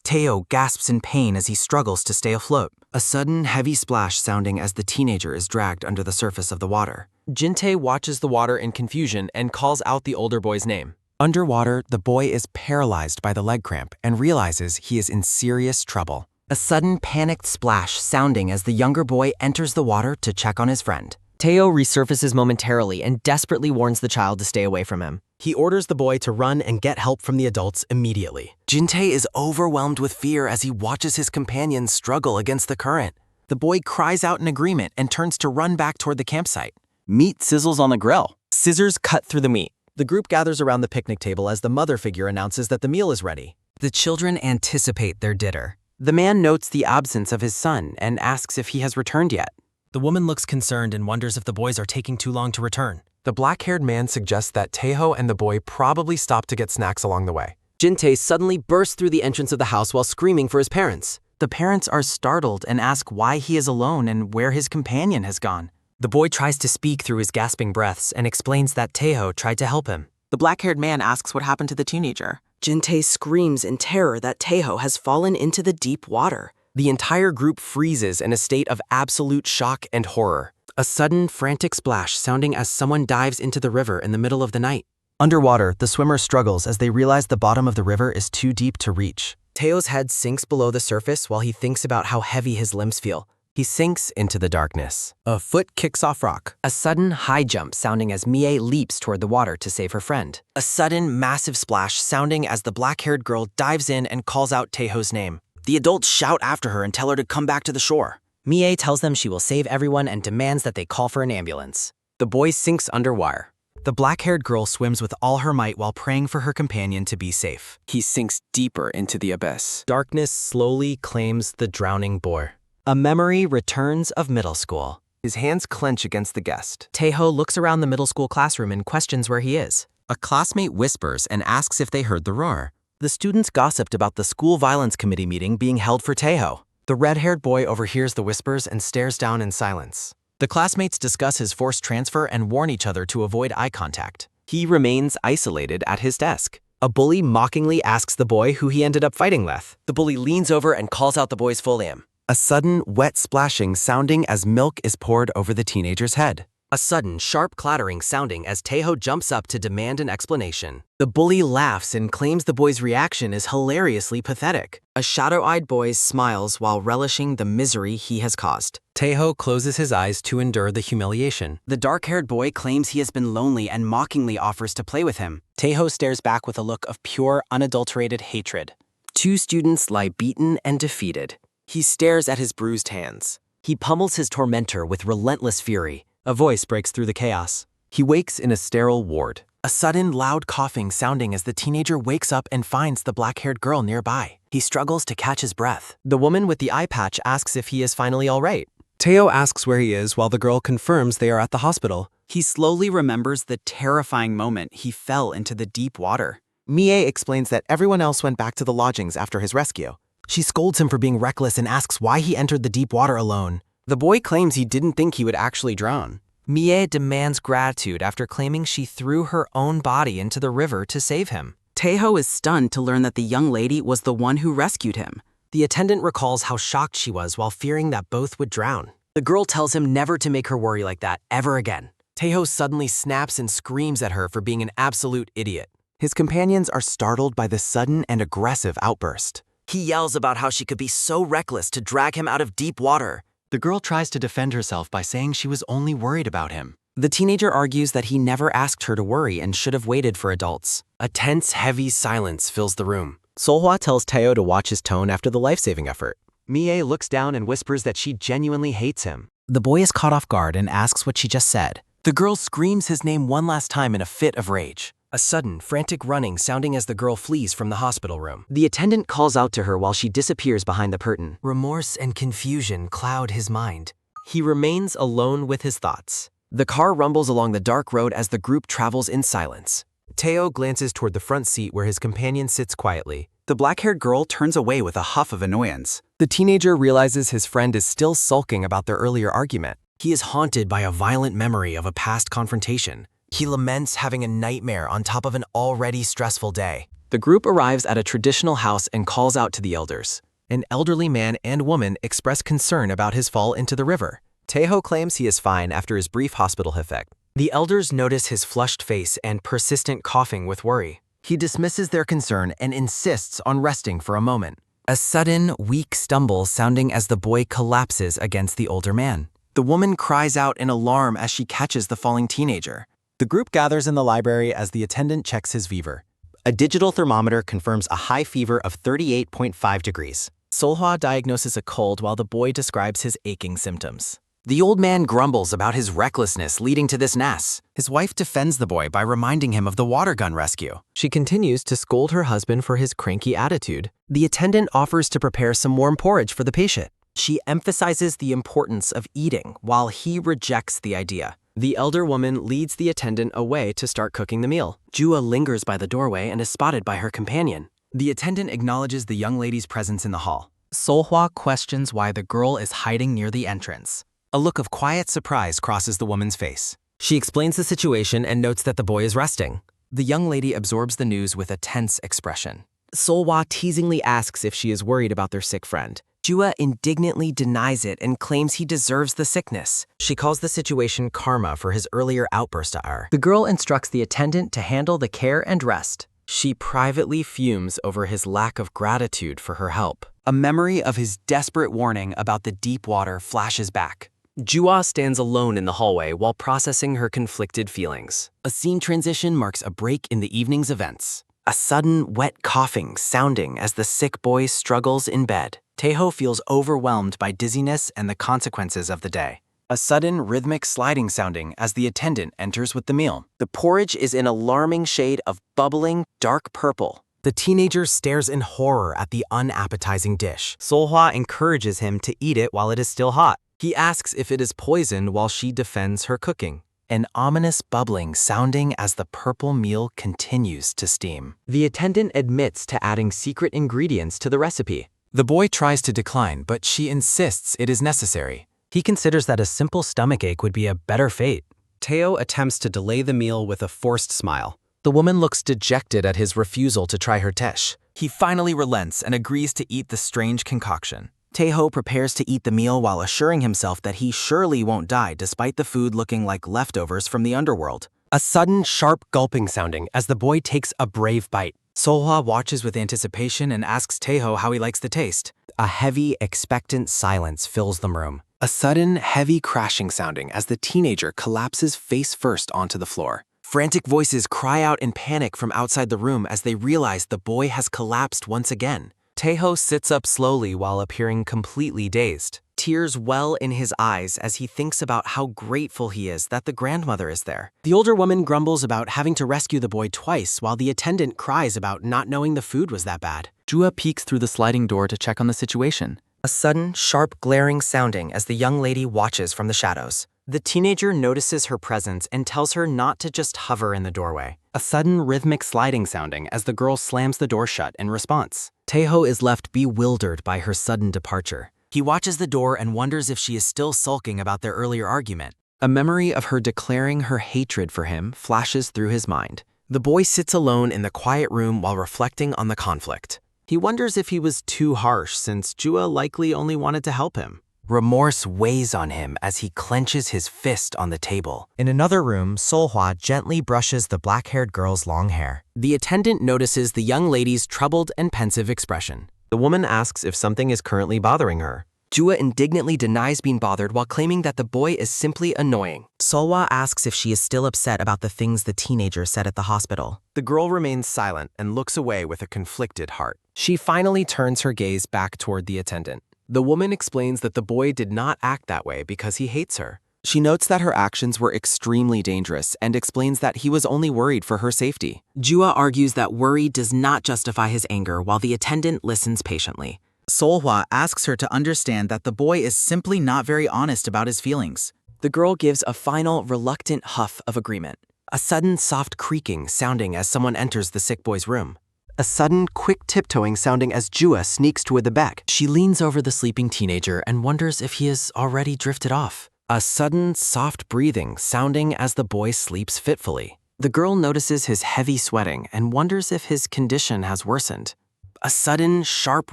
Taeho gasps in pain as he struggles to stay afloat. A sudden, heavy splash sounding as the teenager is dragged under the surface of the water. Jin-tae watches the water in confusion and calls out the older boy's name. Underwater, the boy is paralyzed by the leg cramp and realizes he is in serious trouble. A sudden, panicked splash sounding as the younger boy enters the water to check on his friend. Taeho resurfaces momentarily and desperately warns the child to stay away from him. He orders the boy to run and get help from the adults immediately. Jin-tae is overwhelmed with fear as he watches his companions struggle against the current. The boy cries out in agreement and turns to run back toward the campsite. Meat sizzles on the grill. Scissors cut through the meat. The group gathers around the picnic table as the mother figure announces that the meal is ready. The children anticipate their dinner. The man notes the absence of his son and asks if he has returned yet. The woman looks concerned and wonders if the boys are taking too long to return. The black-haired man suggests that Taeho and the boy probably stopped to get snacks along the way. Jin-tae suddenly bursts through the entrance of the house while screaming for his parents. The parents are startled and ask why he is alone and where his companion has gone. The boy tries to speak through his gasping breaths and explains that Taeho tried to help him. The black-haired man asks what happened to the teenager. Jin-tae screams in terror that Taeho has fallen into the deep water. The entire group freezes in a state of absolute shock and horror. A sudden, frantic splash sounding as someone dives into the river in the middle of the night. Underwater, the swimmer struggles as they realize the bottom of the river is too deep to reach. Taeho's head sinks below the surface while he thinks about how heavy his limbs feel. He sinks into the darkness. A foot kicks off rock. A sudden high jump sounding as Mie leaps toward the water to save her friend. A sudden massive splash sounding as the black-haired girl dives in and calls out Taeho's name. The adults shout after her and tell her to come back to the shore. Mie tells them she will save everyone and demands that they call for an ambulance. The boy sinks under wire. The black-haired girl swims with all her might while praying for her companion to be safe. He sinks deeper into the abyss. Darkness slowly claims the drowning boy. A memory returns of middle school. His hands clench against the guest. Taeho looks around the middle school classroom and questions where he is. A classmate whispers and asks if they heard the roar. The students gossiped about the school violence committee meeting being held for Taeho. The red-haired boy overhears the whispers and stares down in silence. The classmates discuss his forced transfer and warn each other to avoid eye contact. He remains isolated at his desk. A bully mockingly asks the boy who he ended up fighting with. The bully leans over and calls out the boy's full name. A sudden, wet splashing sounding as milk is poured over the teenager's head. A sudden, sharp clattering sounding as Taeho jumps up to demand an explanation. The bully laughs and claims the boy's reaction is hilariously pathetic. A shadow-eyed boy smiles while relishing the misery he has caused. Taeho closes his eyes to endure the humiliation. The dark-haired boy claims he has been lonely and mockingly offers to play with him. Taeho stares back with a look of pure, unadulterated hatred. Two students lie beaten and defeated. He stares at his bruised hands. He pummels his tormentor with relentless fury. A voice breaks through the chaos. He wakes in a sterile ward. A sudden, loud coughing sounding as the teenager wakes up and finds the black-haired girl nearby. He struggles to catch his breath. The woman with the eye patch asks if he is finally all right. Teo asks where he is while the girl confirms they are at the hospital. He slowly remembers the terrifying moment he fell into the deep water. Mie explains that everyone else went back to the lodgings after his rescue. She scolds him for being reckless and asks why he entered the deep water alone. The boy claims he didn't think he would actually drown. Mie demands gratitude after claiming she threw her own body into the river to save him. Taeho is stunned to learn that the young lady was the one who rescued him. The attendant recalls how shocked she was while fearing that both would drown. The girl tells him never to make her worry like that ever again. Taeho suddenly snaps and screams at her for being an absolute idiot. His companions are startled by the sudden and aggressive outburst. He yells about how she could be so reckless to drag him out of deep water. The girl tries to defend herself by saying she was only worried about him. The teenager argues that he never asked her to worry and should have waited for adults. A tense, heavy silence fills the room. Seolhwa tells Taeho to watch his tone after the life-saving effort. Mie looks down and whispers that she genuinely hates him. The boy is caught off guard and asks what she just said. The girl screams his name one last time in a fit of rage. A sudden, frantic running sounding as the girl flees from the hospital room. The attendant calls out to her while she disappears behind the curtain. Remorse and confusion cloud his mind. He remains alone with his thoughts. The car rumbles along the dark road as the group travels in silence. Taeho glances toward the front seat where his companion sits quietly. The black-haired girl turns away with a huff of annoyance. The teenager realizes his friend is still sulking about their earlier argument. He is haunted by a violent memory of a past confrontation. He laments having a nightmare on top of an already stressful day. The group arrives at a traditional house and calls out to the elders. An elderly man and woman express concern about his fall into the river. Taeho claims he is fine after his brief hospital effect. The elders notice his flushed face and persistent coughing with worry. He dismisses their concern and insists on resting for a moment. A sudden, weak stumble sounding as the boy collapses against the older man. The woman cries out in alarm as she catches the falling teenager. The group gathers in the library as the attendant checks his fever. A digital thermometer confirms a high fever of 38.5 degrees. Seolhwa diagnoses a cold while the boy describes his aching symptoms. The old man grumbles about his recklessness leading to this mess. His wife defends the boy by reminding him of the water gun rescue. She continues to scold her husband for his cranky attitude. The attendant offers to prepare some warm porridge for the patient. She emphasizes the importance of eating while he rejects the idea. The elder woman leads the attendant away to start cooking the meal. Jua lingers by the doorway and is spotted by her companion. The attendant acknowledges the young lady's presence in the hall. Seolhwa questions why the girl is hiding near the entrance. A look of quiet surprise crosses the woman's face. She explains the situation and notes that the boy is resting. The young lady absorbs the news with a tense expression. Seolhwa teasingly asks if she is worried about their sick friend. Jua indignantly denies it and claims he deserves the sickness. She calls the situation karma for his earlier outburst at her. The girl instructs the attendant to handle the care and rest. She privately fumes over his lack of gratitude for her help. A memory of his desperate warning about the deep water flashes back. Jua stands alone in the hallway while processing her conflicted feelings. A scene transition marks a break in the evening's events. A sudden, wet coughing sounding as the sick boy struggles in bed. Taeho feels overwhelmed by dizziness and the consequences of the day. A sudden, rhythmic sliding sounding as the attendant enters with the meal. The porridge is an alarming shade of bubbling, dark purple. The teenager stares in horror at the unappetizing dish. Seolhwa encourages him to eat it while it is still hot. He asks if it is poisoned while she defends her cooking. An ominous bubbling sounding as the purple meal continues to steam. The attendant admits to adding secret ingredients to the recipe. The boy tries to decline, but she insists it is necessary. He considers that a simple stomachache would be a better fate. Taeho attempts to delay the meal with a forced smile. The woman looks dejected at his refusal to try her tesh. He finally relents and agrees to eat the strange concoction. Taeho prepares to eat the meal while assuring himself that he surely won't die despite the food looking like leftovers from the underworld. A sudden, sharp gulping sounding as the boy takes a brave bite. Seolhwa watches with anticipation and asks Taeho how he likes the taste. A heavy, expectant silence fills the room. A sudden, heavy crashing sounding as the teenager collapses face first onto the floor. Frantic voices cry out in panic from outside the room as they realize the boy has collapsed once again. Taeho sits up slowly while appearing completely dazed. Tears well in his eyes as he thinks about how grateful he is that the grandmother is there. The older woman grumbles about having to rescue the boy twice while the attendant cries about not knowing the food was that bad. Jua peeks through the sliding door to check on the situation. A sudden, sharp glaring sounding as the young lady watches from the shadows. The teenager notices her presence and tells her not to just hover in the doorway. A sudden rhythmic sliding sounding as the girl slams the door shut in response. Taeho is left bewildered by her sudden departure. He watches the door and wonders if she is still sulking about their earlier argument. A memory of her declaring her hatred for him flashes through his mind. The boy sits alone in the quiet room while reflecting on the conflict. He wonders if he was too harsh since Jua likely only wanted to help him. Remorse weighs on him as he clenches his fist on the table. In another room, Solhwa gently brushes the black-haired girl's long hair. The attendant notices the young lady's troubled and pensive expression. The woman asks if something is currently bothering her. Jua indignantly denies being bothered while claiming that the boy is simply annoying. Solhwa asks if she is still upset about the things the teenager said at the hospital. The girl remains silent and looks away with a conflicted heart. She finally turns her gaze back toward the attendant. The woman explains that the boy did not act that way because he hates her. She notes that her actions were extremely dangerous and explains that he was only worried for her safety. Jua argues that worry does not justify his anger while the attendant listens patiently. Solhwa asks her to understand that the boy is simply not very honest about his feelings. The girl gives a final, reluctant huff of agreement. A sudden, soft creaking sounding as someone enters the sick boy's room. A sudden, quick tiptoeing sounding as Jua sneaks toward the back. She leans over the sleeping teenager and wonders if he has already drifted off. A sudden, soft breathing sounding as the boy sleeps fitfully. The girl notices his heavy sweating and wonders if his condition has worsened. A sudden, sharp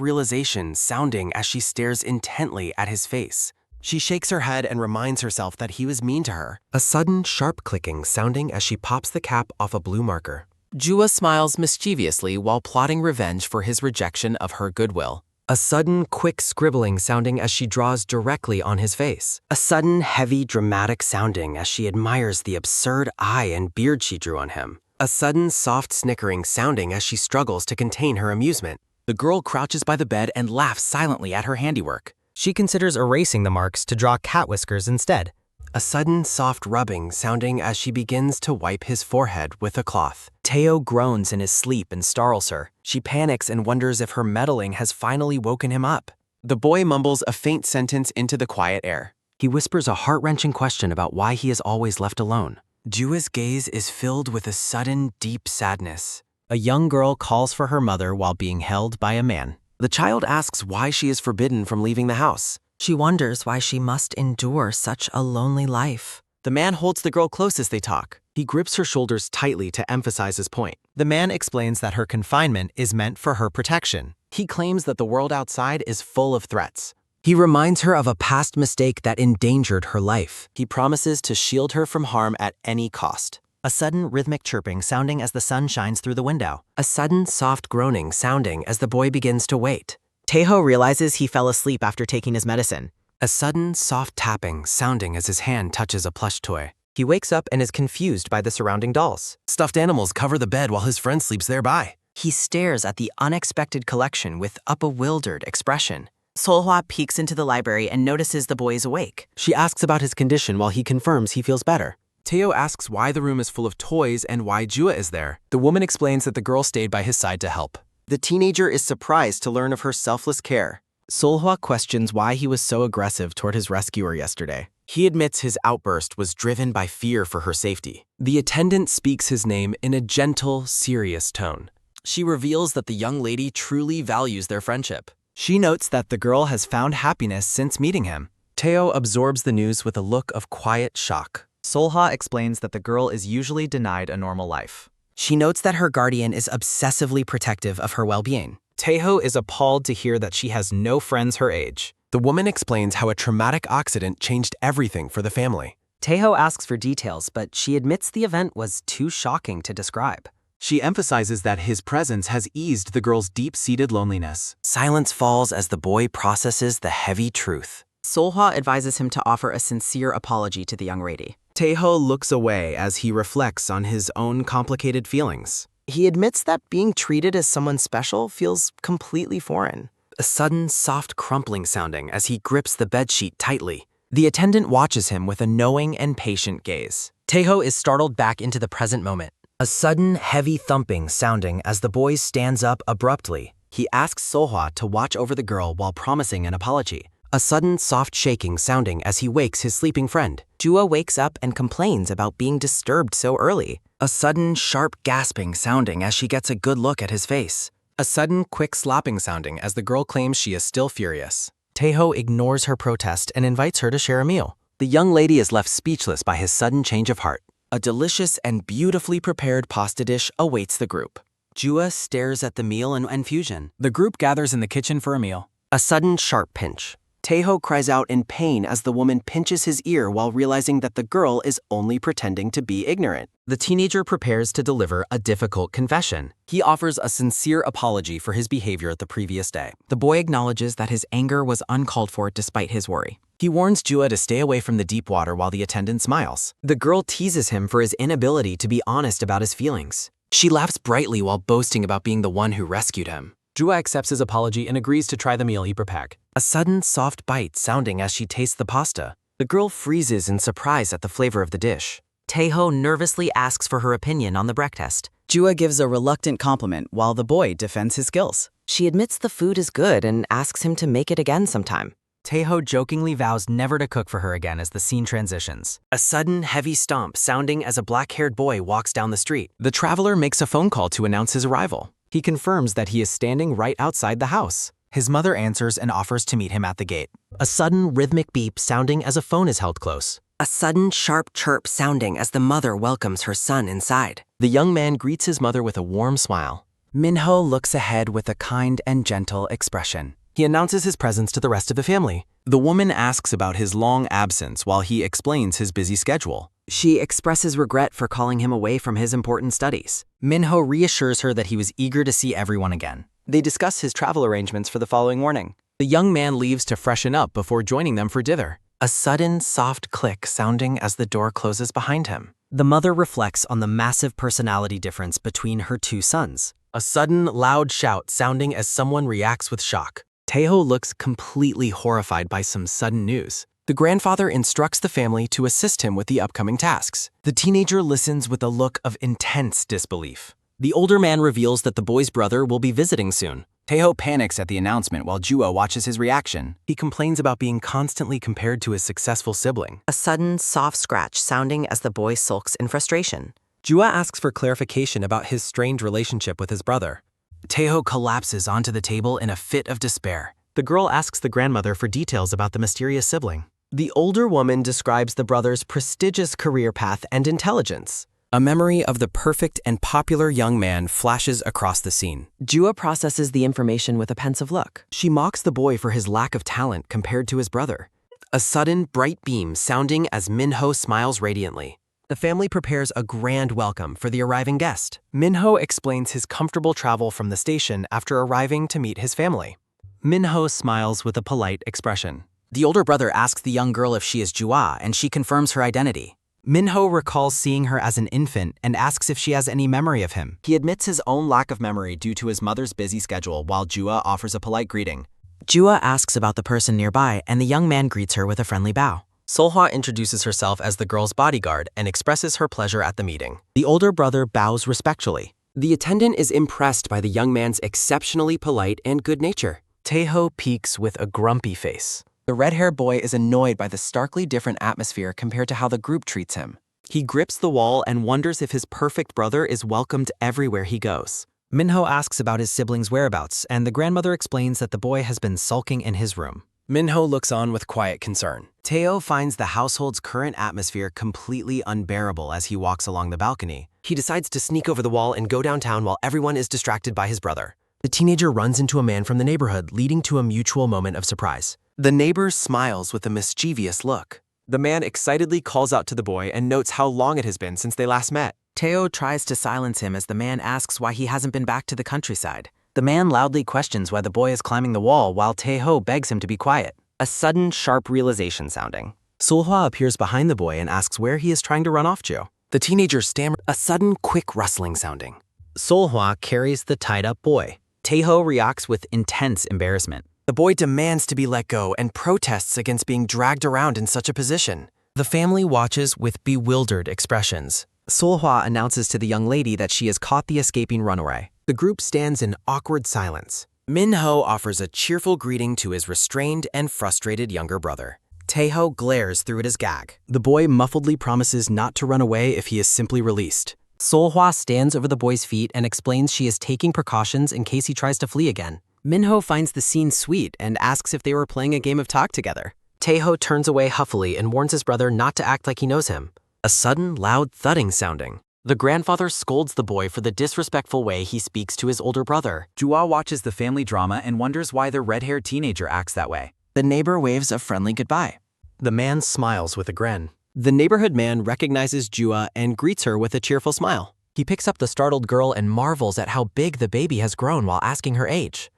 realization sounding as she stares intently at his face. She shakes her head and reminds herself that he was mean to her. A sudden, sharp clicking sounding as she pops the cap off a blue marker. Jua smiles mischievously while plotting revenge for his rejection of her goodwill. A sudden, quick scribbling sounding as she draws directly on his face. A sudden, heavy, dramatic sounding as she admires the absurd eye and beard she drew on him. A sudden, soft snickering sounding as she struggles to contain her amusement. The girl crouches by the bed and laughs silently at her handiwork. She considers erasing the marks to draw cat whiskers instead. A sudden, soft rubbing sounding as she begins to wipe his forehead with a cloth. Teo groans in his sleep and startles her. She panics and wonders if her meddling has finally woken him up. The boy mumbles a faint sentence into the quiet air. He whispers a heart-wrenching question about why he is always left alone. Jua's gaze is filled with a sudden, deep sadness. A young girl calls for her mother while being held by a man. The child asks why she is forbidden from leaving the house. She wonders why she must endure such a lonely life. The man holds the girl close as they talk. He grips her shoulders tightly to emphasize his point. The man explains that her confinement is meant for her protection. He claims that the world outside is full of threats. He reminds her of a past mistake that endangered her life. He promises to shield her from harm at any cost. A sudden rhythmic chirping sounding as the sun shines through the window. A sudden soft groaning sounding as the boy begins to wait. Taeho realizes he fell asleep after taking his medicine. A sudden soft tapping sounding as his hand touches a plush toy. He wakes up and is confused by the surrounding dolls. Stuffed animals cover the bed while his friend sleeps thereby. He stares at the unexpected collection with a bewildered expression. Solhwa peeks into the library and notices the boy is awake. She asks about his condition while he confirms he feels better. Teo asks why the room is full of toys and why Jua is there. The woman explains that the girl stayed by his side to help. The teenager is surprised to learn of her selfless care. Solhwa questions why he was so aggressive toward his rescuer yesterday. He admits his outburst was driven by fear for her safety. The attendant speaks his name in a gentle, serious tone. She reveals that the young lady truly values their friendship. She notes that the girl has found happiness since meeting him. Teo absorbs the news with a look of quiet shock. Solhwa explains that the girl is usually denied a normal life. She notes that her guardian is obsessively protective of her well-being. Taeho is appalled to hear that she has no friends her age. The woman explains how a traumatic accident changed everything for the family. Taeho asks for details, but she admits the event was too shocking to describe. She emphasizes that his presence has eased the girl's deep-seated loneliness. Silence falls as the boy processes the heavy truth. Solhwa advises him to offer a sincere apology to the young lady. Taeho looks away as he reflects on his own complicated feelings. He admits that being treated as someone special feels completely foreign. a sudden soft crumpling sounding as he grips the bedsheet tightly. The attendant watches him with a knowing and patient gaze. Taeho is startled back into the present moment. A sudden, heavy thumping sounding as the boy stands up abruptly. He asks Sohwa to watch over the girl while promising an apology. A sudden, soft shaking sounding as he wakes his sleeping friend. Jua wakes up and complains about being disturbed so early. A sudden, sharp gasping sounding as she gets a good look at his face. A sudden, quick slapping sounding as the girl claims she is still furious. Taeho ignores her protest and invites her to share a meal. The young lady is left speechless by his sudden change of heart. A delicious and beautifully prepared pasta dish awaits the group. Jua stares at the meal and fusion. The group gathers in the kitchen for a meal. A sudden sharp pinch. Taeho cries out in pain as the woman pinches his ear while realizing that the girl is only pretending to be ignorant. The teenager prepares to deliver a difficult confession. He offers a sincere apology for his behavior the previous day. The boy acknowledges that his anger was uncalled for despite his worry. He warns Jua to stay away from the deep water while the attendant smiles. The girl teases him for his inability to be honest about his feelings. She laughs brightly while boasting about being the one who rescued him. Jua accepts his apology and agrees to try the meal he prepared. A sudden soft bite sounding as she tastes the pasta. The girl freezes in surprise at the flavor of the dish. Taeho nervously asks for her opinion on the breakfast. Jua gives a reluctant compliment while the boy defends his skills. She admits the food is good and asks him to make it again sometime. Taeho jokingly vows never to cook for her again as the scene transitions. A sudden heavy stomp sounding as a black-haired boy walks down the street. The traveler makes a phone call to announce his arrival. He confirms that he is standing right outside the house. His mother answers and offers to meet him at the gate. A sudden rhythmic beep sounding as a phone is held close. A sudden sharp chirp sounding as the mother welcomes her son inside. The young man greets his mother with a warm smile. Minho looks ahead with a kind and gentle expression. He announces his presence to the rest of the family. The woman asks about his long absence while he explains his busy schedule. She expresses regret for calling him away from his important studies. Minho reassures her that he was eager to see everyone again. They discuss his travel arrangements for the following morning. The young man leaves to freshen up before joining them for dinner. A sudden soft click sounding as the door closes behind him. The mother reflects on the massive personality difference between her two sons. A sudden loud shout sounding as someone reacts with shock. Taeho looks completely horrified by some sudden news. The grandfather instructs the family to assist him with the upcoming tasks. The teenager listens with a look of intense disbelief. The older man reveals that the boy's brother will be visiting soon. Taeho panics at the announcement while Jua watches his reaction. He complains about being constantly compared to his successful sibling. A sudden soft scratch sounding as the boy sulks in frustration. Jua asks for clarification about his strained relationship with his brother. Taeho collapses onto the table in a fit of despair. The girl asks the grandmother for details about the mysterious sibling. The older woman describes the brother's prestigious career path and intelligence. A memory of the perfect and popular young man flashes across the scene. Jua processes the information with a pensive look. She mocks the boy for his lack of talent compared to his brother. A sudden bright beam sounding as Minho smiles radiantly. The family prepares a grand welcome for the arriving guest. Minho explains his comfortable travel from the station after arriving to meet his family. Minho smiles with a polite expression. The older brother asks the young girl if she is Jua, and she confirms her identity. Minho recalls seeing her as an infant and asks if she has any memory of him. He admits his own lack of memory due to his mother's busy schedule while Jua offers a polite greeting. Jua asks about the person nearby, and the young man greets her with a friendly bow. Sohwa introduces herself as the girl's bodyguard and expresses her pleasure at the meeting. The older brother bows respectfully. The attendant is impressed by the young man's exceptionally polite and good nature. Taeho peeks with a grumpy face. The red-haired boy is annoyed by the starkly different atmosphere compared to how the group treats him. He grips the wall and wonders if his perfect brother is welcomed everywhere he goes. Minho asks about his siblings' whereabouts, and the grandmother explains that the boy has been sulking in his room. Minho looks on with quiet concern. Taeho finds the household's current atmosphere completely unbearable as he walks along the balcony. He decides to sneak over the wall and go downtown while everyone is distracted by his brother. The teenager runs into a man from the neighborhood, leading to a mutual moment of surprise. The neighbor smiles with a mischievous look. The man excitedly calls out to the boy and notes how long it has been since they last met. Taeho tries to silence him as the man asks why he hasn't been back to the countryside. The man loudly questions why the boy is climbing the wall while Taeho begs him to be quiet. A sudden, sharp realization sounding. Sohwa appears behind the boy and asks where he is trying to run off to. The teenager stammers. A sudden, quick rustling sounding. Sohwa carries the tied-up boy. Taeho reacts with intense embarrassment. The boy demands to be let go and protests against being dragged around in such a position. The family watches with bewildered expressions. Seolhwa announces to the young lady that she has caught the escaping runaway. The group stands in awkward silence. Minho offers a cheerful greeting to his restrained and frustrated younger brother. Taeho glares through at his gag. The boy muffledly promises not to run away if he is simply released. Seolhwa stands over the boy's feet and explains she is taking precautions in case he tries to flee again. Minho finds the scene sweet and asks if they were playing a game of talk together. Taeho turns away huffily and warns his brother not to act like he knows him. A sudden, loud thudding sounding. The grandfather scolds the boy for the disrespectful way he speaks to his older brother. Jua watches the family drama and wonders why the red-haired teenager acts that way. The neighbor waves a friendly goodbye. The man smiles with a grin. The neighborhood man recognizes Jua and greets her with a cheerful smile. He picks up the startled girl and marvels at how big the baby has grown while asking her age.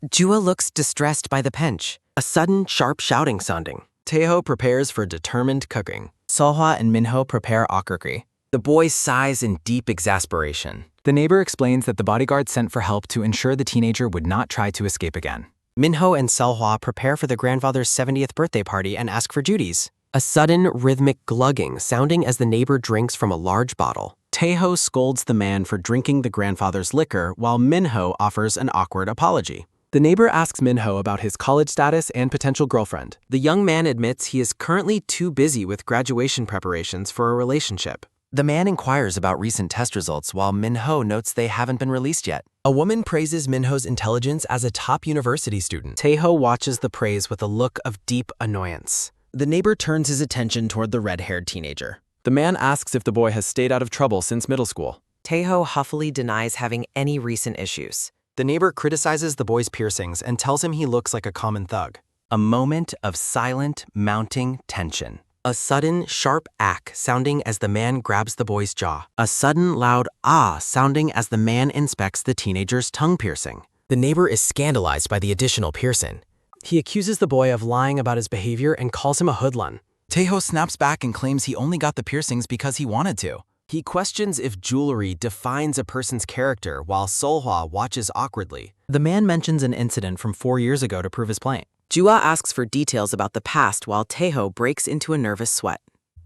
Jua looks distressed by the pinch. A sudden, sharp shouting sounding. Taeho prepares for determined cooking. Seolhwa and Minho prepare akkakri. The boy sighs in deep exasperation. The neighbor explains that the bodyguard sent for help to ensure the teenager would not try to escape again. Minho and Seolhwa prepare for the grandfather's 70th birthday party and ask for duties. A sudden, rhythmic glugging sounding as the neighbor drinks from a large bottle. Taeho scolds the man for drinking the grandfather's liquor while Minho offers an awkward apology. The neighbor asks Minho about his college status and potential girlfriend. The young man admits he is currently too busy with graduation preparations for a relationship. The man inquires about recent test results while Minho notes they haven't been released yet. A woman praises Minho's intelligence as a top university student. Taeho watches the praise with a look of deep annoyance. The neighbor turns his attention toward the red-haired teenager. The man asks if the boy has stayed out of trouble since middle school. Taeho huffily denies having any recent issues. The neighbor criticizes the boy's piercings and tells him he looks like a common thug. A moment of silent, mounting tension. A sudden, sharp ack sounding as the man grabs the boy's jaw. A sudden, loud ah sounding as the man inspects the teenager's tongue piercing. The neighbor is scandalized by the additional piercing. He accuses the boy of lying about his behavior and calls him a hoodlum. Taeho snaps back and claims he only got the piercings because he wanted to. He questions if jewelry defines a person's character while Seolhwa watches awkwardly. The man mentions an incident from 4 years ago to prove his point. Jua asks for details about the past while Taeho breaks into a nervous sweat.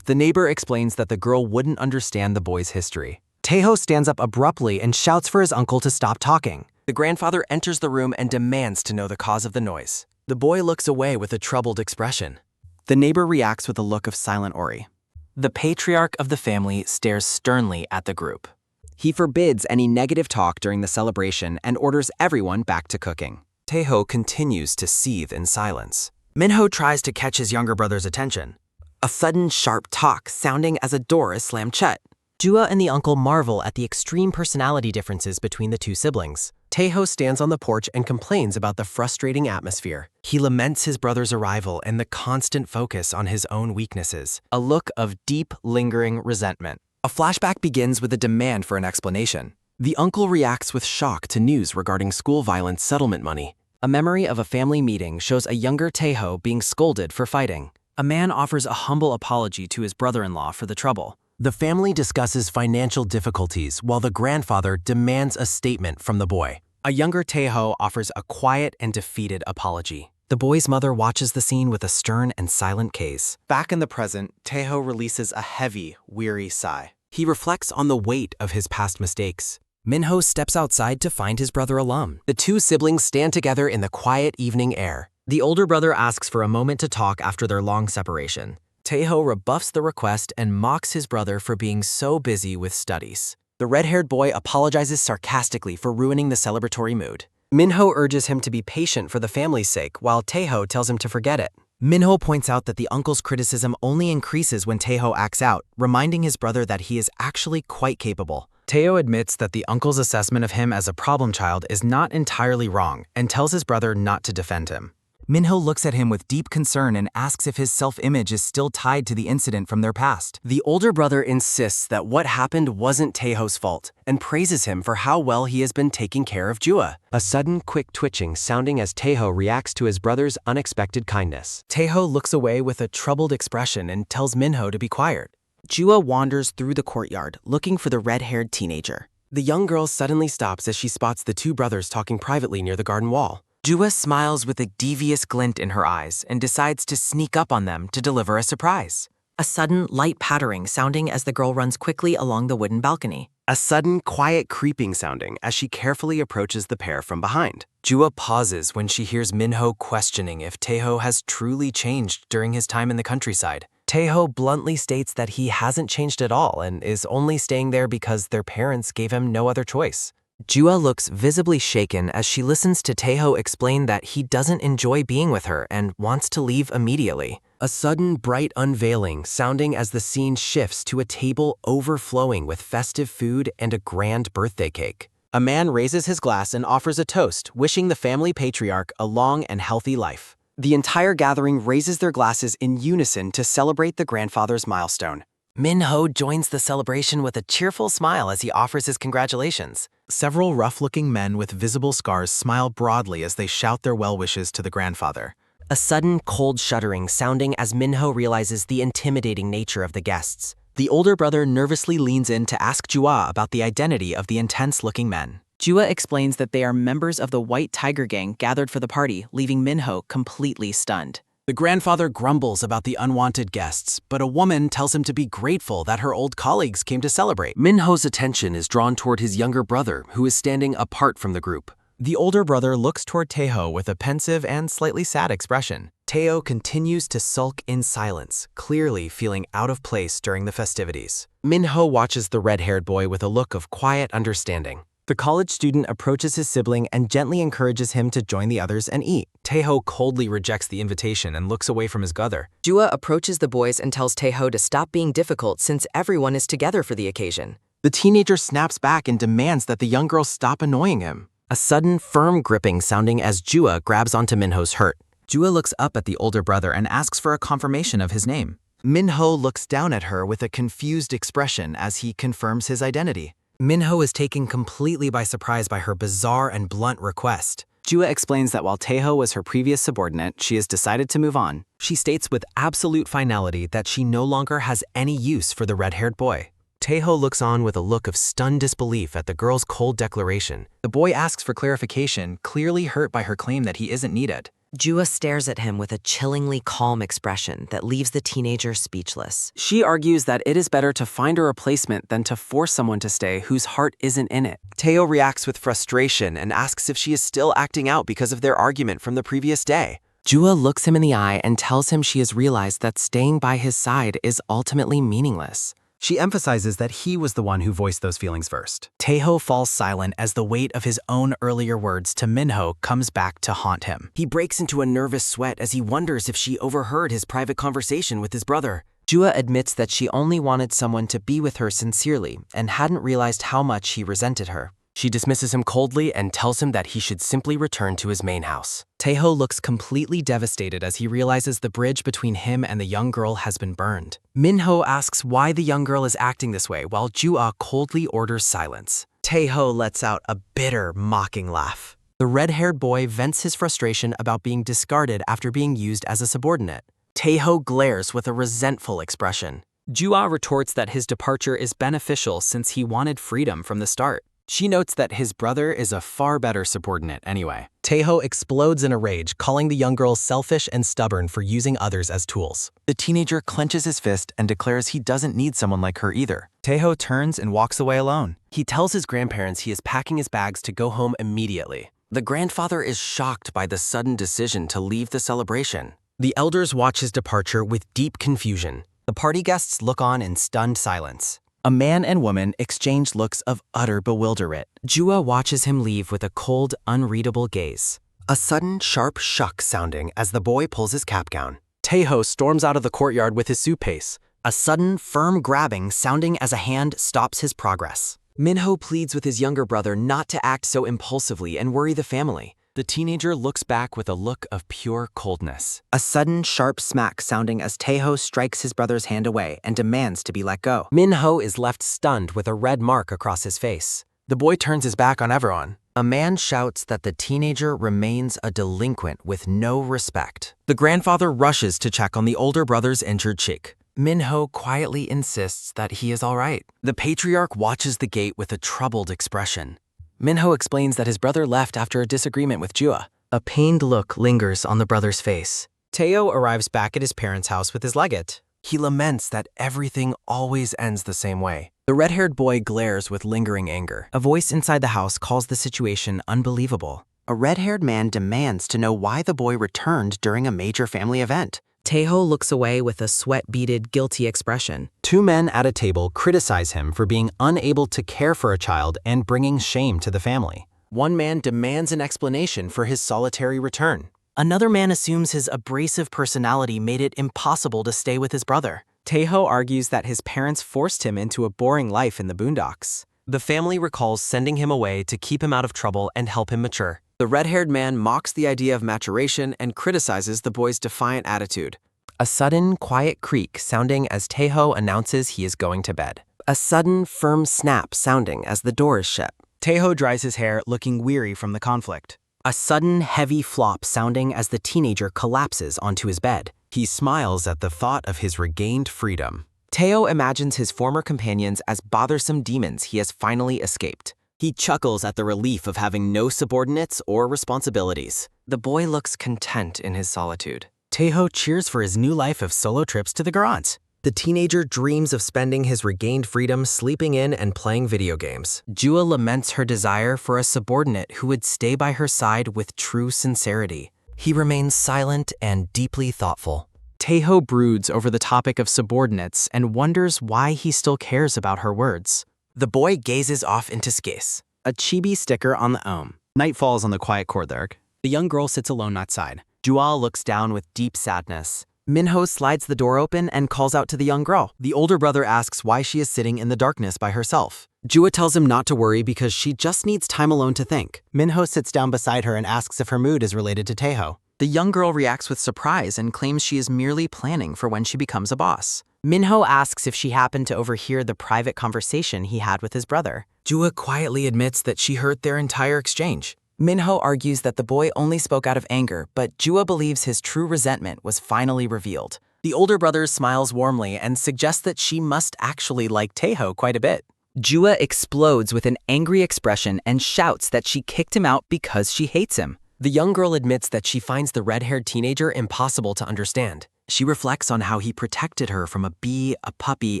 The neighbor explains that the girl wouldn't understand the boy's history. Taeho stands up abruptly and shouts for his uncle to stop talking. The grandfather enters the room and demands to know the cause of the noise. The boy looks away with a troubled expression. The neighbor reacts with a look of silent worry. The patriarch of the family stares sternly at the group. He forbids any negative talk during the celebration and orders everyone back to cooking. Taeho continues to seethe in silence. Minho tries to catch his younger brother's attention. A sudden sharp talk sounding as a door is slammed shut. Jua and the uncle marvel at the extreme personality differences between the two siblings. Taeho stands on the porch and complains about the frustrating atmosphere. He laments his brother's arrival and the constant focus on his own weaknesses. A look of deep, lingering resentment. A flashback begins with a demand for an explanation. The uncle reacts with shock to news regarding school violence settlement money. A memory of a family meeting shows a younger Taeho being scolded for fighting. A man offers a humble apology to his brother-in-law for the trouble. The family discusses financial difficulties while the grandfather demands a statement from the boy. A younger Taeho offers a quiet and defeated apology. The boy's mother watches the scene with a stern and silent gaze. Back in the present, Taeho releases a heavy, weary sigh. He reflects on the weight of his past mistakes. Minho steps outside to find his brother Alum. The two siblings stand together in the quiet evening air. The older brother asks for a moment to talk after their long separation. Taeho rebuffs the request and mocks his brother for being so busy with studies. The red-haired boy apologizes sarcastically for ruining the celebratory mood. Minho urges him to be patient for the family's sake, while Taeho tells him to forget it. Minho points out that the uncle's criticism only increases when Taeho acts out, reminding his brother that he is actually quite capable. Taeho admits that the uncle's assessment of him as a problem child is not entirely wrong and tells his brother not to defend him. Minho looks at him with deep concern and asks if his self-image is still tied to the incident from their past. The older brother insists that what happened wasn't Taeho's fault and praises him for how well he has been taking care of Jua. A sudden, quick twitching sounding as Taeho reacts to his brother's unexpected kindness. Taeho looks away with a troubled expression and tells Minho to be quiet. Jua wanders through the courtyard looking for the red-haired teenager. The young girl suddenly stops as she spots the two brothers talking privately near the garden wall. Jua smiles with a devious glint in her eyes and decides to sneak up on them to deliver a surprise. A sudden, light pattering sounding as the girl runs quickly along the wooden balcony. A sudden, quiet creeping sounding as she carefully approaches the pair from behind. Jua pauses when she hears Minho questioning if Taeho has truly changed during his time in the countryside. Taeho bluntly states that he hasn't changed at all and is only staying there because their parents gave him no other choice. Jua looks visibly shaken as she listens to Taeho explain that he doesn't enjoy being with her and wants to leave immediately. A sudden, bright unveiling sounding as the scene shifts to a table overflowing with festive food and a grand birthday cake. A man raises his glass and offers a toast, wishing the family patriarch a long and healthy life. The entire gathering raises their glasses in unison to celebrate the grandfather's milestone. Minho joins the celebration with a cheerful smile as he offers his congratulations. Several rough-looking men with visible scars smile broadly as they shout their well wishes to the grandfather. A sudden cold shuddering sounding as Minho realizes the intimidating nature of the guests. The older brother nervously leans in to ask Jua about the identity of the intense-looking men. Jua explains that they are members of the White Tiger Gang gathered for the party, leaving Minho completely stunned. The grandfather grumbles about the unwanted guests, but a woman tells him to be grateful that her old colleagues came to celebrate. Minho's attention is drawn toward his younger brother, who is standing apart from the group. The older brother looks toward Taeho with a pensive and slightly sad expression. Taeho continues to sulk in silence, clearly feeling out of place during the festivities. Minho watches the red-haired boy with a look of quiet understanding. The college student approaches his sibling and gently encourages him to join the others and eat. Taeho coldly rejects the invitation and looks away from his brother. Jua approaches the boys and tells Taeho to stop being difficult since everyone is together for the occasion. The teenager snaps back and demands that the young girl stop annoying him. A sudden, firm gripping sounding as Jua grabs onto Minho's hurt. Jua looks up at the older brother and asks for a confirmation of his name. Minho looks down at her with a confused expression as he confirms his identity. Minho is taken completely by surprise by her bizarre and blunt request. Jua explains that while Taeho was her previous subordinate, she has decided to move on. She states with absolute finality that she no longer has any use for the red-haired boy. Taeho looks on with a look of stunned disbelief at the girl's cold declaration. The boy asks for clarification, clearly hurt by her claim that he isn't needed. Jua stares at him with a chillingly calm expression that leaves the teenager speechless. She argues that it is better to find a replacement than to force someone to stay whose heart isn't in it. Taeho reacts with frustration and asks if she is still acting out because of their argument from the previous day. Jua looks him in the eye and tells him she has realized that staying by his side is ultimately meaningless. She emphasizes that he was the one who voiced those feelings first. Taeho falls silent as the weight of his own earlier words to Minho comes back to haunt him. He breaks into a nervous sweat as he wonders if she overheard his private conversation with his brother. Jua admits that she only wanted someone to be with her sincerely and hadn't realized how much he resented her. She dismisses him coldly and tells him that he should simply return to his main house. Taeho looks completely devastated as he realizes the bridge between him and the young girl has been burned. Minho asks why the young girl is acting this way while Jua coldly orders silence. Taeho lets out a bitter, mocking laugh. The red-haired boy vents his frustration about being discarded after being used as a subordinate. Taeho glares with a resentful expression. Jua retorts that his departure is beneficial since he wanted freedom from the start. She notes that his brother is a far better subordinate anyway. Taeho explodes in a rage, calling the young girl selfish and stubborn for using others as tools. The teenager clenches his fist and declares he doesn't need someone like her either. Taeho turns and walks away alone. He tells his grandparents he is packing his bags to go home immediately. The grandfather is shocked by the sudden decision to leave the celebration. The elders watch his departure with deep confusion. The party guests look on in stunned silence. A man and woman exchange looks of utter bewilderment. Jua watches him leave with a cold, unreadable gaze. A sudden, sharp shuck sounding as the boy pulls his cap gown. Taeho storms out of the courtyard with his suitcase. A sudden, firm grabbing sounding as a hand stops his progress. Minho pleads with his younger brother not to act so impulsively and worry the family. The teenager looks back with a look of pure coldness. A sudden, sharp smack sounding as Taeho strikes his brother's hand away and demands to be let go. Minho is left stunned with a red mark across his face. The boy turns his back on everyone. A man shouts that the teenager remains a delinquent with no respect. The grandfather rushes to check on the older brother's injured cheek. Minho quietly insists that he is all right. The patriarch watches the gate with a troubled expression. Minho explains that his brother left after a disagreement with Jua. A pained look lingers on the brother's face. Teo arrives back at his parents' house with his legate. He laments that everything always ends the same way. The red-haired boy glares with lingering anger. A voice inside the house calls the situation unbelievable. A red-haired man demands to know why the boy returned during a major family event. Teho looks away with a sweat-beaded, guilty expression. Two men at a table criticize him for being unable to care for a child and bringing shame to the family. One man demands an explanation for his solitary return. Another man assumes his abrasive personality made it impossible to stay with his brother. Teho argues that his parents forced him into a boring life in the boondocks. The family recalls sending him away to keep him out of trouble and help him mature. The red-haired man mocks the idea of maturation and criticizes the boy's defiant attitude. A sudden, quiet creak sounding as Teho announces he is going to bed. A sudden, firm snap sounding as the door is shut. Teho dries his hair, looking weary from the conflict. A sudden, heavy flop sounding as the teenager collapses onto his bed. He smiles at the thought of his regained freedom. Teo imagines his former companions as bothersome demons he has finally escaped. He chuckles at the relief of having no subordinates or responsibilities. The boy looks content in his solitude. Teho cheers for his new life of solo trips to the garage. The teenager dreams of spending his regained freedom sleeping in and playing video games. Jua laments her desire for a subordinate who would stay by her side with true sincerity. He remains silent and deeply thoughtful. Teho broods over the topic of subordinates and wonders why he still cares about her words. The boy gazes off into space. A chibi sticker on the Ohm. Night falls on the quiet courtyard. The young girl sits alone outside. Jua looks down with deep sadness. Minho slides the door open and calls out to the young girl. The older brother asks why she is sitting in the darkness by herself. Jua tells him not to worry because she just needs time alone to think. Minho sits down beside her and asks if her mood is related to Teho. The young girl reacts with surprise and claims she is merely planning for when she becomes a boss. Minho asks if she happened to overhear the private conversation he had with his brother. Jua quietly admits that she heard their entire exchange. Minho argues that the boy only spoke out of anger, but Jua believes his true resentment was finally revealed. The older brother smiles warmly and suggests that she must actually like Teho quite a bit. Jua explodes with an angry expression and shouts that she kicked him out because she hates him. The young girl admits that she finds the red-haired teenager impossible to understand. She reflects on how he protected her from a bee, a puppy,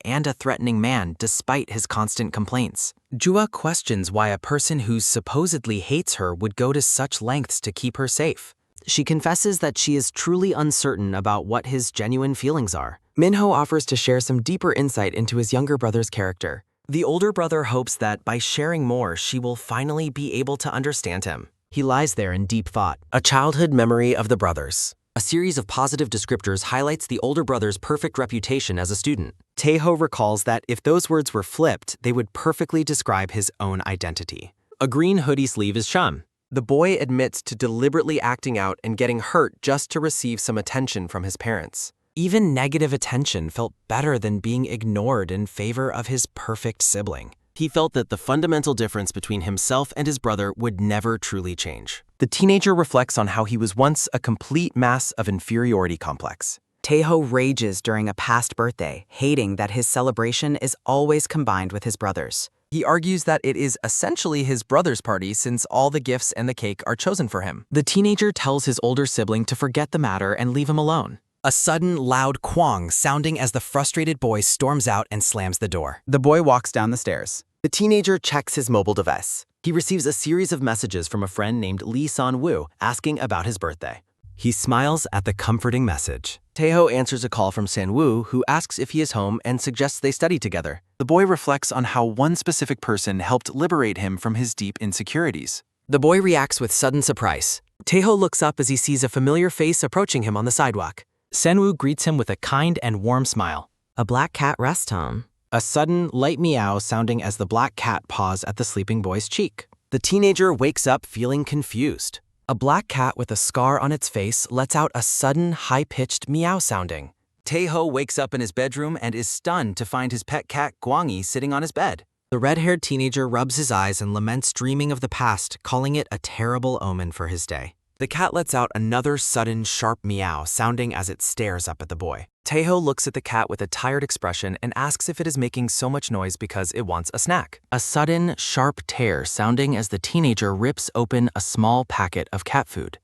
and a threatening man despite his constant complaints. Jua questions why a person who supposedly hates her would go to such lengths to keep her safe. She confesses that she is truly uncertain about what his genuine feelings are. Minho offers to share some deeper insight into his younger brother's character. The older brother hopes that by sharing more, she will finally be able to understand him. He lies there in deep thought. A childhood memory of the brothers. A series of positive descriptors highlights the older brother's perfect reputation as a student. Teho recalls that if those words were flipped, they would perfectly describe his own identity. A green hoodie sleeve is Shum. The boy admits to deliberately acting out and getting hurt just to receive some attention from his parents. Even negative attention felt better than being ignored in favor of his perfect sibling. He felt that the fundamental difference between himself and his brother would never truly change. The teenager reflects on how he was once a complete mass of inferiority complex. Teho rages during a past birthday, hating that his celebration is always combined with his brother's. He argues that it is essentially his brother's party since all the gifts and the cake are chosen for him. The teenager tells his older sibling to forget the matter and leave him alone. A sudden, loud quang sounding as the frustrated boy storms out and slams the door. The boy walks down the stairs. The teenager checks his mobile device. He receives a series of messages from a friend named Lee San-woo asking about his birthday. He smiles at the comforting message. Teho answers a call from San-woo, who asks if he is home and suggests they study together. The boy reflects on how one specific person helped liberate him from his deep insecurities. The boy reacts with sudden surprise. Teho looks up as he sees a familiar face approaching him on the sidewalk. Senwoo greets him with a kind and warm smile. A black cat rest home. A sudden, light meow sounding as the black cat paws at the sleeping boy's cheek. The teenager wakes up feeling confused. A black cat with a scar on its face lets out a sudden, high-pitched meow sounding. Teho wakes up in his bedroom and is stunned to find his pet cat Gwangi sitting on his bed. The red-haired teenager rubs his eyes and laments dreaming of the past, calling it a terrible omen for his day. The cat lets out another sudden, sharp meow sounding as it stares up at the boy. Taeho looks at the cat with a tired expression and asks if it is making so much noise because it wants a snack. A sudden, sharp tear sounding as the teenager rips open a small packet of cat food.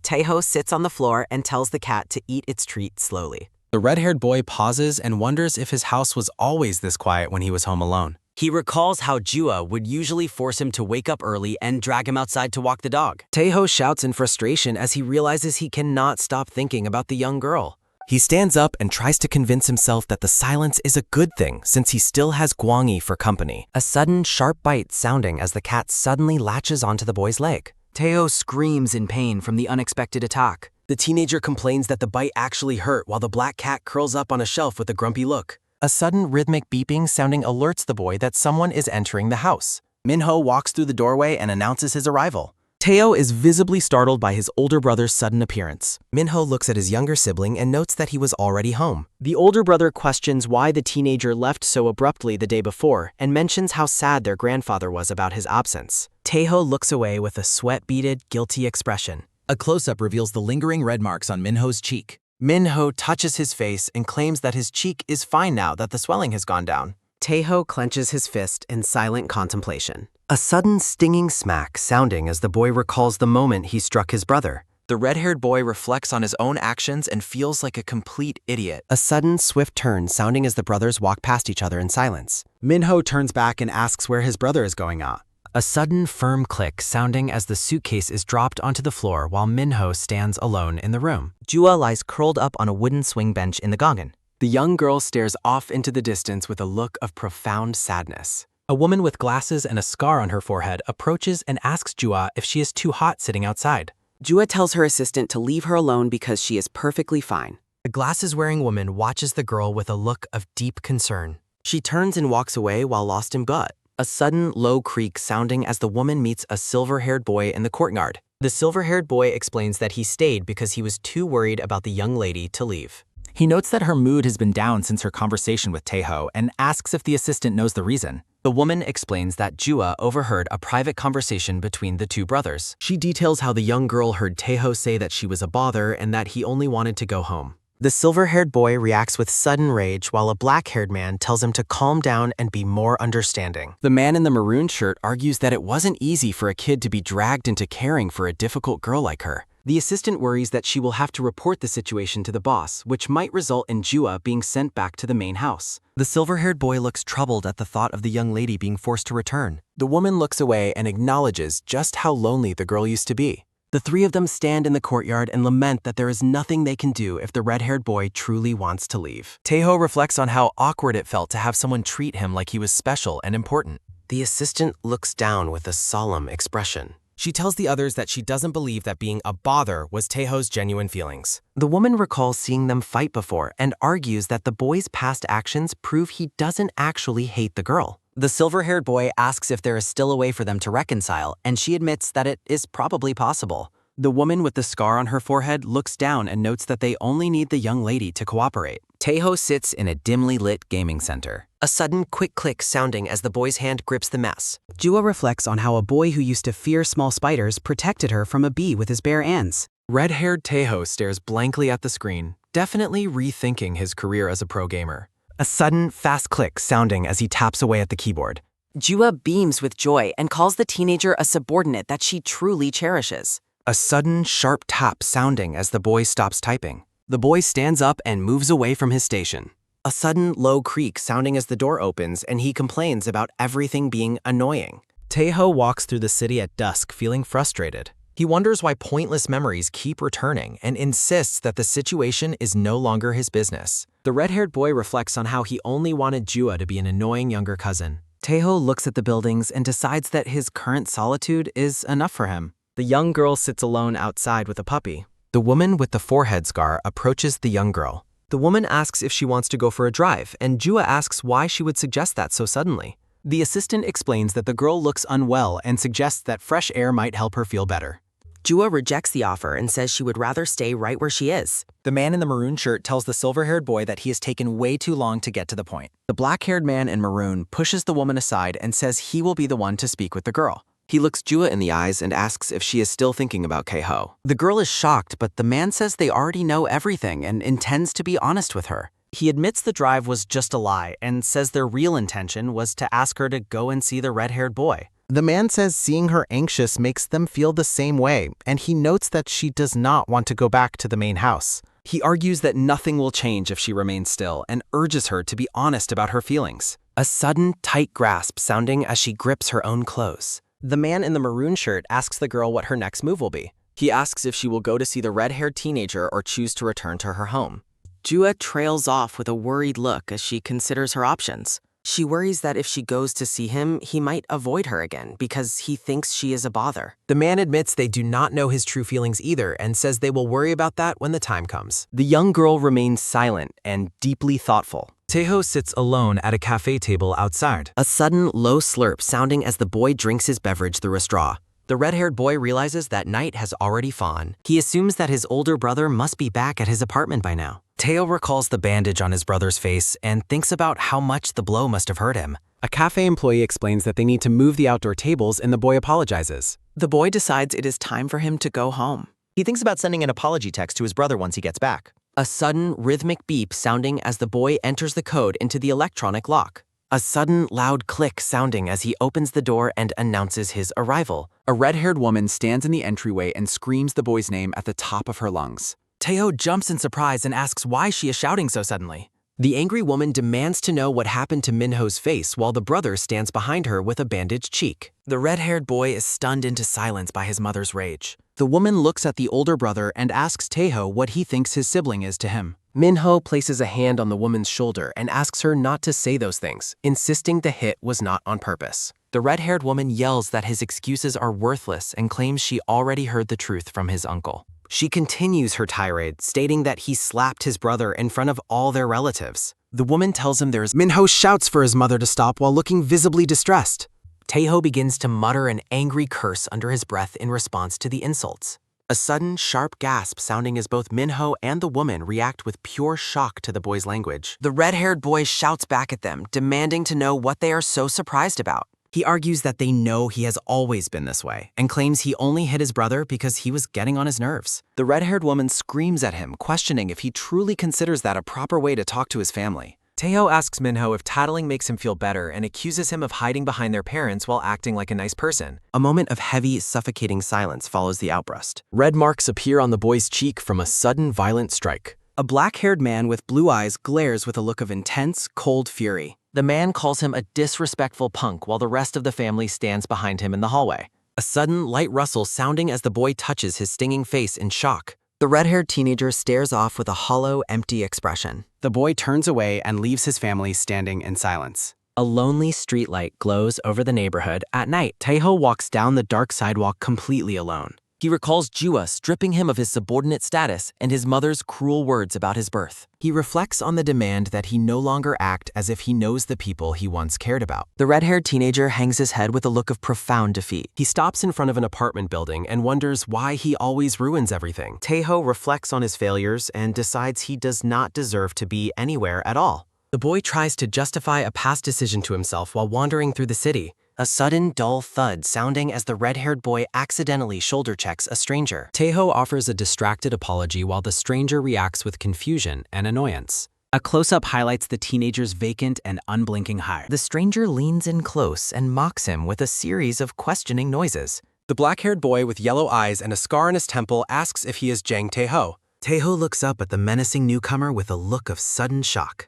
Taeho sits on the floor and tells the cat to eat its treat slowly. The red-haired boy pauses and wonders if his house was always this quiet when he was home alone. He recalls how Jua would usually force him to wake up early and drag him outside to walk the dog. Taeho shouts in frustration as he realizes he cannot stop thinking about the young girl. He stands up and tries to convince himself that the silence is a good thing since he still has Gwangi for company. A sudden, sharp bite sounding as the cat suddenly latches onto the boy's leg. Taeho screams in pain from the unexpected attack. The teenager complains that the bite actually hurt while the black cat curls up on a shelf with a grumpy look. A sudden rhythmic beeping sounding alerts the boy that someone is entering the house. Minho walks through the doorway and announces his arrival. Taeho is visibly startled by his older brother's sudden appearance. Minho looks at his younger sibling and notes that he was already home. The older brother questions why the teenager left so abruptly the day before and mentions how sad their grandfather was about his absence. Taeho looks away with a sweat-beaded, guilty expression. A close-up reveals the lingering red marks on Minho's cheek. Minho touches his face and claims that his cheek is fine now that the swelling has gone down. Taeho clenches his fist in silent contemplation. A sudden stinging smack sounding as the boy recalls the moment he struck his brother. The red-haired boy reflects on his own actions and feels like a complete idiot. A sudden, swift turn sounding as the brothers walk past each other in silence. Minho turns back and asks where his brother is going at. A sudden, firm click sounding as the suitcase is dropped onto the floor while Minho stands alone in the room. Jua lies curled up on a wooden swing bench in the gangen. The young girl stares off into the distance with a look of profound sadness. A woman with glasses and a scar on her forehead approaches and asks Jua if she is too hot sitting outside. Jua tells her assistant to leave her alone because she is perfectly fine. The glasses-wearing woman watches the girl with a look of deep concern. She turns and walks away while lost in thought. A sudden, low creak sounding as the woman meets a silver-haired boy in the courtyard. The silver-haired boy explains that he stayed because he was too worried about the young lady to leave. He notes that her mood has been down since her conversation with Taeho and asks if the assistant knows the reason. The woman explains that Jua overheard a private conversation between the two brothers. She details how the young girl heard Taeho say that she was a bother and that he only wanted to go home. The silver-haired boy reacts with sudden rage while a black-haired man tells him to calm down and be more understanding. The man in the maroon shirt argues that it wasn't easy for a kid to be dragged into caring for a difficult girl like her. The assistant worries that she will have to report the situation to the boss, which might result in Jua being sent back to the main house. The silver-haired boy looks troubled at the thought of the young lady being forced to return. The woman looks away and acknowledges just how lonely the girl used to be. The three of them stand in the courtyard and lament that there is nothing they can do if the red-haired boy truly wants to leave. Taeho reflects on how awkward it felt to have someone treat him like he was special and important. The assistant looks down with a solemn expression. She tells the others that she doesn't believe that being a bother was Taeho's genuine feelings. The woman recalls seeing them fight before and argues that the boy's past actions prove he doesn't actually hate the girl. The silver-haired boy asks if there is still a way for them to reconcile, and she admits that it is probably possible. The woman with the scar on her forehead looks down and notes that they only need the young lady to cooperate. Taeho sits in a dimly lit gaming center. A sudden quick click sounding as the boy's hand grips the mouse. Jua reflects on how a boy who used to fear small spiders protected her from a bee with his bare hands. Red-haired Taeho stares blankly at the screen, definitely rethinking his career as a pro gamer. A sudden, fast click sounding as he taps away at the keyboard. Jua beams with joy and calls the teenager a subordinate that she truly cherishes. A sudden, sharp tap sounding as the boy stops typing. The boy stands up and moves away from his station. A sudden, low creak sounding as the door opens and he complains about everything being annoying. Taeho walks through the city at dusk feeling frustrated. He wonders why pointless memories keep returning and insists that the situation is no longer his business. The red-haired boy reflects on how he only wanted Jua to be an annoying younger cousin. Taeho looks at the buildings and decides that his current solitude is enough for him. The young girl sits alone outside with a puppy. The woman with the forehead scar approaches the young girl. The woman asks if she wants to go for a drive, and Jua asks why she would suggest that so suddenly. The assistant explains that the girl looks unwell and suggests that fresh air might help her feel better. Jua rejects the offer and says she would rather stay right where she is. The man in the maroon shirt tells the silver-haired boy that he has taken way too long to get to the point. The black-haired man in maroon pushes the woman aside and says he will be the one to speak with the girl. He looks Jua in the eyes and asks if she is still thinking about Keiho. The girl is shocked, but the man says they already know everything and intends to be honest with her. He admits the drive was just a lie and says their real intention was to ask her to go and see the red-haired boy. The man says seeing her anxious makes them feel the same way, and he notes that she does not want to go back to the main house. He argues that nothing will change if she remains still and urges her to be honest about her feelings. A sudden, tight grasp sounding as she grips her own clothes. The man in the maroon shirt asks the girl what her next move will be. He asks if she will go to see the red-haired teenager or choose to return to her home. Jua trails off with a worried look as she considers her options. She worries that if she goes to see him, he might avoid her again because he thinks she is a bother. The man admits they do not know his true feelings either and says they will worry about that when the time comes. The young girl remains silent and deeply thoughtful. Taeho sits alone at a cafe table outside. A sudden, low slurp sounding as the boy drinks his beverage through a straw. The red-haired boy realizes that night has already fallen. He assumes that his older brother must be back at his apartment by now. Taeho recalls the bandage on his brother's face and thinks about how much the blow must have hurt him. A cafe employee explains that they need to move the outdoor tables and the boy apologizes. The boy decides it is time for him to go home. He thinks about sending an apology text to his brother once he gets back. A sudden, rhythmic beep sounding as the boy enters the code into the electronic lock. A sudden, loud click sounding as he opens the door and announces his arrival. A red-haired woman stands in the entryway and screams the boy's name at the top of her lungs. Taeho jumps in surprise and asks why she is shouting so suddenly. The angry woman demands to know what happened to Minho's face while the brother stands behind her with a bandaged cheek. The red-haired boy is stunned into silence by his mother's rage. The woman looks at the older brother and asks Taeho what he thinks his sibling is to him. Minho places a hand on the woman's shoulder and asks her not to say those things, insisting the hit was not on purpose. The red-haired woman yells that his excuses are worthless and claims she already heard the truth from his uncle. She continues her tirade, stating that he slapped his brother in front of all their relatives. The woman tells him there is— Minho shouts for his mother to stop while looking visibly distressed. Taeho begins to mutter an angry curse under his breath in response to the insults. A sudden, sharp gasp sounding as both Minho and the woman react with pure shock to the boy's language. The red-haired boy shouts back at them, demanding to know what they are so surprised about. He argues that they know he has always been this way and claims he only hit his brother because he was getting on his nerves. The red-haired woman screams at him, questioning if he truly considers that a proper way to talk to his family. Taeho asks Minho if tattling makes him feel better and accuses him of hiding behind their parents while acting like a nice person. A moment of heavy, suffocating silence follows the outburst. Red marks appear on the boy's cheek from a sudden, violent strike. A black-haired man with blue eyes glares with a look of intense, cold fury. The man calls him a disrespectful punk while the rest of the family stands behind him in the hallway. A sudden, light rustle sounding as the boy touches his stinging face in shock. The red-haired teenager stares off with a hollow, empty expression. The boy turns away and leaves his family standing in silence. A lonely streetlight glows over the neighborhood at night. Taeho walks down the dark sidewalk completely alone. He recalls Jua stripping him of his subordinate status and his mother's cruel words about his birth. He reflects on the demand that he no longer act as if he knows the people he once cared about. The red-haired teenager hangs his head with a look of profound defeat. He stops in front of an apartment building and wonders why he always ruins everything. Taeho reflects on his failures and decides he does not deserve to be anywhere at all. The boy tries to justify a past decision to himself while wandering through the city. A sudden, dull thud sounding as the red-haired boy accidentally shoulder checks a stranger. Taeho offers a distracted apology while the stranger reacts with confusion and annoyance. A close-up highlights the teenager's vacant and unblinking eye. The stranger leans in close and mocks him with a series of questioning noises. The black-haired boy with yellow eyes and a scar on his temple asks if he is Jang Taeho. Taeho looks up at the menacing newcomer with a look of sudden shock.